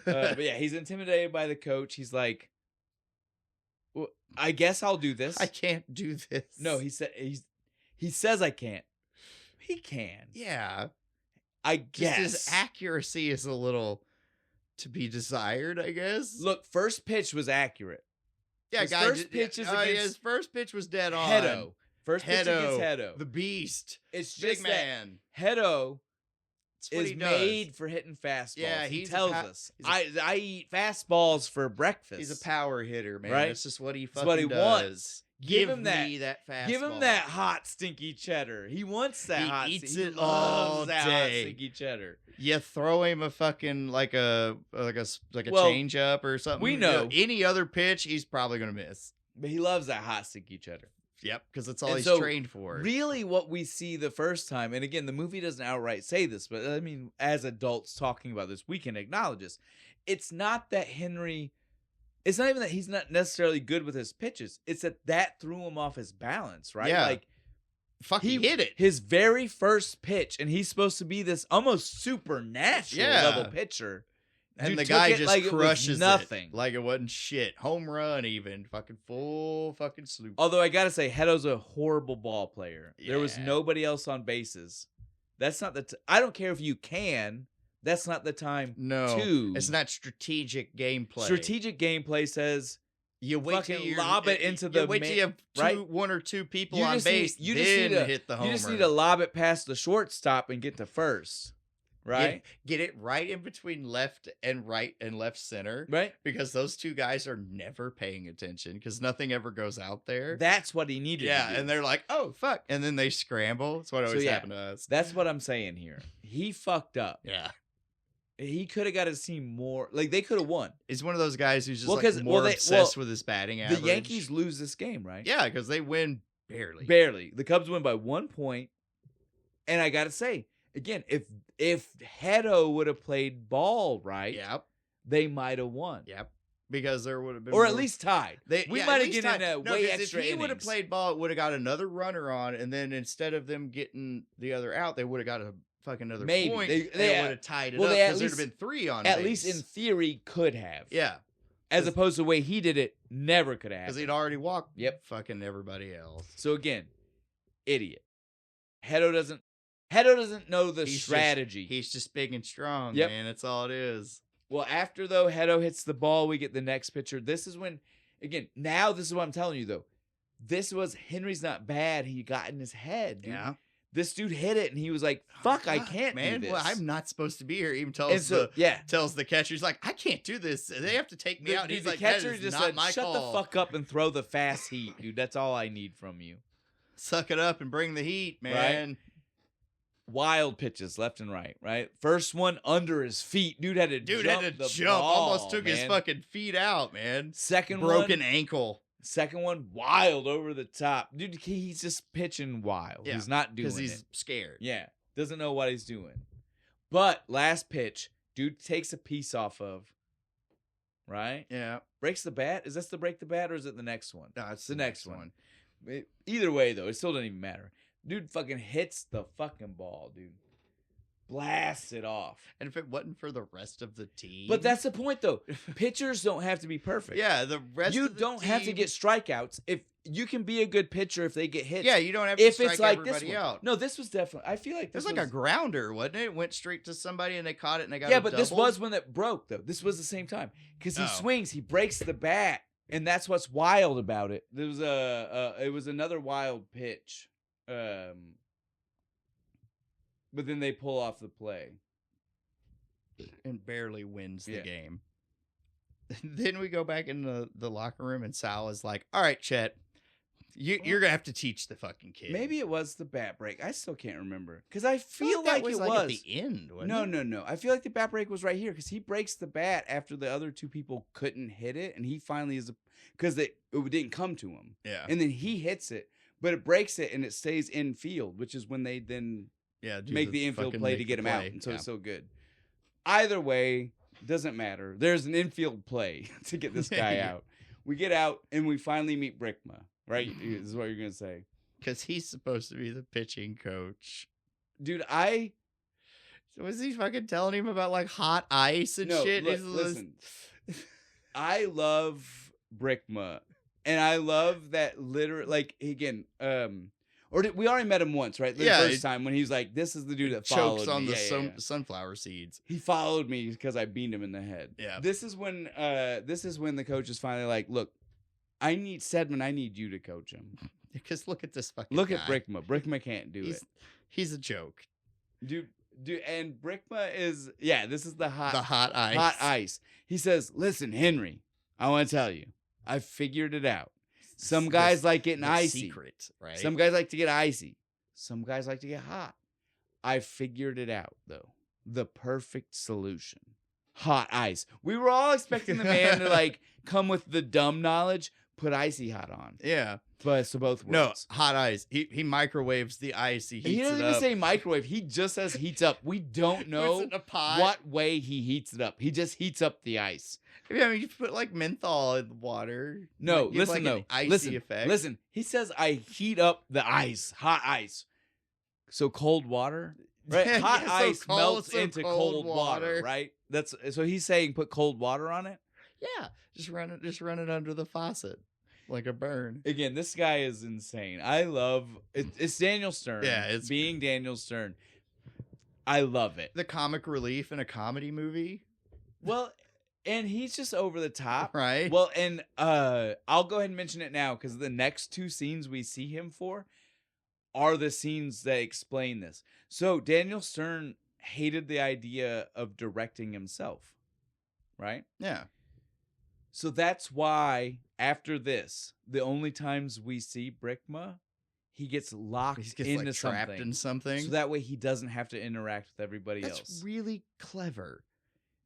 But yeah, he's intimidated by the coach. He's like, well, I guess I'll do this. I can't do this. No, he says I can't. He can. Yeah. I Just guess. his accuracy is a little to be desired, I guess. Look, first pitch was accurate. yeah, his guy first pitch is against his first pitch was dead on. Hedo. First pitch against Hedo, Hedo. the beast. It's Big just man. that Hedo That's what is he does. made for hitting fastballs. Yeah, he he's a tells pa- us. he's a- I eat fastballs for breakfast. He's a power hitter, man. Right? That's just what he That's fucking what he does. wants. Give him me that fastball. Give him that hot stinky cheddar. He wants that He hot. eats he it loves all that hot day. stinky cheddar. You throw him a fucking like a Well, change up or something. we know. Any other pitch, he's probably gonna miss. But he loves that hot stinky cheddar. Yep, because that's all And he's so, trained for. Really, what we see the first time, and again, the movie doesn't outright say this, but I mean, as adults talking about this, we can acknowledge this. It's not that Henry. It's not even that he's not necessarily good with his pitches. It's that threw him off his balance, right? Yeah. Like Fuck, he hit it. his very first pitch, and he's supposed to be this almost supernatural level pitcher. And Dude the took guy it just like it was crushes nothing. it. Like it wasn't shit. Home run even. Fucking full fucking sloop. Although I gotta say, Hedo's a horrible ball player. There was Yeah. nobody else on bases. That's not the. I don't care if you can. That's not the time. No. to. It's not strategic gameplay. Strategic gameplay says You wait fucking till you lob it into the wait till you have right? one or two people You on just base. need- you then just need to- hit the homer. you just need to lob it past the shortstop and get to first, right? Get it right in between left and right and left center. Right. Because those two guys are never paying attention because nothing ever goes out there. That's what he needed. Yeah, to do. and they're like, "Oh fuck!" And then they scramble. That's what always yeah. happened to us. That's what I'm saying here. He fucked up. Yeah, He could have got his team more. Like they could have won. he's one of those guys who's just Well, like 'cause- more well, they- obsessed with his batting average. The Yankees lose this game, right? yeah, because they win barely. Barely. The Cubs win by 1 point. And I gotta say, again, if Hedo would have played ball right, Yep, they might have won. yep. Because there would have been, Or at more- least tied. They, we yeah, might at have least gotten tied. a No, way 'cause extra if he would have innings. played ball, it would have got another runner on, and then instead of them getting the other out, they would have got a fucking another Maybe. point. They and it would have tied it well, up they at because there'd have least- been three on At base. least in theory, could have. yeah, As 'cause- opposed to the way he did it, never could have. because he'd already walked. Yep. fucking everybody else. So again, idiot. Hedo doesn't know the He's just- strategy. He's just big and strong, Yep. man. That's all it is. Well, after though Hedo hits the ball, we get the next pitcher. This is when, again, now this is what I'm telling you though. This was Henry's not bad. He got in his head, dude. Yeah, This dude hit it, and he was like, "Fuck, I can't man. do this." Well, I'm not supposed to be here. Even And tells so, yeah, tells the catcher, he's like, I can't do this. They have to take me out. And Dude, he's the like, catcher that is just not said, my "Shut call. the fuck up and throw the fast heat, dude. That's all I need from you." Suck it up and bring the heat, man. Wild pitches left and right, right? First one under his feet. Dude had to Dude jump had to the jump. ball, Almost took his man. fucking feet out, man. Second Broken one, ankle. second one, wild over the top. Dude, he's just pitching wild. Yeah, He's not doing Because he's it. scared. Yeah, doesn't know what he's doing. But last pitch, dude takes a piece off of, right? Yeah. Breaks the bat. Is this the break the bat or is it the next one? No, it's the next one. Either way, though, it still doesn't even matter. Dude fucking hits the fucking ball, dude. Blasts it off. And if it wasn't for the rest of the team. But that's the point, though. Pitchers don't have to be perfect. yeah, the rest You of the don't have to team- get strikeouts. If you can be a good pitcher if they get hits. Yeah, you don't have to if strike it's like this everybody one. out. No, this was definitely. I feel like It this was like a grounder, wasn't it? It went straight to somebody and they caught it and they got yeah, a but this double. was when it broke though. This was the same time because he Oh. swings, he breaks the bat, and that's what's wild about it. There was it was another wild pitch, but then they pull off the play. and barely wins the Yeah. game. Then we go back in the locker room and Sal is like, all right, Chet, you're going to have to teach the fucking kid. Maybe it was the bat break. I still can't remember because I feel that like was it like was at the end, wasn't No, it? no. I feel like the bat break was right here because he breaks the bat after the other two people couldn't hit it, and he finally is because it didn't come to him, Yeah. and then he hits it, but it breaks it and it stays in field, which is when they then Yeah, do make the infield fucking play make to the get him out, play. and so Yeah. it's so good. Either way, doesn't matter. There's an infield play to get this guy Yeah. out. We get out and we finally meet Brickma. Right, this is what you're gonna say, Because he's supposed to be the pitching coach. dude. Was he fucking telling him about like hot ice and shit? He's- Listen. I love Brickma, and I love that literally, like, again, we already met him once, right? The Yeah, first time when he was like, "This is the dude that followed chokes on me." the Yeah, yeah. sunflower seeds. He followed me because I beat him in the head. Yeah. This is when the coach is finally like, "Look, I need Sedman. I need you to coach him." Because look at this fucking Look guy. at Brickma. Brickma can't do it. He's a joke. Dude, and Brickma is, yeah, this is the hot ice. Hot ice. He says, listen, Henry, I want to tell you, I figured it out. Some guys like getting icy. Secret, right? Some guys like to get icy. Some guys like to get hot. I figured it out, though. The perfect solution. Hot ice. We were all expecting the man to like come with the dumb knowledge, put icy hot on. Yeah. But so both words. No, hot ice. He microwaves the ice. He heats doesn't it even up. say microwave. He just says heats up. We don't know Puts it in a pot. what way he heats it up. He just heats up the ice. I mean, you put like menthol in the water. No, Give, listen like, though. an icy Listen, effect. listen. He says I heat up the ice, hot ice. So cold water, right? Hot Yeah, so ice cold, melts so into cold cold water, right? That's so he's saying put cold water on it. Yeah, just run it under the faucet like a burn. Again, this guy is insane. I love it. It's Daniel Stern. Yeah, it's being Daniel Stern. I love it. The comic relief in a comedy movie, Well, and he's just over the top. right? Well, and I'll go ahead and mention it now because the next two scenes we see him for are the scenes that explain this. So Daniel Stern hated the idea of directing himself, right? Yeah. So that's why after this, the only times we see Brickma, he gets locked He gets into like trapped something. in something. So that way he doesn't have to interact with everybody That's else. really clever.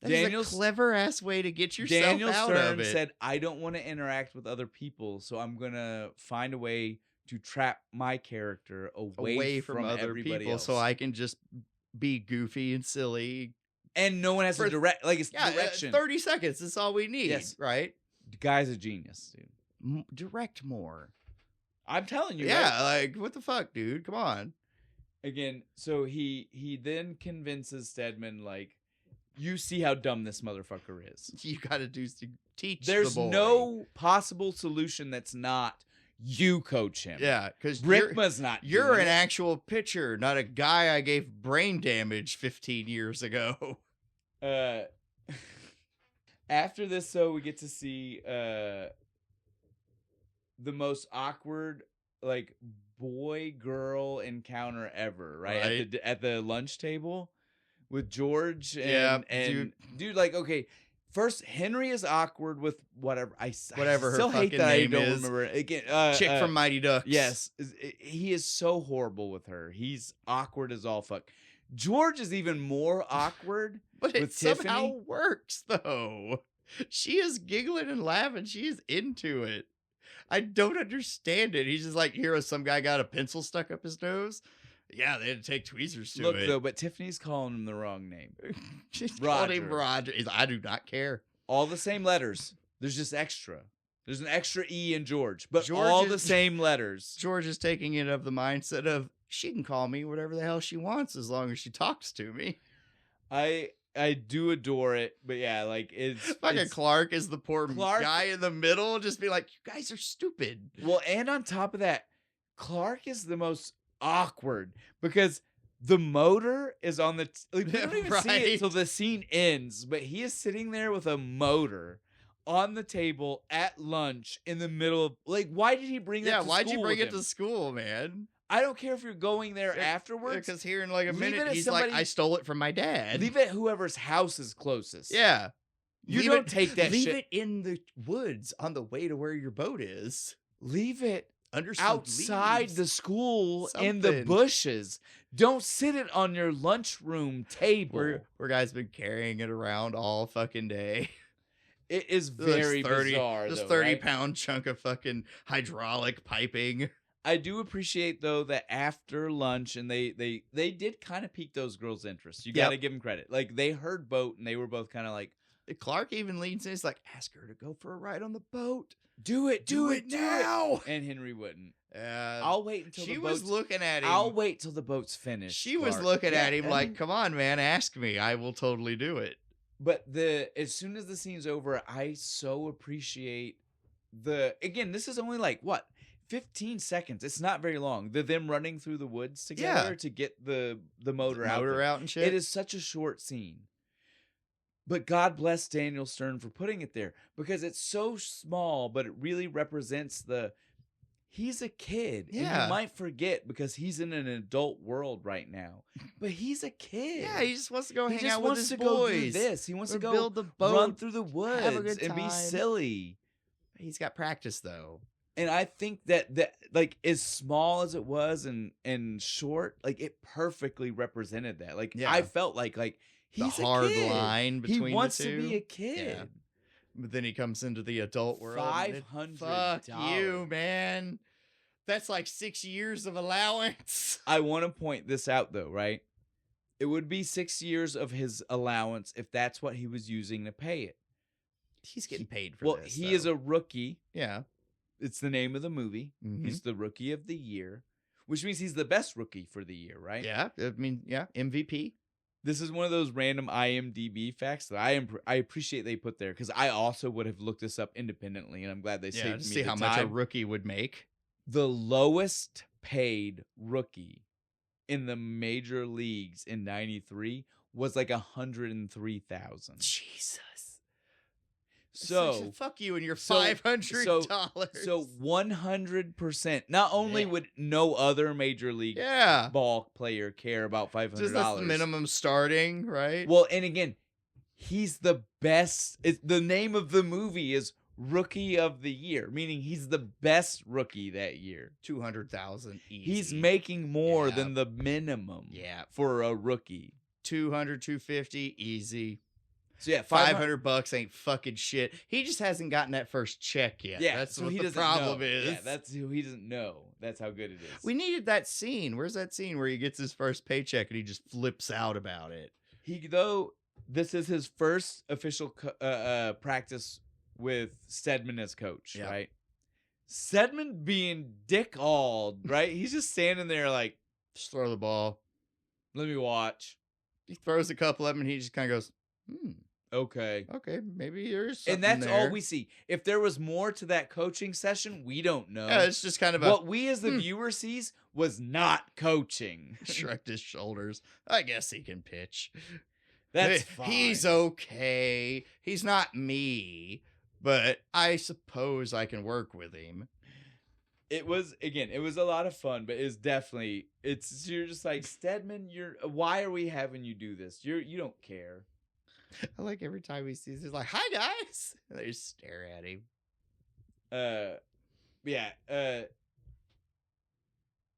Daniel's- That's a clever ass way to get yourself Daniel out Stern of it. said, I don't want to interact with other people, so I'm going to find a way to trap my character away from other everybody people, else. so I can just be goofy and silly. And no one has to direct, like it's direction. 30 seconds is all we need, Yes. right? The guy's a genius, dude. Direct more. I'm telling you. Yeah, right? like, what the fuck, dude? Come on. Again, so he then convinces Stedman, like, you see how dumb this motherfucker is. You gotta teach There's the boy. no possible solution that's not you coach him. Yeah, because Brickma's not. you're doing an it. actual pitcher, not a guy I gave brain damage 15 years ago. After this, so we get to see the most awkward like boy girl encounter ever, right? At the lunch table with George and dude, like, okay, first Henry is awkward with whatever I Whatever her still hate fucking that name I don't is. remember again. Chick from Mighty Ducks. Yes, he is so horrible with her. He's awkward as all fuck. George is even more awkward. But it with somehow Tiffany? works, though. She is giggling and laughing. She is into it. I don't understand it. He's just like, here, some guy got a pencil stuck up his nose. Yeah, they had to take tweezers to Look, it. though, but Tiffany's calling him the wrong name. She's called him Roger. Roger. I do not care. All the same letters. There's just extra. There's an extra E in George, but George all is- the same letters. George is taking it of the mindset of, she can call me whatever the hell she wants as long as she talks to me. I do adore it, but yeah, like it's Fucking Clark is the poor Clark- guy in the middle, just be like, you guys are stupid. well, and on top of that, Clark is the most awkward because the motor is on the like, we don't even see it Right. until the scene ends, but he is sitting there with a motor on the table at lunch in the middle of like, why did he bring that? Yeah, to why'd you school bring with it him? to school, man? I don't care if you're going there afterwards. Because here in like a Leave minute, it at he's like, somebody- I stole it from my dad. Leave it at whoever's house is closest. Yeah. You Leave don't it- take that leave shit. it in the woods on the way to where your boat is. Leave it Under some outside leaves. the school in the Something. bushes. Don't sit it on your lunchroom table. Where guys been carrying it around all fucking day. It is This very bizarre. This though, 30-pound chunk of fucking hydraulic piping. I do appreciate though that after lunch, and they did kind of pique those girls' interest. You got to give them credit. Like they heard boat, and they were both kind of like, Clark even leans in. He's like, ask her to go for a ride on the boat. "Do it, do it now. And Henry wouldn't. Uh, I'll wait until she the was boat's. looking at him. I'll wait till the boat's finished. She was Clark. looking Yeah, at him and- like, come on, man, ask me. I will totally do it. But as soon as the scene's over, I so appreciate again, this is only like what 15 seconds. It's not very long. Them running through the woods together to get the motor out. Motor there. out and shit. It is such a short scene. But God bless Daniel Stern for putting it there because it's so small, but it really represents he's a kid. And Yeah. you might forget because he's in an adult world right now. But he's a kid. Yeah, he just wants to go He hang just out with wants his to boys. go do this. He wants or to go build the boat, run through the have a woods good and be time. silly. He's got practice though. And I think that like as small as it was and short, like it perfectly represented that. Like Yeah. I felt like he's The hard a kid. line between he wants the two. to be a kid. But then he comes into the adult world. $500. Fuck you, man. That's like 6 years of allowance. I want to point this out though, right? It would be 6 years of his allowance if that's what he was using to pay it. He's getting paid for Well, this. he is a rookie. Yeah. It's the name of the movie. Mhm. He's the rookie of the year, which means he's the best rookie for the year, right? Yeah. I mean, yeah. MVP. This is one of those random IMDb facts that I appreciate they put there because I also would have looked this up independently, and I'm glad they Yeah. saved To me see the how time. much a rookie would make. The lowest paid rookie in the major leagues in '93 was like $103,000. Jesus. So fuck you and your so- $500. So 100%. Not only Yeah. would no other major league yeah. ball player care about $500. Just that's the minimum starting, right? Well, and again, he's the best. The name of the movie is Rookie of the Year, meaning he's the best rookie that year. 200,000 easy. He's making more Yeah. than the minimum Yeah. for a rookie. 200, 250 easy. So yeah, $500 ain't fucking shit. He just hasn't gotten that first check yet. Yeah, That's so what he the doesn't problem know. is. Yeah, that's who he doesn't know. That's how good it is. We needed that scene. Where's that scene where he gets his first paycheck and he just flips out about it? This is his first official practice with Stedman as coach, Yeah. right? Stedman being dick-alled, right? He's just standing there like, Just throw the ball. let me watch. He throws a couple of them and he just kind of goes, Okay. okay, maybe there's something And that's there. all we see. If there was more to that coaching session, we don't know. Yeah, it's just kind of a What we as the viewer sees was not coaching. shrugged his shoulders. I guess he can pitch. That's fine. He's okay. He's not me, but I suppose I can work with him. It was a lot of fun, but you're just like, Stedman, why are we having you do this? You don't care. I like every time he sees, he's like, "Hi guys," and they just stare at him.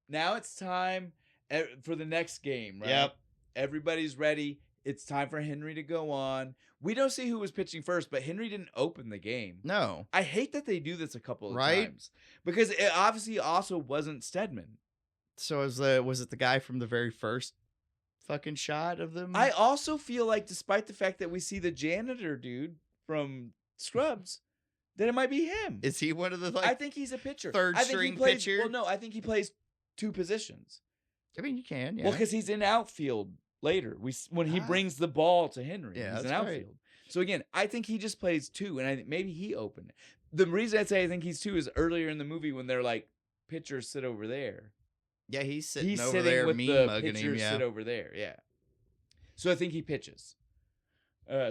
Now it's time for the next game, right? Yep. Everybody's ready. It's time for Henry to go on. We don't see who was pitching first, but Henry didn't open the game. No, I hate that they do this a couple of Right? times because it obviously also wasn't Stedman. so was it the guy from the very first fucking shot of them? I also feel like, despite the fact that we see the janitor dude from Scrubs, that it might be him. Is he one of the I think he's a pitcher. third I think he string plays, pitcher? Well, no, I think he plays two positions. I mean, you can. Yeah. Well, because he's in outfield later. When he brings the ball to Henry, Yeah, he's in that's right. outfield. So again, I think he just plays two, and I think maybe he opened it. The reason I say I think he's two is earlier in the movie when they're like, pitchers sit over there. yeah, he's sitting He's over sitting there, with mean the mugging him. pitchers Yeah. sit over there. Yeah. So I think he pitches.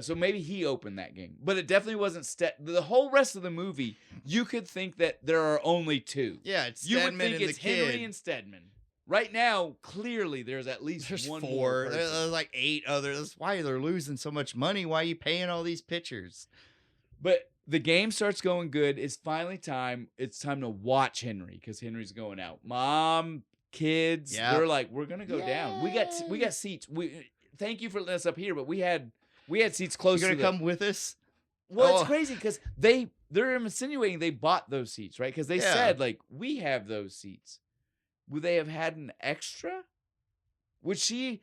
So maybe he opened that game, but it definitely wasn't. The whole rest of the movie, you could think that there are only two. Yeah, it's You would Stedman think and it's the kid. Henry and Stedman. Right now, clearly there's at least There's one four. more person. There's like 8 others. That's why they're losing so much money. Why are you paying all these pitchers? But the game starts going good. It's finally time. It's time to watch Henry because Henry's going out. Mom, kids, Yeah. they're like, we're gonna go down. We got Yay. seats. Thank you for letting us up here, but we had seats close. You to gonna come with us? Well, Oh. it's crazy because they're insinuating they bought those seats, right? Because they Yeah. said like, we have those seats. Would they have had an extra? Would she?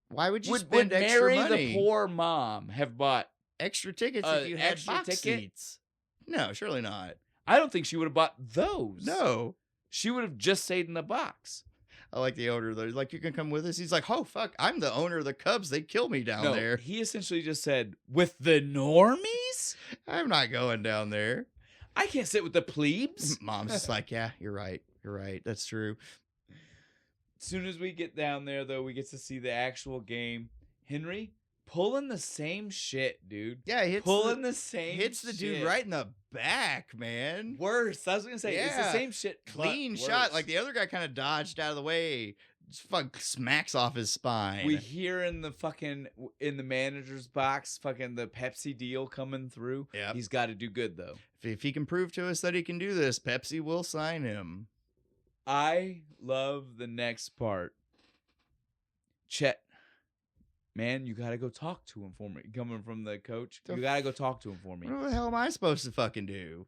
Why would you Would spend extra Mary, money? the poor mom, have bought? Extra tickets if you had extra box ticket? seats? No, surely not. I don't think she would have bought those. No. She would have just stayed in the box. I like the owner though. He's like, you can come with us. He's like, oh fuck, I'm the owner of the Cubs. They'd kill me down there. He essentially just said, with the normies? I'm not going down there. I can't sit with the plebes. Mom's just like, yeah, you're right. You're right. That's true. As soon as we get down there, though, we get to see the actual game. Henry, pulling the same shit, dude. Yeah, he hits pulling the same hits the dude shit. right in the back, man. Worse. I was gonna say it's the same shit. Clean shot. Like the other guy kind of dodged out of the way. Just fuck smacks off his spine. We hear in the manager's box, fucking the Pepsi deal coming through. Yeah, he's got to do good though. If he can prove to us that he can do this, Pepsi will sign him. I love the next part. Chet, man, you got to go talk to him for me. Coming from the coach, you got to go talk to him for me. What the hell am I supposed to fucking do?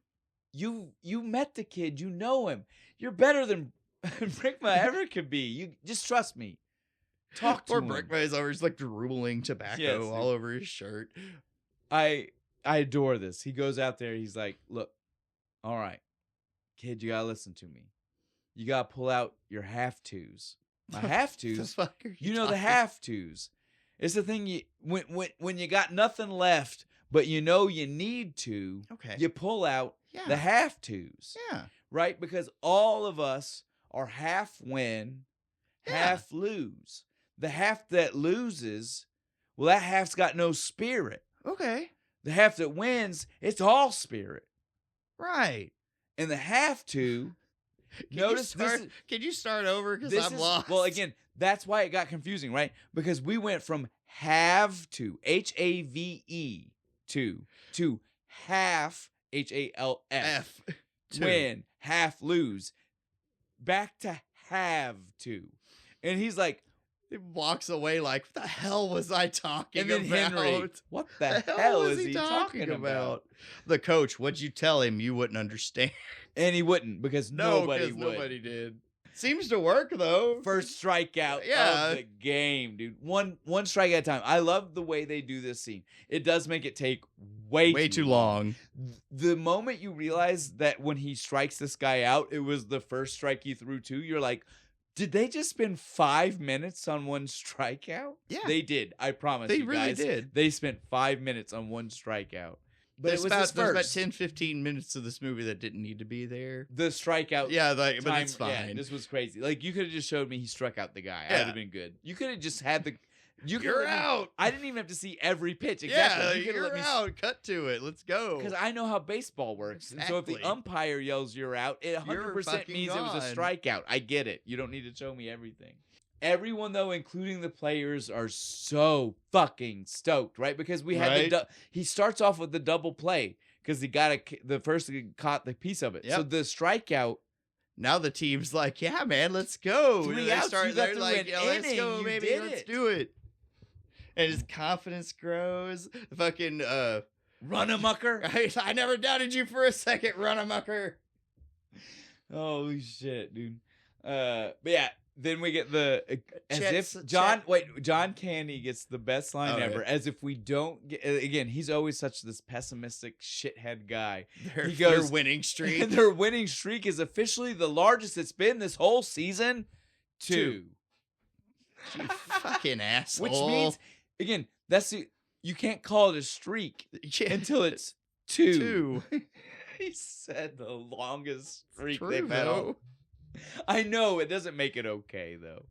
You met the kid. You know him. You're better than Brickma ever could be. You just trust me. Talk to him. Poor Brickma is always like drooling tobacco all over his shirt. I adore this. He goes out there. He's like, look, all right, kid, you got to listen to me. You got to pull out your half-twos. My half-twos? You know the half-twos. It's the thing when you got nothing left, but you know you need to, you pull out the half-twos. Yeah. Right? Because all of us are half win, half lose. The half that loses, well, that half's got no spirit. Okay. The half that wins, it's all spirit. Right. And the half to, can you start over? Because I'm lost. Well, again, that's why it got confusing, right? Because we went from have to, H-A-V-E, to half, H-A-L-F, win, half lose, back to have to. And he's like, he walks away like, what the hell was I talking and then about? Henry, what the hell is he talking about? The coach, what'd you tell him? You wouldn't understand. And he wouldn't, because nobody would. Nobody did. Seems to work, though. First strikeout of the game, dude. One strike at a time. I love the way they do this scene. It does make it take way too long. The moment you realize that when he strikes this guy out, it was the first strike he threw too, you're like, did they just spend 5 minutes on one strikeout? Yeah. They did. I promise you guys. They really did. They spent 5 minutes on one strikeout. But there's about 10-15 minutes of this movie that didn't need to be there. The strikeout. Yeah, but it's fine. Yeah, this was crazy. Like, you could have just showed me he struck out the guy. I'd have been good. You could have just had the... You're out. I didn't even have to see every pitch. Exactly. Yeah, you're out. Cut to it. Let's go. Because I know how baseball works. Exactly. And so if the umpire yells you're out, it 100% means it was a strikeout. I get it. You don't need to show me everything. Everyone, though, including the players, are so fucking stoked, right? Because we had he starts off with the double play because he got the first caught the piece of it. Yep. So the strikeout. Now the team's like, yeah, man, let's go. 3 outs. They're like, let's go, baby. Let's do it. And his confidence grows. Fucking run-a-mucker. I never doubted you for a second, run-a-mucker. Holy shit, dude. But yeah, then we get the John Candy gets the best line ever. Yeah. As if we don't get, again, he's always such this pessimistic shithead guy. Their winning streak. And their winning streak is officially the largest it's been this whole season. 2. You fucking asshole. Which means, again, you can't call it a streak until it's 2. He said the longest streak they've had. I know, it doesn't make it okay, though.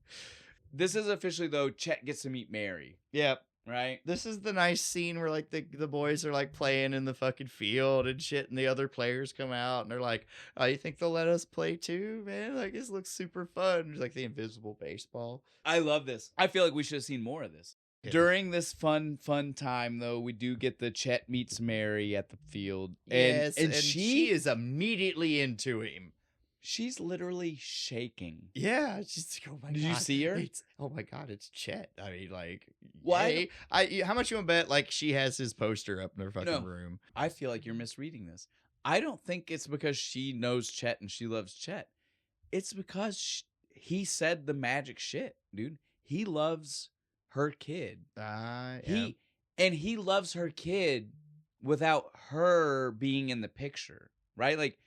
This is officially, though, Chet gets to meet Mary. Yep. Right? This is the nice scene where, like, the boys are, like, playing in the fucking field and shit, and the other players come out, and they're like, oh, you think they'll let us play too, man? Like, this looks super fun. It's like the invisible baseball. I love this. I feel like we should have seen more of this. Yeah. During this fun time, though, we do get the Chet meets Mary at the field. And she is immediately into him. She's literally shaking. Yeah, she's like, oh my god. Did you see her? Oh my god, it's Chet. I mean, like, why? How much you want to bet? Like, she has his poster up in her fucking room. I feel like you're misreading this. I don't think it's because she knows Chet and she loves Chet. It's because he said the magic shit, dude. He loves her kid. Yeah. He loves her kid without her being in the picture, right? Like,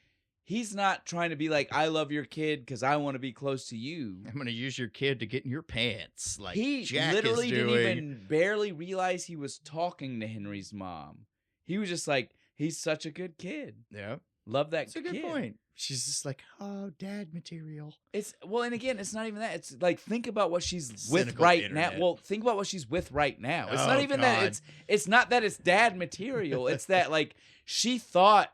he's not trying to be like, I love your kid because I want to be close to you. I'm going to use your kid to get in your pants. Like he Jack literally is doing. Didn't even barely realize he was talking to Henry's mom. He was just like, he's such a good kid. Yeah. Love that That's a good kid. point. She's just like, oh, dad material. It's well, and again, it's not even that. It's like think about what she's with Cynical right internet. now. Well, think about what she's with right now. It's Oh, not even that. God. It's not that it's dad material. It's that like she thought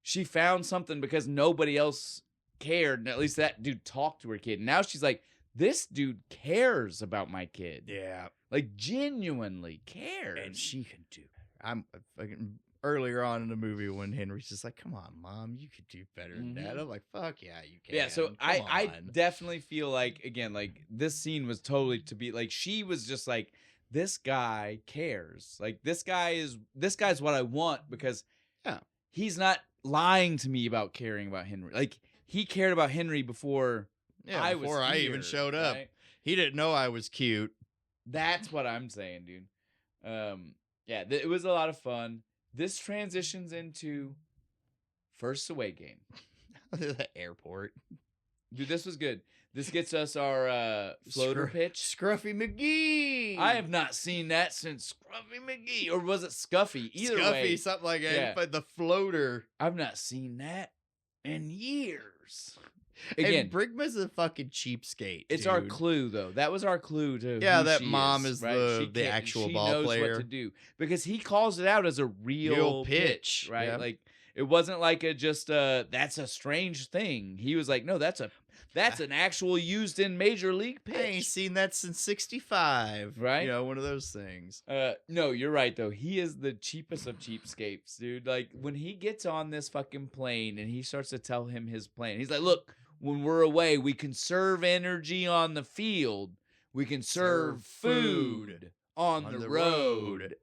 she found something because nobody else cared. And at least that dude talked to her kid. Now she's like, this dude cares about my kid. Yeah. Like genuinely cares. And she can do it. I'm fucking earlier on in the movie when Henry's just like, come on, mom, you could do better than that. I'm like, fuck yeah, you can. Yeah, so Come I on. definitely feel like, again, like this scene was totally to be like, she was just like, this guy cares. Like this guy's what I want because he's not lying to me about caring about Henry. Like he cared about Henry before before I even showed up. Right? He didn't know I was cute. That's what I'm saying, dude. It was a lot of fun. This transitions into first away game. The airport. Dude, this was good. This gets us our floater pitch. Scruffy McGee. I have not seen that since Scruffy McGee. Or was it Scuffy? Either Scuffy, way. something like that. Yeah. But the floater. I've not seen that in years. Again, And Brigma's a fucking cheapskate. it's dude. our clue, though. That was our clue to Yeah, who that she mom is is right? the actual she ball knows player. what to do. Because he calls it out as a real pitch, right? yeah. Like, it wasn't like that's a strange thing. He was like, no, that's an actual used in major league pitch. I ain't seen that since 65. Right? You know, one of those things. No, you're right though. He is the cheapest of cheapskates, dude. Like when he gets on this fucking plane and he starts to tell him his plan, he's like, "Look, when we're away, we conserve energy on the field. We can serve food on the road.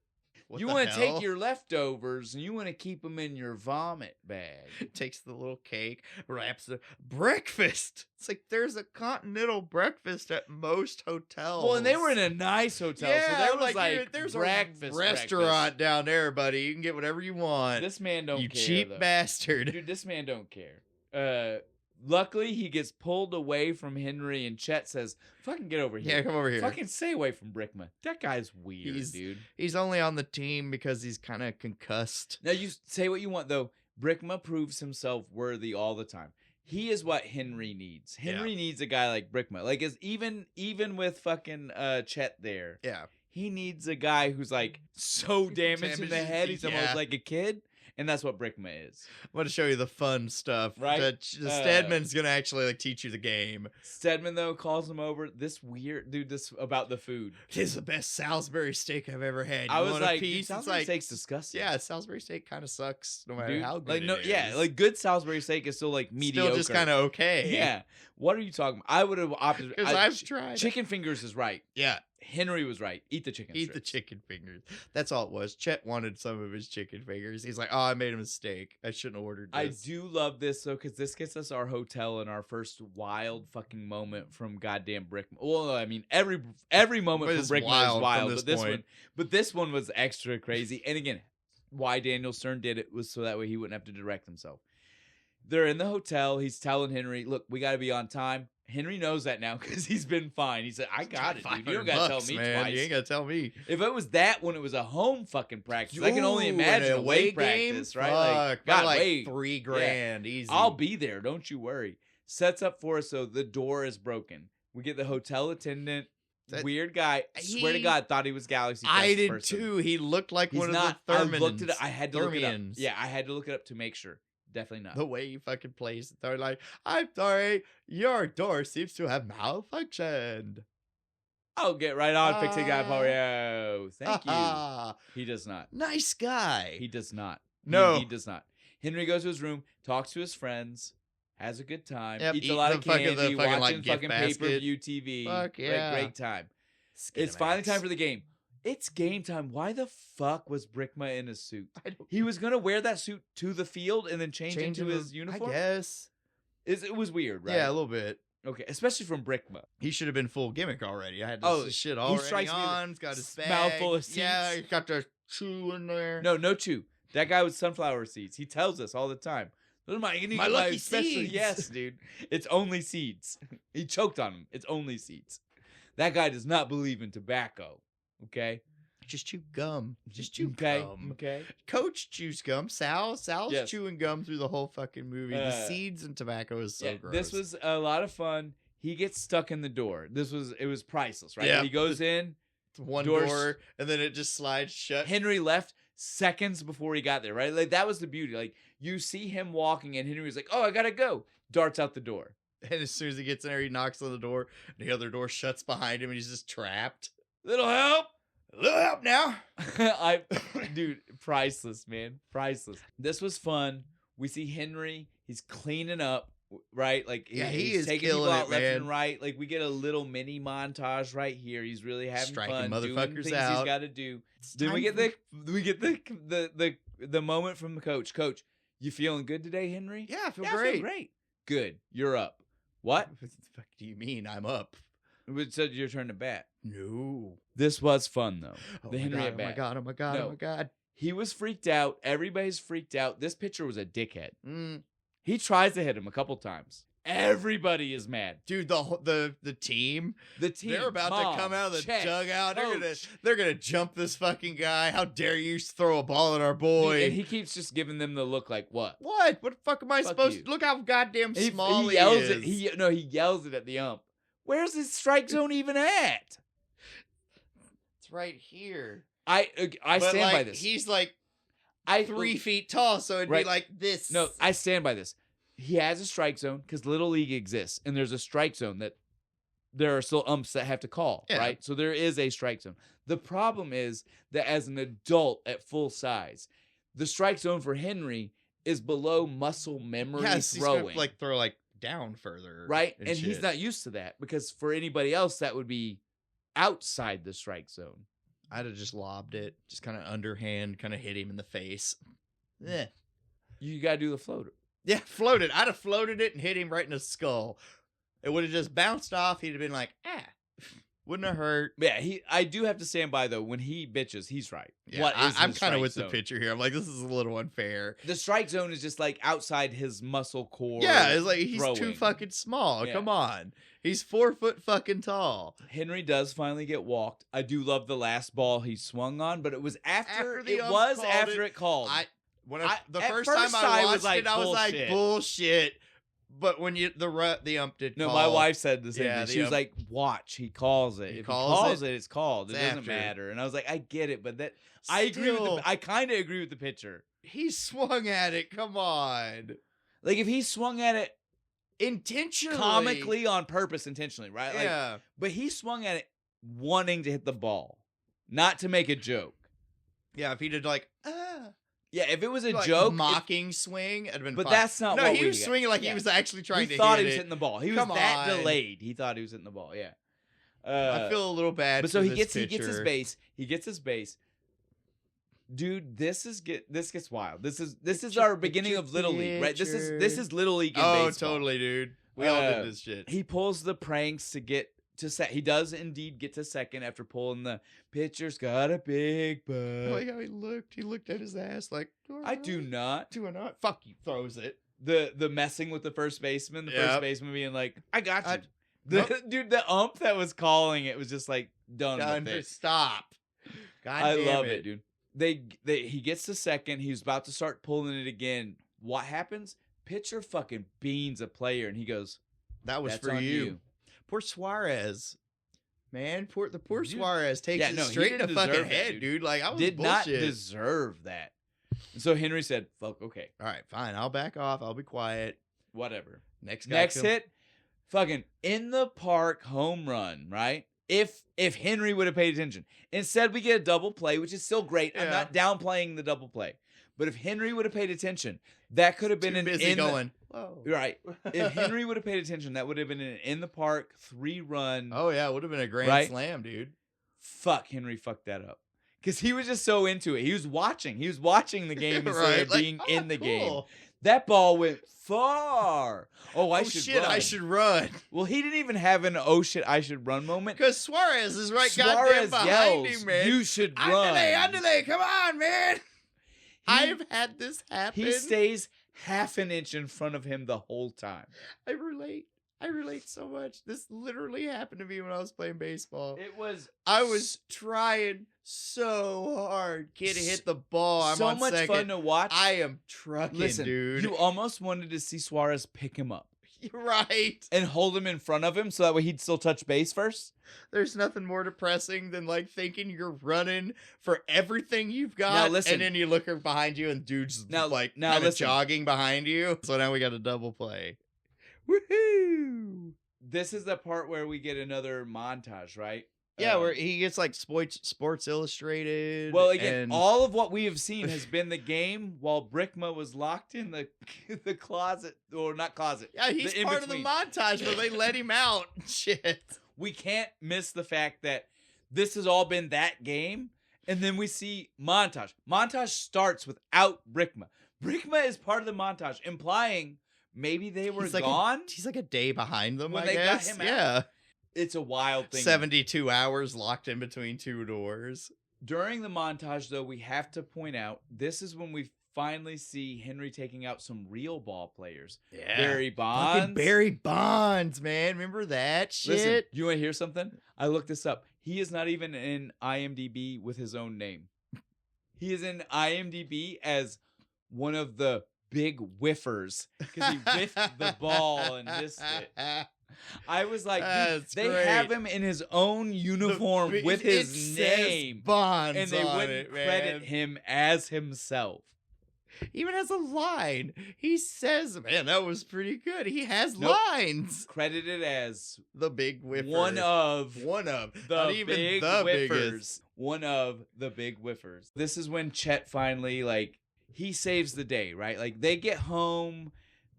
What You the want to hell? take your leftovers and you want to keep them in your vomit bag." Takes the little cake, wraps the breakfast. It's like there's a continental breakfast at most hotels. Well, and they were in a nice hotel, so there was like there's breakfast. a restaurant down there, buddy. You can get whatever you want. This man don't you care. cheap though. bastard. Dude, this man don't care. Luckily, he gets pulled away from Henry, and Chet says, "Fucking get over here. Yeah, come over here. Fucking stay away from Brickma. That guy's weird, dude." He's only on the team because he's kind of concussed. Now, you say what you want, though. Brickma proves himself worthy all the time. He is what Henry needs. Henry needs a guy like Brickma. Like, even with fucking Chet there. Yeah. He needs a guy who's, like, so damaged in the head, he's almost like a kid. And that's what Brickma is. I'm going to show you the fun stuff. Right? The Stedman's going to actually like teach you the game. Stedman, though, calls him over. This about the food. This is the best Salisbury steak I've ever had. I You was want a like, piece? dude, Salisbury It's like, steak's disgusting. yeah, Salisbury steak kind of sucks no matter Dude, how good like, it is. Yeah, like good Salisbury steak is still like mediocre. Still just kind of okay. Yeah. What are you talking about? I would have opted. Because I've tried. Chicken fingers is right. Yeah. Henry was right. Eat the chicken Eat the strips. chicken fingers. That's all it was. Chet wanted some of his chicken fingers. He's like, oh, I made a mistake. I shouldn't have ordered this. I do love this though, because this gets us our hotel and our first wild fucking moment from goddamn Brickman. Well, I mean every moment from Brickman is wild, but this one was extra crazy. And again, why Daniel Stern did it was so that way he wouldn't have to direct himself. They're in the hotel. He's telling Henry, "Look, we got to be on time." Henry knows that now because he's been fine. He said, "I got it, dude. You don't got to tell me man. twice. You ain't got to tell me." If it was that when it was a home fucking practice, I can only imagine an away game? practice, right? Fuck, God, like wait. $3,000 easy. I'll be there. Don't you worry. Sets up for us, so the door is broken. We get the hotel attendant. Weird guy. Swear to God, thought he was Galaxy Quest I did person. too. He looked like He's one not. of the Thurmans. I looked it up. I had to look it up. Thermians. Yeah, I had to look it up to make sure. Definitely not. The way he fucking plays it. They're like, I'm sorry, your door seems to have malfunctioned. I'll get right on fixing that for you. Thank you. He does not. Nice guy. He does not. No. He does not. Henry goes to his room, talks to his friends, has a good time, Yep, eats a lot of candy, fucking, watching like, gift fucking basket. pay-per-view TV. Fuck yeah. Great time. It's finally time for the game. It's game time. Why the fuck was Brickma in a suit? He was going to wear that suit to the field and then change into his uniform? I guess. It was weird, right? Yeah, a little bit. Okay, especially from Brickma. He should have been full gimmick already. I had this shit already strikes me on. He's got his bag. mouthful of Yeah, seeds. he's got the chew in there. No chew. That guy with sunflower seeds. He tells us all the time. Those are my lucky special. seeds. Yes, dude. It's only seeds. He choked on them. It's only seeds. That guy does not believe in tobacco. Okay? just chew gum. Just chew Okay. gum. Okay. Coach chews gum. Sal's Yes. chewing gum through the whole fucking movie. The seeds and tobacco is so gross. This was a lot of fun. He gets stuck in the door. It was priceless, right? Yeah. He goes in. one doors- door, and then it just slides shut. Henry left seconds before he got there, right? Like that was the beauty. Like you see him walking, and Henry was like, "Oh, I gotta go." Darts out the door. And as soon as he gets in there, he knocks on the door, and the other door shuts behind him, and he's just trapped. Little help. A little help now. Dude, priceless, man, priceless. This was fun. We see Henry. He's cleaning up, right? Like Yeah, he's he is taking people killing out it, left man. and right. Like we get a little mini montage right here. He's really having Striking fun, doing motherfuckers things out. he's got to do. It's Then we time get the moment from the coach. Coach, you feeling good today, Henry? Yeah, I feel I great. feel great. Good. You're up. What? What the fuck do you mean I'm up? It said your turn to bat. No. This was fun though. Oh The my Henry god, at oh my bat. god, oh my god, No. oh my god. He was freaked out. Everybody's freaked out. This pitcher was a dickhead. Mm. He tries to hit him a couple times. Everybody is mad. Dude, the team, The team. they're about Mom, to come out of the check, dugout. coach. They're gonna jump this fucking guy. How dare you throw a ball at our Dude, boy? and he keeps just giving them the look like, what? What the fuck am I Fuck supposed you. to look how goddamn small he he yells is? it. He yells it at the ump. Where's his strike zone even at? It's right here. I But, stand like, by this. He's like I 3 feet tall, so it'd Right. be like this. No, I stand by this. He has a strike zone because Little League exists, and there's a strike zone that there are still umps that have to call, Yeah. right? So there is a strike zone. The problem is that as an adult at full size, the strike zone for Henry is below muscle memory Yes, he's throwing, gonna, like throw like down further, right? And he's shit. not used to that because for anybody else, that would be outside the strike zone. I'd have just lobbed it, just kind of underhand, kind of hit him in the face. Yeah, You got to do the floater. yeah, floated. I'd have floated it and hit him right in the skull. It would have just bounced off. He'd have been like, wouldn't have hurt. Yeah, I do have to stand by though. When he bitches, he's right. Yeah, What is I'm his kind of strike with zone? the pitcher here. I'm like, this is a little unfair. The strike zone is just like outside his muscle core. Yeah, it's like he's too throwing. fucking small. Yeah. Come on, he's 4 foot fucking tall. Henry does finally get walked. I do love the last ball he swung on, but it was after the it ump was called after it, it called. The at first time first I I watched was like, it, I was like, bullshit. bullshit. But when the ump did no, call, my wife said the same Yeah, thing. the She was ump- like, "Watch, he calls it. He If calls he calls it, it, it's called. It it's doesn't after." matter." And I was like, "I get it, but that I agree with. Still. I kind of agree with the pitcher. He swung at it. Come on, Like if he swung at it intentionally, comically on purpose, intentionally, right? Like, Yeah, but he swung at it wanting to hit the ball, not to make a joke. yeah. If he did like Yeah, if it was a like joke, mocking swing, it'd have been. but fine. that's not no. what He we was got. swinging like Yeah. he was actually trying He to thought hit he was it. hitting the ball. He Come was that on. delayed. He thought he was hitting the ball. Yeah. I feel a little bad. But so for he this gets his pitcher. base. He gets his base. Dude, this gets wild. This is Pitcher, our beginning pitcher, of Little League, right? This pitcher. is Little League in Oh, baseball. totally, dude. We all Uh, did this shit. He pulls the pranks to get to set. He does indeed get to second after pulling the pitcher's got a big butt. I like how he looked. He looked at his ass like, I do not. Do I not? Fuck you. Throws it. The messing with the first baseman, the Yep. first baseman being like, I got you. I- Dude, the ump that was calling it was just like done Done. with it. Stop. God I damn love it, dude. He gets to second. He's about to start pulling it again. What happens? Pitcher fucking beans a player, and he goes, That was "That's for on you. Poor Suarez. Man, poor Dude. Suarez takes Yeah, it no, he straight in the didn't fucking deserve that, head, dude. dude. Like I was Did not bullshit. deserve that." And so Henry said, "Fuck, okay, All right, fine. I'll back off. I'll be quiet. whatever." Next guy. Next hit, fucking in the park home run, right? If Henry would have paid attention. Instead, we get a double play, which is still great. I'm Yeah. not downplaying the double play. But if Henry would have paid attention, that could have been Too an busy in the- going. Whoa. right. If Henry would have paid attention, that would have been an in the park 3-run. Oh yeah, it would have been a grand Right? slam, dude. Fuck, Henry fucked that up. Because he was just so into it. He was watching. He was watching the game instead of Like, being in the game. cool. That ball went far. Oh, I should shit, run. I should run. Well, he didn't even have an oh shit, I should run moment. Because Suarez is right goddamn Suarez behind yells, him, man. "You should run." Andale, come on, man. He- I've had this happen. He stays half an inch in front of him the whole time. I relate. I relate so much. This literally happened to me when I was playing baseball. I was trying so hard. Kid hit the ball. I'm so on much second. fun to watch. I am trucking, Listen, dude. you almost wanted to see Suarez pick him up. You're right. And hold him in front of him so that way he'd still touch base first. There's nothing more depressing than like thinking you're running for everything you've got. Now listen. And then you look behind you and dude's Now kind of listen. jogging behind you. So now we got a double play. Woohoo! This is the part where we get another montage, right? Yeah, where he gets like Sports Illustrated. Well, again, and all of what we have seen has been the game while Brickma was locked in the closet, or not closet. yeah, he's part of the montage where they let him out. Shit. We can't miss the fact that this has all been that game, and then we see montage. Montage starts without Brickma. Brickma is part of the montage, implying maybe they were gone. He's like a day behind them, when I they guess. got him out. Yeah. It's a wild thing. 72 hours locked in between two doors. During the montage, though, we have to point out, this is when we finally see Henry taking out some real ball players. Yeah. Barry Bonds. Fucking Barry Bonds, man. Remember that shit? Listen, you want to hear something? I looked this up. He is not even in IMDb with his own name. He is in IMDb as one of the big whiffers because he whiffed the ball and missed it. I was like, dude, they great. have him in his own uniform with his name, Bonds, and they wouldn't credit him as himself. He even has a line. He says, "Man, that was pretty good." He has lines. Credited as the big whiffer. One of the not even big the whiffers. biggest. One of the big whiffers. This is when Chet finally he saves the day, right? Like they get home,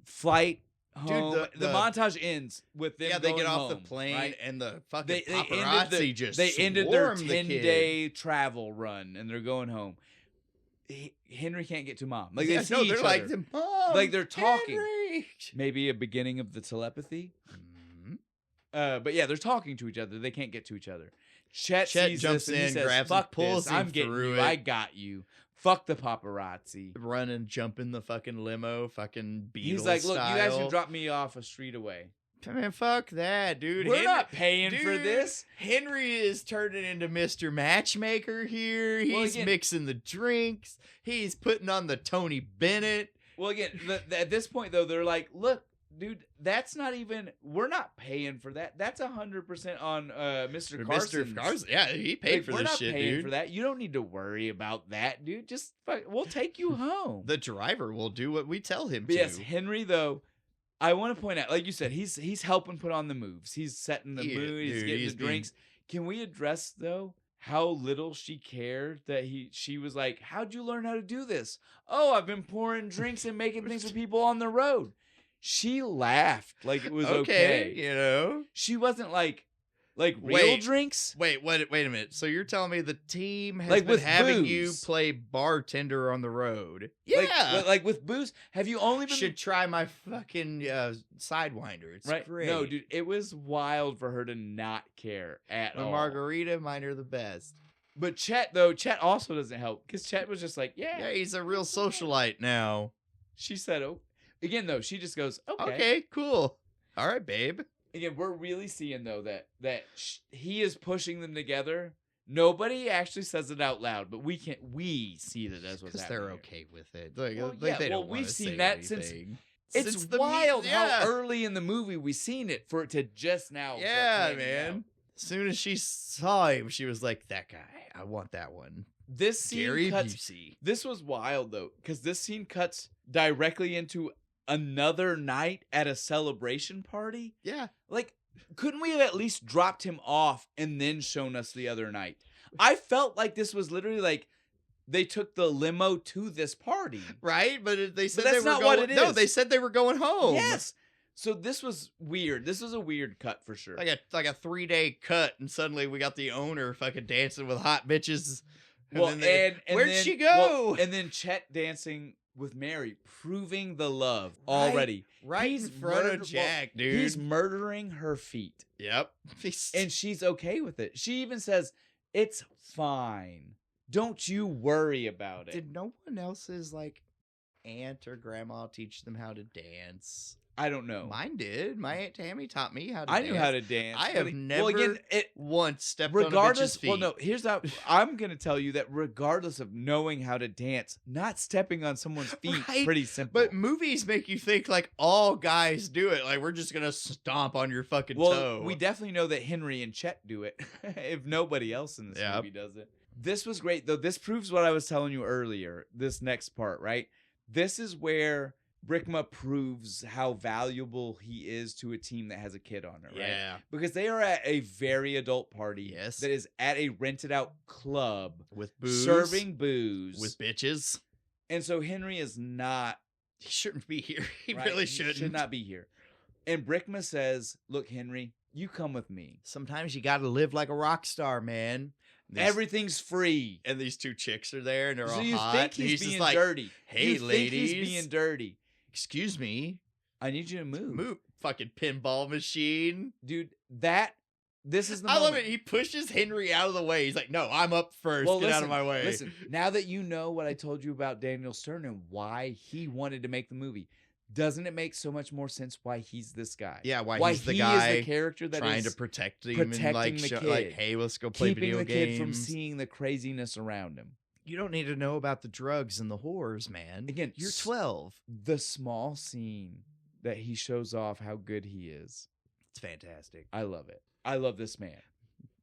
flight. Home. Dude, the montage ends with them. Yeah, they get off home, the plane, right? and the fucking they paparazzi ended their 10-day travel run, and they're going home. Henry can't get to mom. Like they see each other. Like, Mom, like they're talking. Henry. Maybe a beginning of the telepathy. But yeah, they're talking to each other. They can't get to each other. Chet sees jumps this and in, he says, grabs "Fuck and pulls this! him I'm getting through you. it. I got you. Fuck the paparazzi." Run and jump in the fucking limo, fucking Beatles He's like, "Look, style. you guys can drop me off a street away." Man, fuck that, dude. We're not paying for this. Henry is turning into Mr. Matchmaker here. He's mixing the drinks. He's putting on the Tony Bennett. Well, again, at this point, though, they're like, "Look, dude, that's not even. We're not paying for that. That's 100% on Mr. Carson. Yeah, he paid for this shit, dude. We're not paying for that. You don't need to worry about that, dude. Just we'll take you home. The driver will do what we tell him to. Yes, Henry, though, I want to point out, like you said, he's helping put on the moves. He's setting the mood. He's getting the drinks. Can we address though how little she cared that she was like, "How'd you learn how to do this?" "Oh, I've been pouring drinks and making things for people on the road." She laughed like it was okay. You know, she wasn't like real drinks. Wait a minute. So you're telling me the team has been having booze. you play bartender on the road? Yeah, like with booze. Have you only been? Should try my fucking Sidewinder. It's great. No, dude, it was wild for her to not care at all. Margarita, mine are the best. But Chet also doesn't help because Chet was just like, yeah, he's a real socialite now. She said, "Oh." Again, though, she just goes, okay, cool. All right, babe. Again, we're really seeing, though, that he is pushing them together. Nobody actually says it out loud, but we see that that's what's happening. Because they're okay with it. We've seen that since it's wild how early in the movie we seen it for it to just now. Yeah, man. As soon as she saw him, she was like, "That guy, I want that one." This scene This was wild, though, because this scene cuts directly into another night at a celebration party. Yeah. Like, couldn't we have at least dropped him off and then shown us the other night? I felt like this was literally like they took the limo to this party. Right? But they said that's not what it is. No, they said they were going home. Yes. So this was weird. This was a weird cut for sure. Like a 3-day cut, and suddenly we got the owner fucking dancing with hot bitches. Where'd she go? And then Chet dancing with Mary, proving the love already. Right in front of Jack, dude. He's murdering her feet. Yep. And she's okay with it. She even says, "It's fine. Don't you worry about it." Did no one else's, aunt or grandma teach them how to dance? I don't know. Mine did. My Aunt Tammy taught me how to I dance. knew how to dance. I have but never once stepped regardless, on a bitch's feet. well, no, here's how I'm going to tell you that regardless of knowing how to dance, not stepping on someone's feet, Right? pretty simple. But movies make you think like all guys do it. Like we're just going to stomp on your fucking toe. We definitely know that Henry and Chet do it if nobody else in this movie does it. This was great, though. This proves what I was telling you earlier, this next part, right? This is where Brickma proves how valuable he is to a team that has a kid on it, right? Yeah. Because they are at a very adult party that is at a rented out club with booze, serving booze with bitches. And so Henry is not... He shouldn't be here. He really shouldn't. He should not be here. And Brickma says, look, Henry, you come with me. Sometimes you got to live like a rock star, man. Everything's free. And these two chicks are there and they're all so you hot. think he's being like, dirty. Hey, you ladies. Think he's being dirty. Excuse me. I need you to move. Move. Fucking pinball machine. Dude, this is the I moment. love it. He pushes Henry out of the way. He's like, no, I'm up first. Get out of my way. Listen, now that you know what I told you about Daniel Stern and why he wanted to make the movie, doesn't it make so much more sense why he's this guy? Yeah, why he's the he guy is the character that trying is to protect him and like, the kid, like, hey, let's go play keeping video the games. kid from seeing the craziness around him. You don't need to know about the drugs and the whores, man. Again, you're 12. The small scene that he shows off how good he is. It's fantastic. I love it. I love this man.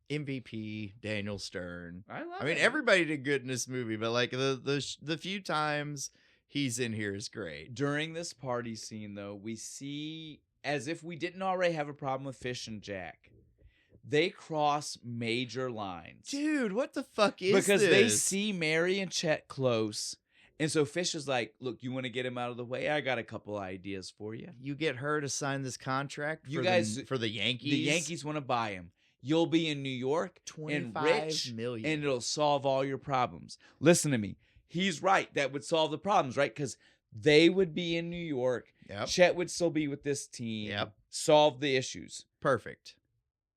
MVP Daniel Stern. I mean, everybody did good in this movie, but like the few times he's in here is great. During this party scene, though, we see, as if we didn't already have a problem with Fish and Jack, they cross major lines. Dude, what the fuck is because this? They see Mary and Chet close. And so Fish is like, look, you want to get him out of the way? I got a couple ideas for you. You get her to sign this contract for the Yankees? The Yankees want to buy him. You'll be in New York and rich, million. And it'll solve all your problems. Listen to me. He's right. That would solve the problems, right? Because they would be in New York. Yep. Chet would still be with this team. Yep. Solve the issues. Perfect.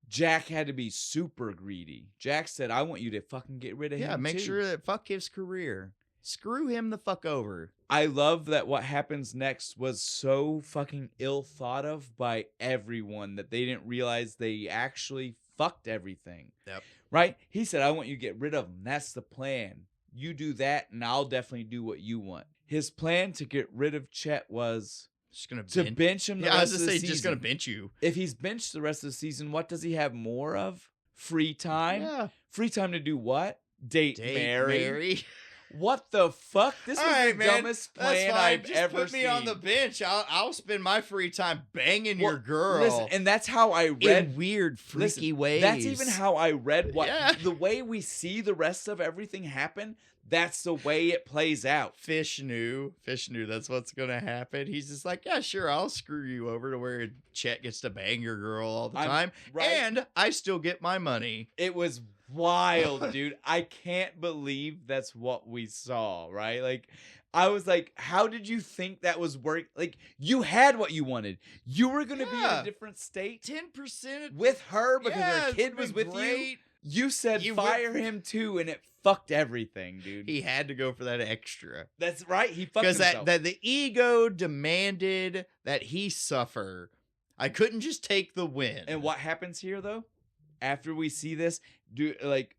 Jack had to be super greedy. Jack said, I want you to fucking get rid of him. Yeah, make sure that fuck his career. Screw him the fuck over. I love that what happens next was so fucking ill thought of by everyone that they didn't realize they actually fucked everything. Yep. Right? He said, I want you to get rid of him. That's the plan. You do that and I'll definitely do what you want. His plan to get rid of Chet was just gonna bench him the rest of the season. Just gonna bench you. If he's benched the rest of the season, what does he have more of? Free time? Yeah. Free time to do what? Date Mary. What the fuck? This was the man. dumbest plan I've ever put me seen. on the bench. I'll spend my free time banging your girl. Listen, and that's how I read in weird, freaky ways. That's even how I read the way we see the rest of everything happen. That's the way it plays out. Fish knew that's what's gonna happen. He's just like, yeah, sure, I'll screw you over to where Chet gets to bang your girl all the time, and I still get my money. It was wild, dude. I can't believe that's what we saw, right? Like, I was like, how did you think that was work? Like, you had what you wanted. You were going to be in a different state. 10% with her because her kid was with you. You said fire him too, and it fucked everything, dude. He had to go for that extra. That's right. He fucked himself. Because the ego demanded that he suffer. I couldn't just take the win. And what happens here, though? After we see this,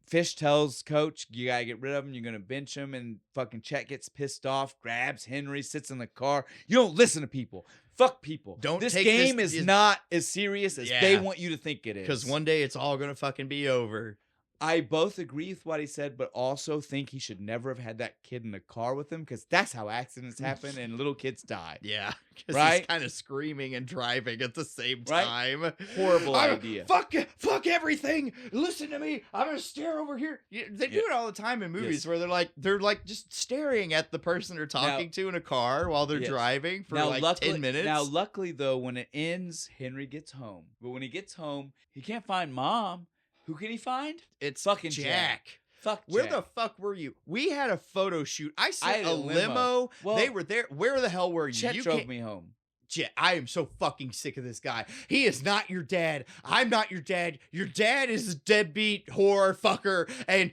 Fish tells Coach, you gotta get rid of him, you're gonna bench him, and fucking Chet gets pissed off, grabs Henry, sits in the car. You don't listen to people. Fuck people. This game is not as serious as they want you to think it is. Because one day it's all gonna fucking be over. I both agree with what he said, but also think he should never have had that kid in the car with him, because that's how accidents happen and little kids die. Yeah, because he's kind of screaming and driving at the same time. Right? Horrible idea. Fuck everything. Listen to me. I'm gonna stare over here. They do it all the time in movies where they're like just staring at the person they're talking to in a car while they're driving for 10 minutes. Now, luckily though, when it ends, Henry gets home. But when he gets home, he can't find Mom. Who can he find? It's fucking Jack. Fuck Where Jack. the fuck were you? We had a photo shoot. I sent had a limo. Well, they were there. Where the hell were you? Chet drove me home. I am so fucking sick of this guy. He is not your dad. I'm not your dad. Your dad is a deadbeat whore fucker, and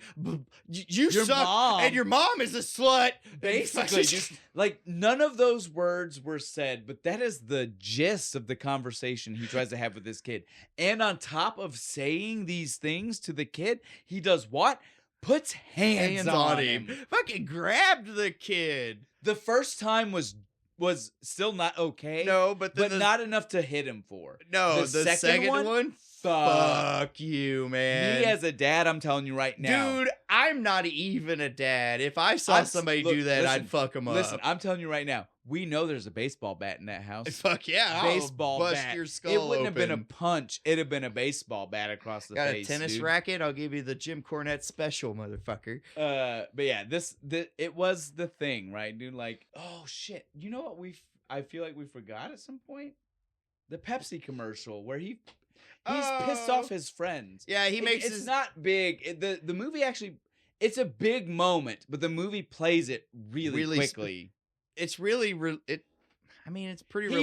you Your suck. mom- And your mom is a slut. Basically, just like none of those words were said, but that is the gist of the conversation he tries to have with this kid. And on top of saying these things to the kid, he does what? Puts hands on him. Fucking grabbed the kid. The first time was still not okay. No, but not enough to hit him for. No, the second one. Fuck you, man. Me as a dad, I'm telling you right now. Dude, I'm not even a dad. If I saw somebody do that, I'd fuck him up. Listen, I'm telling you right now. We know there's a baseball bat in that house. Fuck yeah. Baseball I'll bust bat. your skull It wouldn't open. have been a punch. It'd have been a baseball bat across the Got face. a tennis dude. racket? I'll give you the Jim Cornette special, motherfucker. But yeah, it was the thing, right, dude? Like, oh shit. You know what I feel like we forgot at some point? The Pepsi commercial where he's pissed off his friends. Yeah, he makes it's not big. The movie actually, it's a big moment, but the movie plays it really quickly. It's really it's pretty.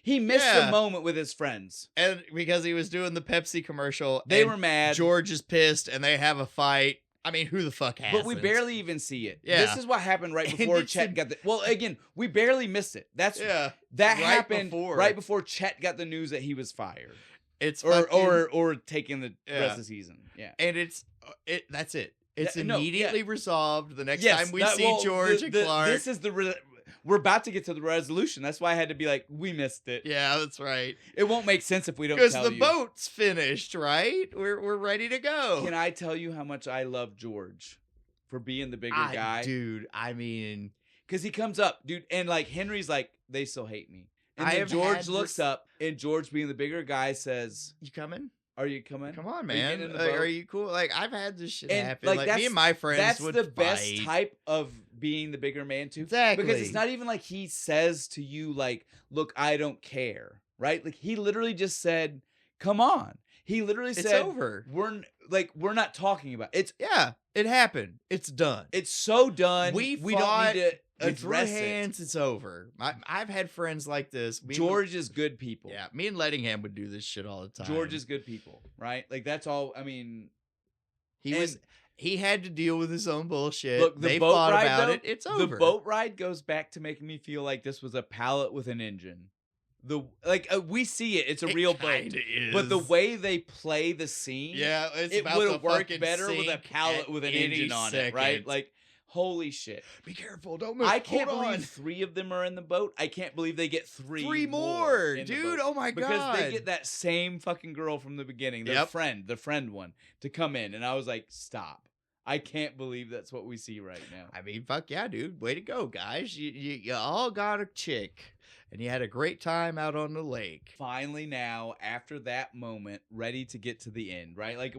He missed a moment with his friends, and because he was doing the Pepsi commercial, they were mad. George is pissed, and they have a fight. I mean, who the fuck has? But we barely even see it. Yeah. This is what happened right before Chet got the. Well, again, we barely missed it. That happened right before Chet got the news that he was fired. It's or taking the rest of the season. Yeah, and that's it. It's immediately resolved the next time we see George and Clark. This is we're about to get to the resolution. That's why I had to be like, we missed it. Yeah, that's right. It won't make sense if we don't tell you. Because the boat's finished, right? We're ready to go. Can I tell you how much I love George for being the bigger guy? Dude, I mean... Because he comes up, dude, and like Henry's like, they still hate me. And then George looks up, and George, being the bigger guy, says... You coming? Are you coming? Come on, man. Are you cool? Like, I've had this shit happen. Like me and my friends would That's the fight. best type of being the bigger man, too. Exactly. Because it's not even like he says to you, like, look, I don't care, right? Like, he literally just said, come on. He literally said... It's over. We're not talking about it. Yeah, it happened. It's done. It's so done. We don't need to we address threw hands. It's over. I've had friends like this. George is good people. Yeah, me and Lettingham would do this shit all the time. George is good people, right? Like that's all. I mean, he had to deal with his own bullshit. Look, they fought about it. It's over. The boat ride goes back to making me feel like this was a pallet with an engine. We see it. It's a real boat. Is. But the way they play the scene, it would have worked better with a pallet with an engine on it, right? Like, holy shit. Be careful. Don't move. I can't believe 3 of them are in the boat. I can't believe they get 3 more, in dude. The boat. Oh my god. Because they get that same fucking girl from the beginning, the friend one, to come in. And I was like, stop. I can't believe that's what we see right now. I mean, fuck yeah, dude. Way to go, guys. You all got a chick. And you had a great time out on the lake. Finally now, after that moment, ready to get to the end, right? Like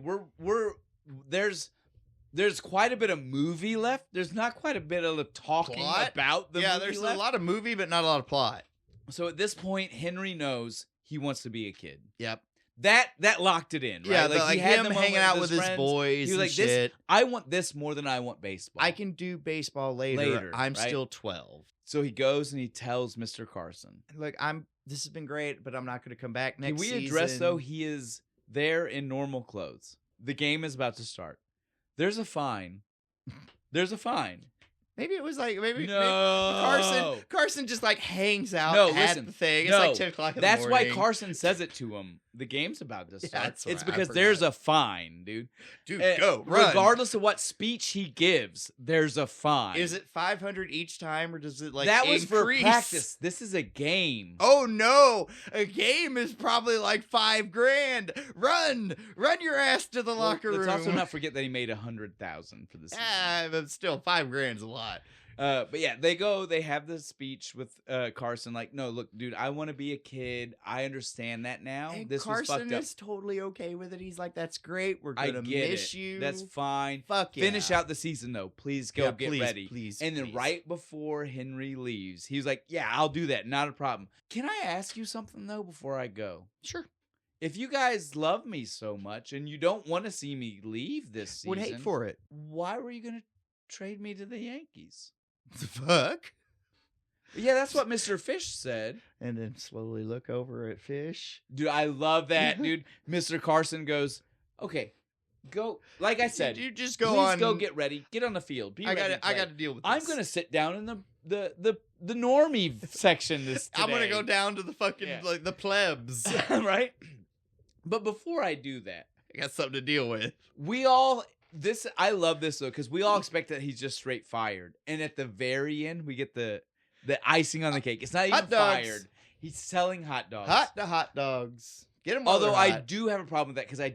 there's quite a bit of movie left. There's not quite a bit of talking about the movie. Yeah, there's a lot of movie, but not a lot of plot. So at this point, Henry knows he wants to be a kid. Yep. That locked it in, right? Yeah, like he had him hanging out with his boys. He was like, shit. I want this more than I want baseball. I can do baseball later. I'm still 12. So he goes and he tells Mr. Carson, look, this has been great, but I'm not going to come back next season. Can we address, though, he is there in normal clothes. The game is about to start. There's a fine. Maybe it was like maybe Carson just like hangs out at the thing. It's like 10 o'clock in the morning. That's why Carson says it to him. The game's about to start. Yeah, that's right. It's because there's a fine, dude. Dude, go run. Regardless of what speech he gives, there's a fine. Is it 500 each time, or does it like that increase? Was for practice? This is a game. Oh no, a game is probably like $5,000. Run your ass to the locker room. Let's also not forget that he made $100,000 for this season. But still, $5,000 is a lot. But yeah, they have this speech with Carson, like, no, look, dude, I want to be a kid. I understand that now. And this Carson was fucked up. is totally okay with it. He's like, that's great. We're I gonna get miss it. you. That's fine. Fuck yeah. Finish out the season though. Please go get ready. Please. And then right before Henry leaves, he was like, yeah, I'll do that. Not a problem. Can I ask you something though before I go? Sure. If you guys love me so much and you don't want to see me leave this season, would hate for it. Why were you gonna trade me to the Yankees? The fuck? Yeah, that's what Mr. Fish said. And then slowly look over at Fish. Dude, I love that, dude. Mr. Carson goes, okay, go. Like I said, you just go please on. go get ready. Get on the field. Be ready. I got to deal with this. I'm going to sit down in the normie section today. I'm going to go down to the fucking, like, the plebs. Right? But before I do that, I got something to deal with. I love this, though, because we all expect that he's just straight fired. And at the very end, we get the icing on the cake. It's not even fired. He's selling hot dogs. Hot dogs. Get them. Although I do have a problem with that because I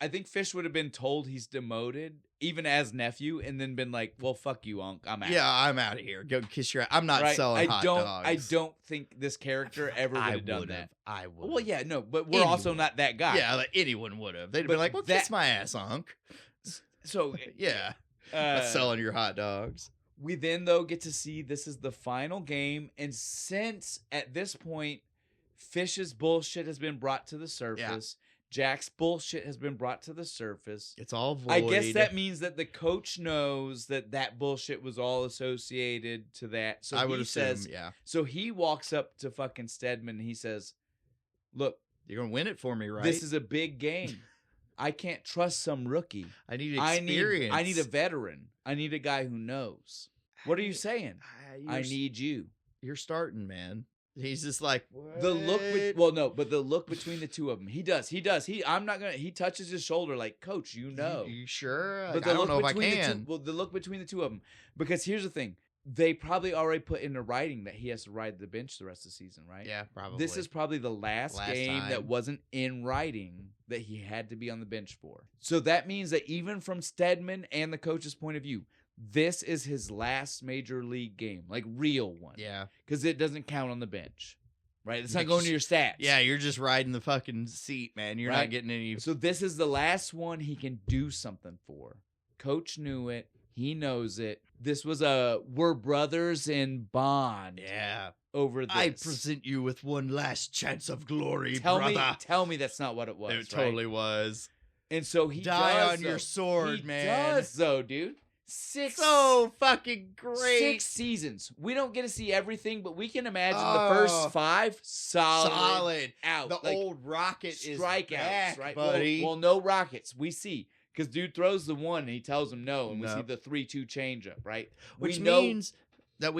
think Fish would have been told he's demoted, even as nephew, and then been like, well, fuck you, Unc. I'm out. Yeah, I'm out of here. Go kiss your ass. I'm not selling hot dogs. I don't think this character ever would have done that. I would. Well, yeah, no, but we're also not that guy. Yeah, like anyone would have. They'd be like, well, kiss my ass, Unc. So, yeah. Not selling your hot dogs. We then, though, get to see this is the final game. And since at this point, Fish's bullshit has been brought to the surface, Jack's bullshit has been brought to the surface. It's all void. I guess that means that the coach knows that bullshit was all associated to that. So I would assume, So he walks up to fucking Stedman and he says, look, you're going to win it for me, right? This is a big game. I can't trust some rookie. I need experience. I need a veteran. I need a guy who knows. What are you saying? I need you. You're starting, man. He's just like what? The look. But the look between the two of them. He does. He touches his shoulder like, Coach, you know. You sure? But I don't know if I can. The look between the two of them. Because here's the thing. They probably already put into writing that he has to ride the bench the rest of the season, right? Yeah, probably. This is probably the last game time that wasn't in writing that he had to be on the bench for. So that means that even from Stedman and the coach's point of view, this is his last major league game, like real one. Yeah. Because it doesn't count on the bench, right? It's not going to your stats. Yeah, you're just riding the fucking seat, man. You're not getting any. So this is the last one he can do something for. Coach knew it. He knows it. This was we're brothers in bond. Yeah. Over this. I present you with one last chance of glory, brother. Tell me that's not what it was. It totally was. And so he die on your sword, man. He does, though, dude. So fucking great. 6 seasons. We don't get to see everything, but we can imagine the first 5 solid out. The old rocket is back, right, buddy. Well, no rockets. We see. Because dude throws the 1 and he tells him no, and we see the 3-2 changeup, right? Which means that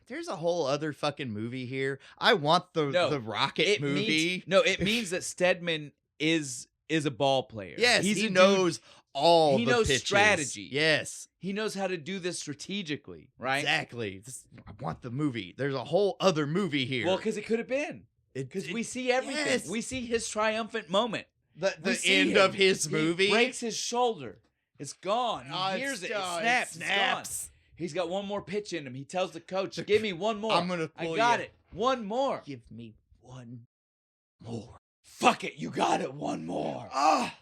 there's a whole other fucking movie here. I want the rocket movie. It means that Stedman is a ball player. Yes, he knows all the pitches. He knows strategy. Yes. He knows how to do this strategically, right? Exactly. I want the movie. There's a whole other movie here. Well, because it could have been. Because we see everything. Yes. We see his triumphant moment. The end of his movie. He breaks his shoulder. It's gone. He hears it. It snaps. It's gone. He's got one more pitch in him. He tells the coach, give me one more. I'm going to pull I got it. One more. Give me one more. Fuck it. You got it. One more. Ah,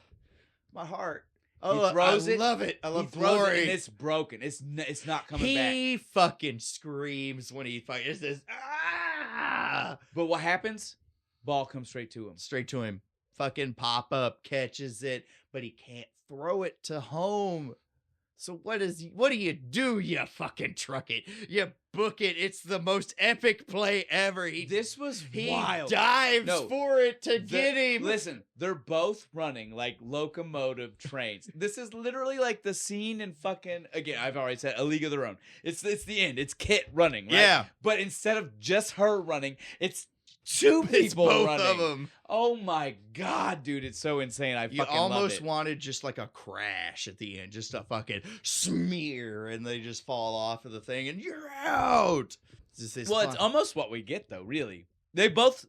my heart. Oh, he throws I love it. I love he throws glory. It and it's broken. It's not coming back. He fucking screams when he fucking says, ah. But what happens? Ball comes straight to him. Straight to him. Fucking pop up, catches it, but he can't throw it to home. So what do you do? You fucking truck it. You book it. It's the most epic play ever. This was wild. He dives for it to get him. Listen, they're both running like locomotive trains. This is literally like the scene in fucking, again, I've already said, A League of Their Own. It's the end. It's Kit running, right? Yeah. But instead of just her running, it's 2 people both running. Of them. Oh my god, dude, it's so insane. You almost wanted just like a crash at the end, just a fucking smear, and they just fall off of the thing, and you're out. It's almost what we get though. Really, they both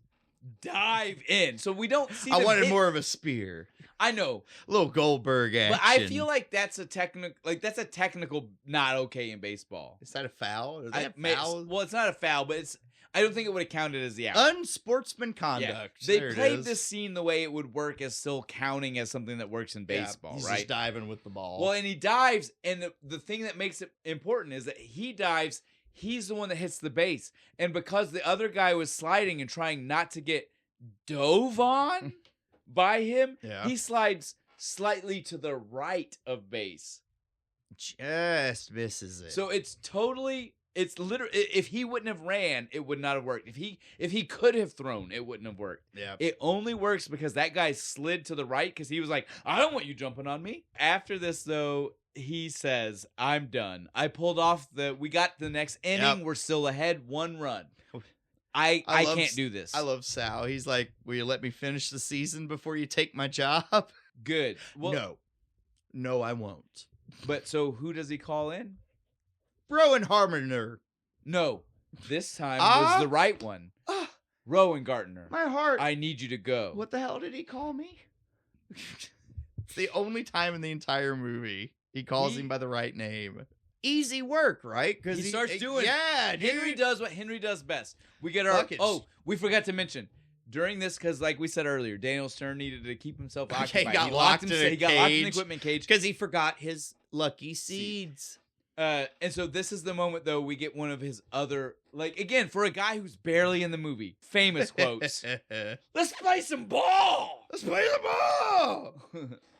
dive in, so we don't see. I wanted more of a spear. I know, a little Goldberg action. But I feel like that's a technical not okay in baseball. Is that a foul? Is that a foul? Well, it's not a foul, but I don't think it would have counted as the out. Unsportsman conduct. Yeah. They played this scene the way it would work as still counting as something that works in baseball, he's right? Just diving with the ball. Well, and he dives, and the thing that makes it important is that he dives, he's the one that hits the base. And because the other guy was sliding and trying not to get dove on by him, he slides slightly to the right of base. Just misses it. So it's totally It's literally, if he wouldn't have ran, it would not have worked. If he could have thrown, it wouldn't have worked. Yeah. It only works because that guy slid to the right because he was like, I don't want you jumping on me. After this, though, he says, I'm done. I pulled off we got the next inning. Yep. We're still ahead 1 run. I can't do this. I love Sal. He's like, will you let me finish the season before you take my job? Good. Well, No, I won't. But so who does he call in? Rowengartner. No, this time was the right one. Rowengartner. My heart. I need you to go. What the hell did he call me? It's the only time in the entire movie he calls him by the right name. Easy work, right? Because he starts doing. Yeah, dude. Henry does what Henry does best. We get our. Oh, we forgot to mention during this because, like we said earlier, Daniel Stern needed to keep himself occupied. He got locked in he got locked in the equipment cage because he forgot his lucky seeds. And so this is the moment, though, we get one of his other, like, again, for a guy who's barely in the movie, famous quotes. Let's play some ball! Let's play the ball!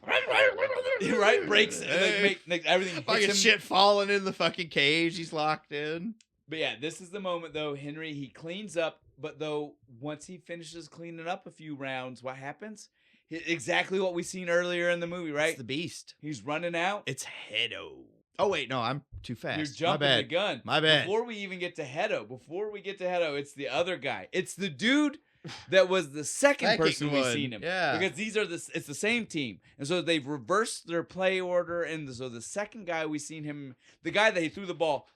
Right? Breaks it. Like, everything fucking shit falling in the fucking cage he's locked in. But yeah, this is the moment, though. Henry, he cleans up, but though, once he finishes cleaning up a few rounds, what happens? Exactly what we seen earlier in the movie, right? It's the beast. He's running out. It's Hedo. Oh, wait, no, I'm too fast. You're jumping the gun. My bad. Before we even get to Hedo, it's the other guy. It's the dude that was the second person we seen him. Yeah. Because it's the same team. And so they've reversed their play order. And so the second guy we seen him, the guy that he threw the ball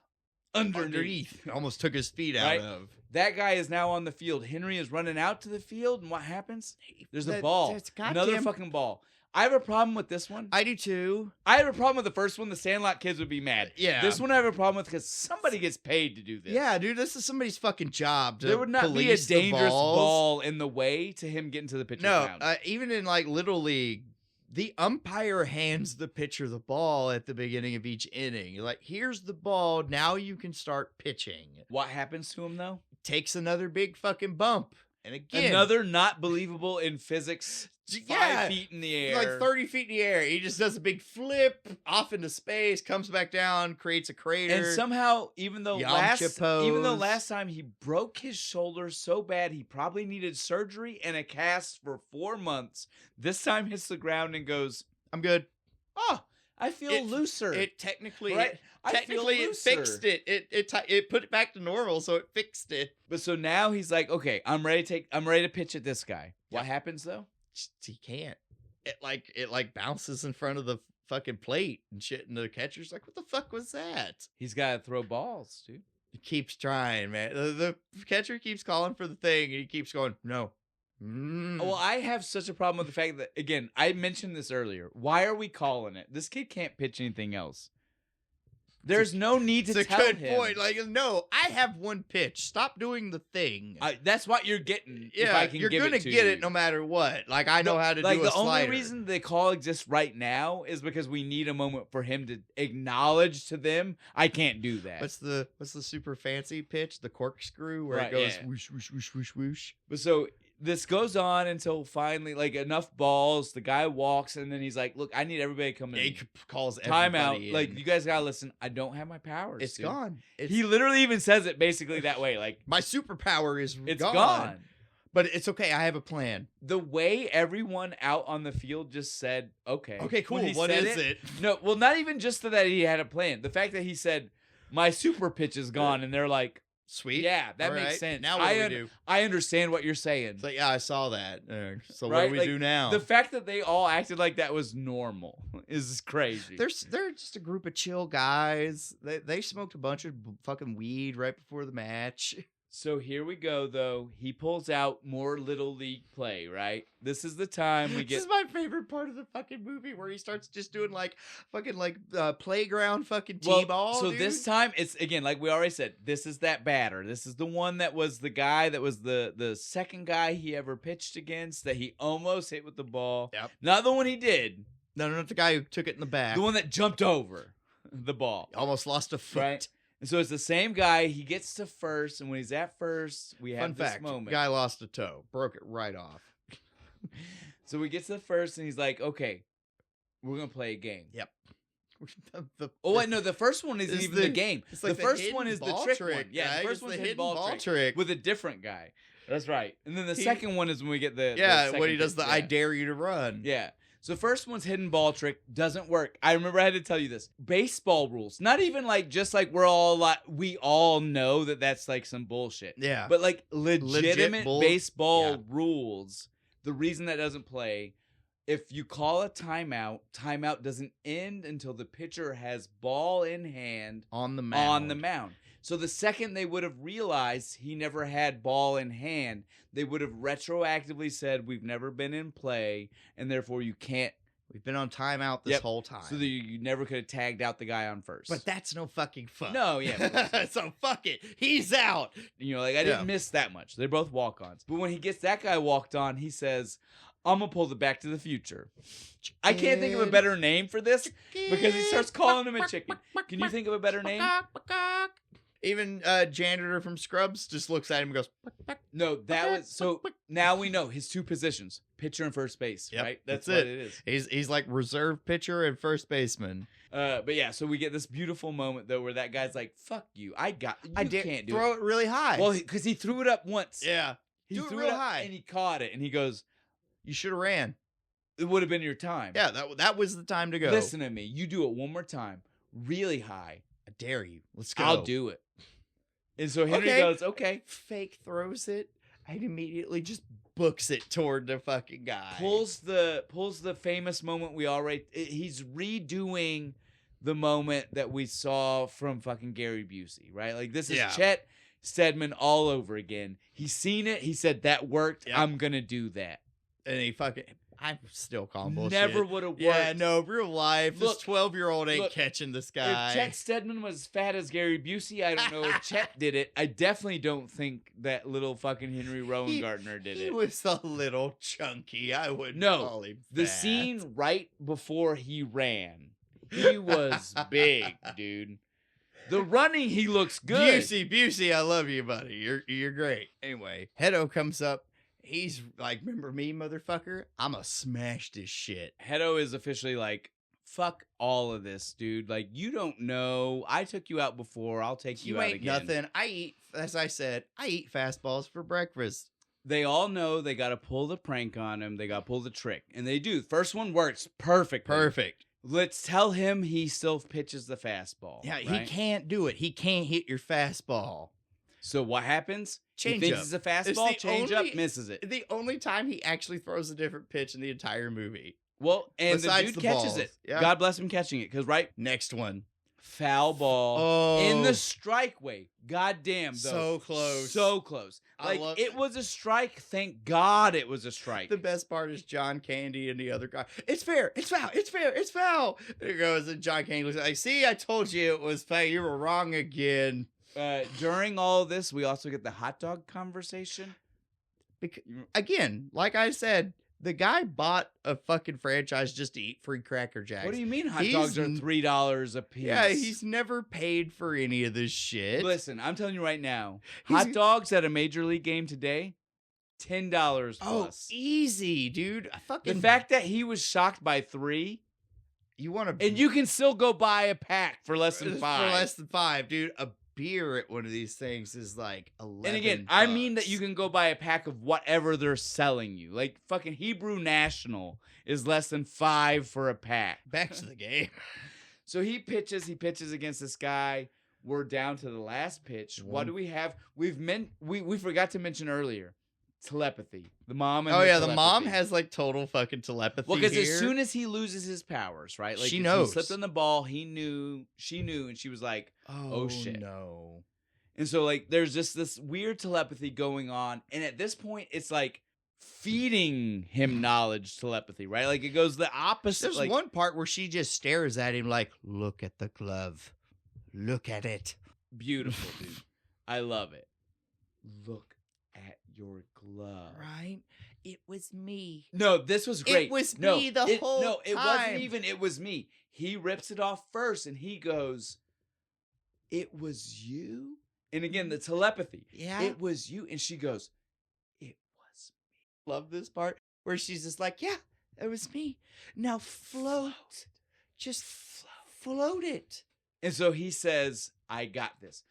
underneath. Almost took his feet out of. That guy is now on the field. Henry is running out to the field. And what happens? There's a ball. Another fucking ball. I have a problem with this one. I do too. I have a problem with the first one. The Sandlot kids would be mad. Yeah. This one I have a problem with because somebody gets paid to do this. Yeah, dude, this is somebody's fucking job to There would not be a police the dangerous balls. ball in the way to him getting to the pitcher's mound. Even in like Little League, the umpire hands the pitcher the ball at the beginning of each inning. You're like, here's the ball. Now you can start pitching. What happens to him though? Takes another big fucking bump. And again, another not believable in physics. 5 feet in the air. Like 30 feet in the air. He just does a big flip off into space, comes back down, creates a crater. And somehow, even though Yamcha last time he broke his shoulder so bad he probably needed surgery and a cast for 4 months, this time hits the ground and goes, I'm good. Oh, I feel looser. It technically, right? It fixed it. It put it back to normal, so it fixed it. But so now he's like, okay, I'm ready to pitch at this guy. What happens though? He can't. It bounces in front of the fucking plate and shit, and the catcher's like, what the fuck was that? He's got to throw balls, dude. He keeps trying, man. The catcher keeps calling for the thing, and he keeps going, no. Well, I have such a problem with the fact that, again, I mentioned this earlier. Why are we calling it? This kid can't pitch anything else. There's no need to tell him. It's a good point. Like, no, I have one pitch. Stop doing the thing. That's what you're getting. Yeah, if I can you're give gonna it to get you. it no matter what. Like, I know how to do a slider. The only reason the call exists right now is because we need a moment for him to acknowledge to them, I can't do that. What's the super fancy pitch? The corkscrew where it goes whoosh, whoosh, whoosh, whoosh, whoosh. But so this goes on until finally, like, enough balls. The guy walks, and then he's like, "Look, I need everybody coming." He calls timeout. in. Like, you guys gotta listen. I don't have my powers. It's dude. gone. He literally even says it basically that way. Like, my superpower is gone. But it's okay. I have a plan. The way everyone out on the field just said, "Okay, okay, cool. What is it?" No, well, not even just that he had a plan. The fact that he said, "My super pitch is gone," and they're like, sweet. Yeah, that makes sense. Now what do we do? I understand what you're saying. It's like, yeah, I saw that. So right? What do we do now? The fact that they all acted like that was normal is crazy. They're just a group of chill guys. They smoked a bunch of fucking weed right before the match. So here we go, though. He pulls out more Little League play, right? This is the time we get... This is my favorite part of the fucking movie, where he starts just doing, like, fucking, like, playground fucking t-ball, so dude. This time, it's, again, like we already said, this is that batter. This is the one that was the guy that was the second guy he ever pitched against that he almost hit with the ball. Yep. Not the one he did. No, not the guy who took it in the back. The one that jumped over the ball. Almost lost a foot. Right? And so it's the same guy. He gets to first, and when he's at first, we have Fun this fact, moment. Guy lost a toe. Broke it right off. So we get to the first, and he's like, okay, we're going to play a game. Yep. Oh wait, no, the first one isn't It's even the- the game. it's like the the first hidden one is the ball trick trick, one. Yeah, guy. the first It's one's the hidden hidden ball, ball trick, trick. with a different guy. That's right. And then the He- second one is when we get the Yeah, the when he second does trick. the I dare you to run. Yeah. So first one's hidden ball trick doesn't work. I remember I had to tell you this. Baseball rules. Not even like just like we all know that that's like some bullshit. Yeah. But like legitimate baseball yeah. rules. The reason that doesn't play, if you call a timeout, timeout doesn't end until the pitcher has ball in hand on the mound. So the second they would have realized he never had ball in hand, they would have retroactively said, we've never been in play, and therefore you can't. We've been on timeout this whole time. So that you never could have tagged out the guy on first. But that's no fucking fun. No, yeah. So fuck it. He's out. You know, like I didn't miss that much. They're both walk-ons. But when he gets that guy walked on, he says, I'm going to pull the Back to the Future. I can't think of a better name for this because he starts calling him a chicken. Can you think of a better name? Even janitor from Scrubs just looks at him and goes, no, that was, so now we know his two positions, pitcher and first base, right? That's what it. it is. He's like reserve pitcher and first baseman. But yeah, so we get this beautiful moment though where that guy's like, fuck you. I can't do throw it really high. Well, because he threw it up once. Yeah. He threw threw it it real up high. and he caught it and he goes, you should have ran. It would have been your time. Yeah, that was the time to go. Listen to me. You do it one more time. Really high. I dare you. Let's go. I'll do it. And so Henry goes, okay. Fake throws it and immediately just books it toward the fucking guy. Pulls the famous moment he's redoing the moment that we saw from fucking Gary Busey, right? Like this is Chet Stedman all over again. He's seen it. He said that worked. Yep. I'm going to do that. And he fucking... I still call him bullshit. Never would have worked. Yeah, no, real life. This 12-year-old ain't catching this guy. If Chet Stedman was as fat as Gary Busey, I don't know if Chet did it. I definitely don't think that little fucking Henry Rowengartner did it. He was a little chunky. I wouldn't call him fat. The scene right before he ran, he was big, dude. The running, he looks good. Busey, I love you, buddy. You're great. Anyway, Hedo comes up. He's like, remember me, motherfucker? I'ma smash this shit. Hedo is officially like, fuck all of this, dude. Like, you don't know. I took you out before. I'll take you out ain't again. Nothing. I eat, as I said, I eat fastballs for breakfast. They all know they got to pull the prank on him. They got to pull the trick. And they do. First one works perfect. Let's tell him he still pitches the fastball. Yeah, right? He can't do it. He can't hit your fastball. So what happens? Change he thinks up. it's a fastball, change up, misses it. The only time he actually throws a different pitch in the entire movie. Well, and besides the dude the catches balls. it. Yeah. God bless him catching it. Because next one. Foul ball in the strike way. God damn, though. So close. Like, it was a strike. Thank God it was a strike. The best part is John Candy and the other guy. It's fair. It's foul. It's fair. It's foul. There it goes. And John Candy looks like, see, I told you it was foul. You were wrong again. During all this, we also get the hot dog conversation. Again, like I said, the guy bought a fucking franchise just to eat free Cracker Jacks. What do you mean hot dogs are $3 a piece? Yeah, he's never paid for any of this shit. Listen, I'm telling you right now, hot dogs at a major league game today, $10 plus. Easy, dude. The fact that he was shocked by 3. You want to, and you can still go buy a pack for less than 5. For less than 5, dude. A beer at one of these things is like 11. And again, I mean that you can go buy a pack of whatever they're selling you. Like fucking Hebrew National is less than 5 for a pack. Back to the game. So he pitches against this guy. We're down to the last pitch. What do we have? We forgot to mention earlier. Telepathy. The mom and the mom has like total fucking telepathy. Well, because as soon as he loses his powers, right? Like she knows. He slipped on the ball, she knew, and she was like, oh shit. No. And so like there's just this weird telepathy going on. And at this point, it's like feeding him knowledge telepathy, right? Like it goes the opposite. There's one part where she just stares at him like, look at the glove. Look at it. Beautiful, dude. I love it. Look at your glove. Right? It was me. No, this was great. It was me the whole time. No, it wasn't even it was me. He rips it off first and he goes, it was you? And again, the telepathy. Yeah. It was you. And she goes, it was me. Love this part where she's just like, yeah, it was me. Now float. Just float it. And so he says, I got this.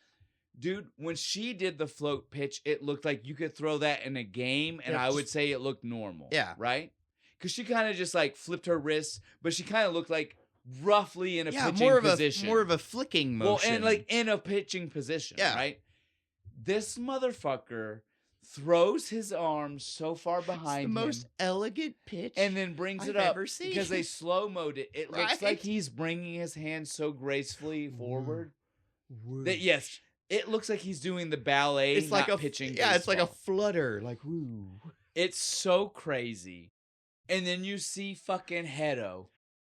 Dude, when she did the float pitch, it looked like you could throw that in a game, and Yeah, I would say it looked normal. Yeah. Right? Because she kind of just like flipped her wrists, but she kind of looked like roughly in a pitching position. More of a flicking motion. Well, and like in a pitching position, right? This motherfucker throws his arms so far behind him. The most elegant pitch and then brings it I've up ever seen. because they slow-moed it. It looks Right? like he's bringing his hands so gracefully forward that, yes, it looks like he's doing the ballet, It's like not a pitching Yeah, it's like a baseball. flutter. Like, woo. It's so crazy. And then you see fucking Hedo,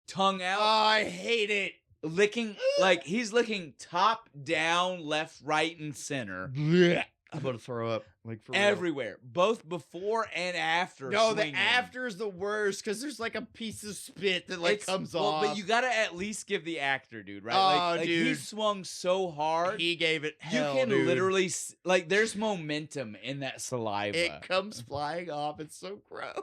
tongue out. Oh, I hate it. Licking, like, he's licking top, down, left, right, and center. I'm going to throw up. Like, for real. Everywhere. Both before and after. No, swinging. the after is the worst because there's like a piece of spit that like comes off. But you gotta at least give the actor, dude, right? Oh, like he dude. swung so hard. He gave it hell, you can dude. literally, like, there's momentum in that saliva. It comes flying off. It's so gross.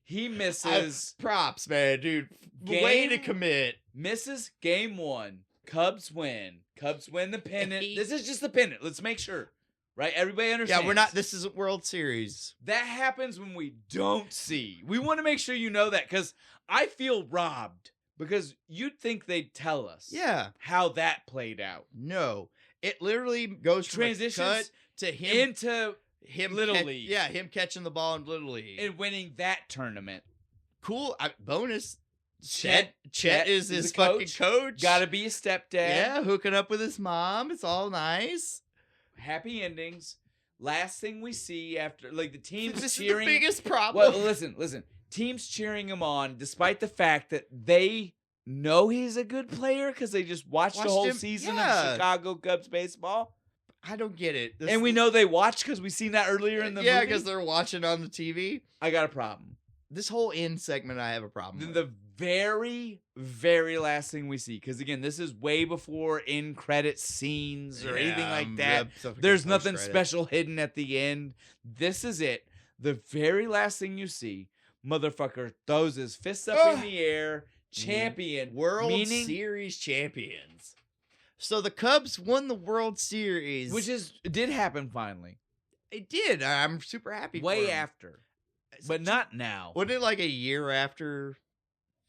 He misses. Props, man, dude. Way to commit. Misses game 1. Cubs win. Cubs win the pennant. This is just the pennant. Let's make sure. Right? Everybody understands. Yeah, we're not. This isn't World Series. That happens when we don't see. We want to make sure you know that because I feel robbed because you'd think they'd tell us. Yeah. How that played out. No. It literally goes from Transitions a cut to him into him Little League. Yeah, him catching the ball in Little League and winning that tournament. Cool. Bonus. Chet is his fucking coach. Gotta be a stepdad. Yeah, hooking up with his mom. It's all nice. Happy endings. Last thing we see after, like, the team's This cheering. is the biggest problem. Well, listen. Team's cheering him on, despite the fact that they know he's a good player because they just watched the whole season of Chicago Cubs baseball. I don't get it. And we know they watch because we seen that earlier in the movie. Yeah, because they're watching on the TV. I got a problem. This whole end segment, I have a problem Then with. the very, very last thing we see, because again, this is way before end credit scenes or anything like that. There's nothing special hidden at the end. This is it. The very last thing you see, motherfucker throws his fists up in the air. Champion. World Series champions. So the Cubs won the World Series. Which did happen finally. It did. I'm super happy for Way them. after. But not now. Wasn't it like a year after?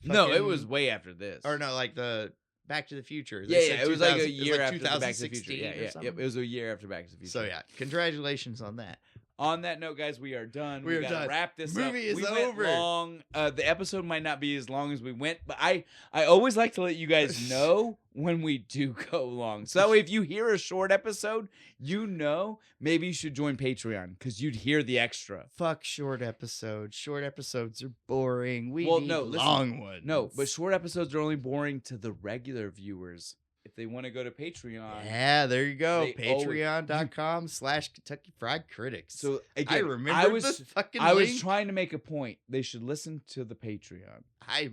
No, it was way after this. Or no, like the Back to the Future. Yeah, it was like a year after the Back to the 2016 Future. Yeah, it was a year after Back to the Future. So yeah, congratulations on that. On that note, guys, we are done. We are gotta done. wrap this Movie up. is we over. Went long. The episode might not be as long as we went, but I always like to let you guys know when we do go long. So that way, if you hear a short episode, you know maybe you should join Patreon because you'd hear the extra. Fuck short episodes. Short episodes are boring. We need listen, long ones. No, but short episodes are only boring to the regular viewers. If they want to go to Patreon. Yeah, there you go. They Patreon.com/Kentucky Fried Critics. So again, I remember this fucking I was link. trying to make a point. They should listen to the Patreon. I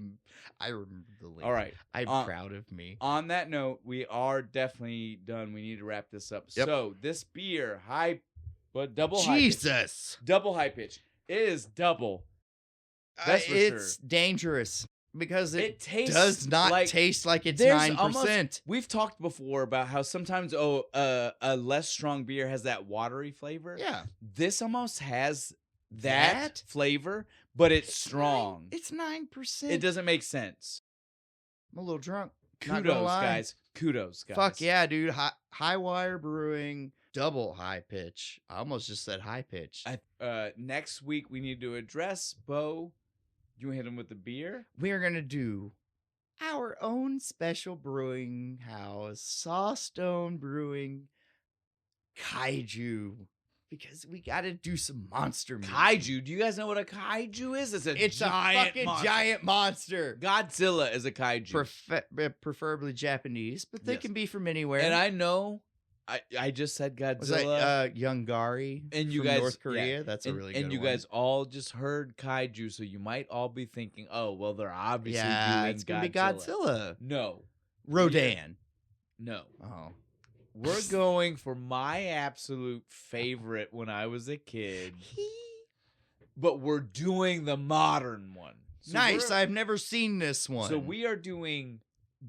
remember the link. All right. I'm proud of me. On that note, we are definitely done. We need to wrap this up. Yep. So this beer, double Jesus. high pitch. It is double. That's for it's sure. dangerous because it tastes does not like, taste like it's there's 9%. We've talked before about how sometimes a less strong beer has that watery flavor. Yeah. This almost has that flavor, but it's strong. It's 9%. It doesn't make sense. I'm a little drunk. Kudos, guys. Kudos, guys. Fuck yeah, dude. Hi-WireBrewing, double high pitch. I almost just said high pitch. Next week, we need to address Bo. You want to hit him with the beer? We are going to do our own special brewing house, Sawstone Brewing Kaiju. Because we got to do some monster meat. Kaiju. Do you guys know what a kaiju is? It's a fucking giant monster. Godzilla is a kaiju. Preferably Japanese, but they can be from anywhere. And I know, I just said Godzilla. Was that Yungari and you from guys, North Korea? That's a really good one. And you guys all just heard kaiju, so you might all be thinking, oh, well, they're obviously doing it's going to be Godzilla. No. Rodan. No. Oh. We're going for my absolute favorite when I was a kid. But we're doing the modern one. So nice. I've never seen this one. So we are doing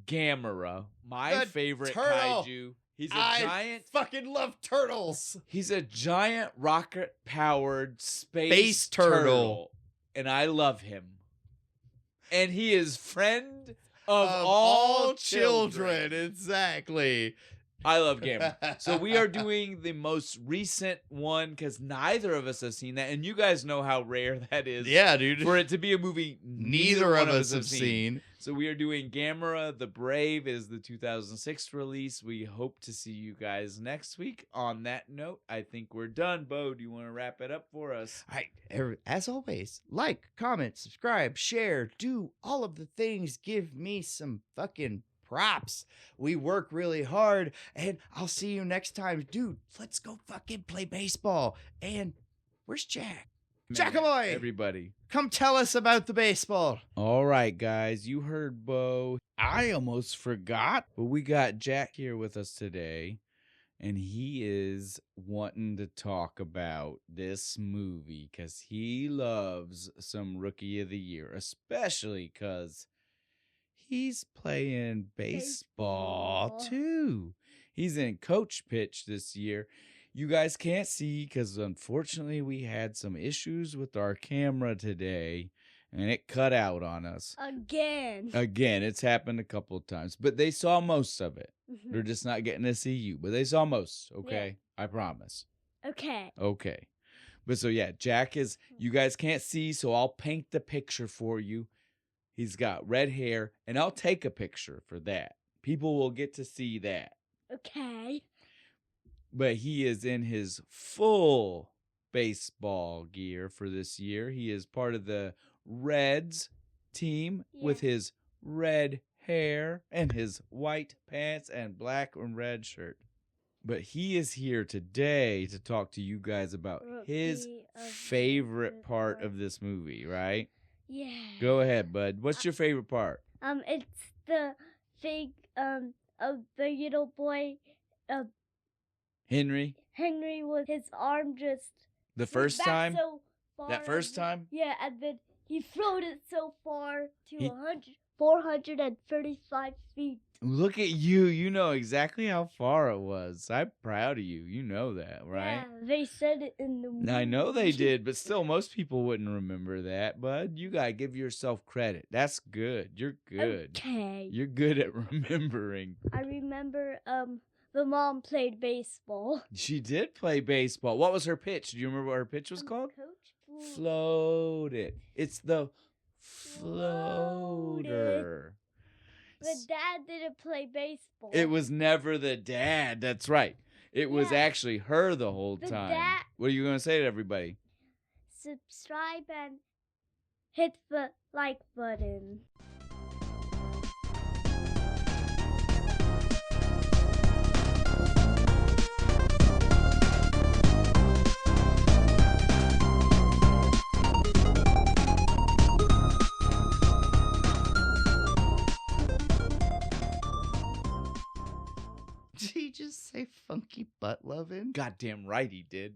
Gamera, my The favorite turtle. kaiju. He's a I giant. fucking love turtles. He's a giant rocket-powered Space turtle. And I love him. And he is friend of all children. Exactly. I love Gamera. So we are doing the most recent one because neither of us have seen that, and you guys know how rare that is. Yeah, dude. For it to be a movie Neither one of us have seen. So we are doing Gamera the Brave is the 2006 release. We hope to see you guys next week. On that note, I think we're done. Bo, do you want to wrap it up for us? All right. As always, like, comment, subscribe, share, do all of the things. Give me some fucking props. We work really hard, and I'll see you next time. Dude, let's go fucking play baseball. And where's Jack? Jackaboy! Everybody. Come tell us about the baseball. All right, guys. You heard Bo. I almost forgot, but we got Jack here with us today, and he is wanting to talk about this movie because he loves some Rookie of the Year, especially because he's playing baseball too. He's in Coach Pitch this year. You guys can't see because unfortunately we had some issues with our camera today and it cut out on us. Again, it's happened a couple of times, but they saw most of it. Mhm. They're just not getting to see you, but they saw most, okay? I promise. Okay. Okay. But so yeah, Jack is, you guys can't see, so I'll paint the picture for you. He's got red hair, and I'll take a picture for that. People will get to see that. Okay. But he is in his full baseball gear for this year. He is part of the Reds team with his red hair and his white pants and black and red shirt. But he is here today to talk to you guys about his favorite part of this movie, right? Yeah. Go ahead, bud. What's your favorite part? It's the thing, of the little boy, Henry? Henry with his arm just The first back time? so far, That first time? Yeah, and then he threw it so far to He- 435 feet. Look at you. You know exactly how far it was. I'm proud of you. You know that, right? Yeah, they said it in the movie. I know they did, but still, most people wouldn't remember that, bud. You got to give yourself credit. That's good. You're good. Okay. You're good at remembering. I remember, the mom played baseball. She did play baseball. What was her pitch? Do you remember what her pitch was called? Coach Float it. It's the floater. But Dad didn't play baseball. It was never the dad. That's right. It was Yeah. actually her the whole The time. dad- What are you going to say to everybody? Subscribe and hit the like button. Did he just say funky butt loving? Goddamn right he did.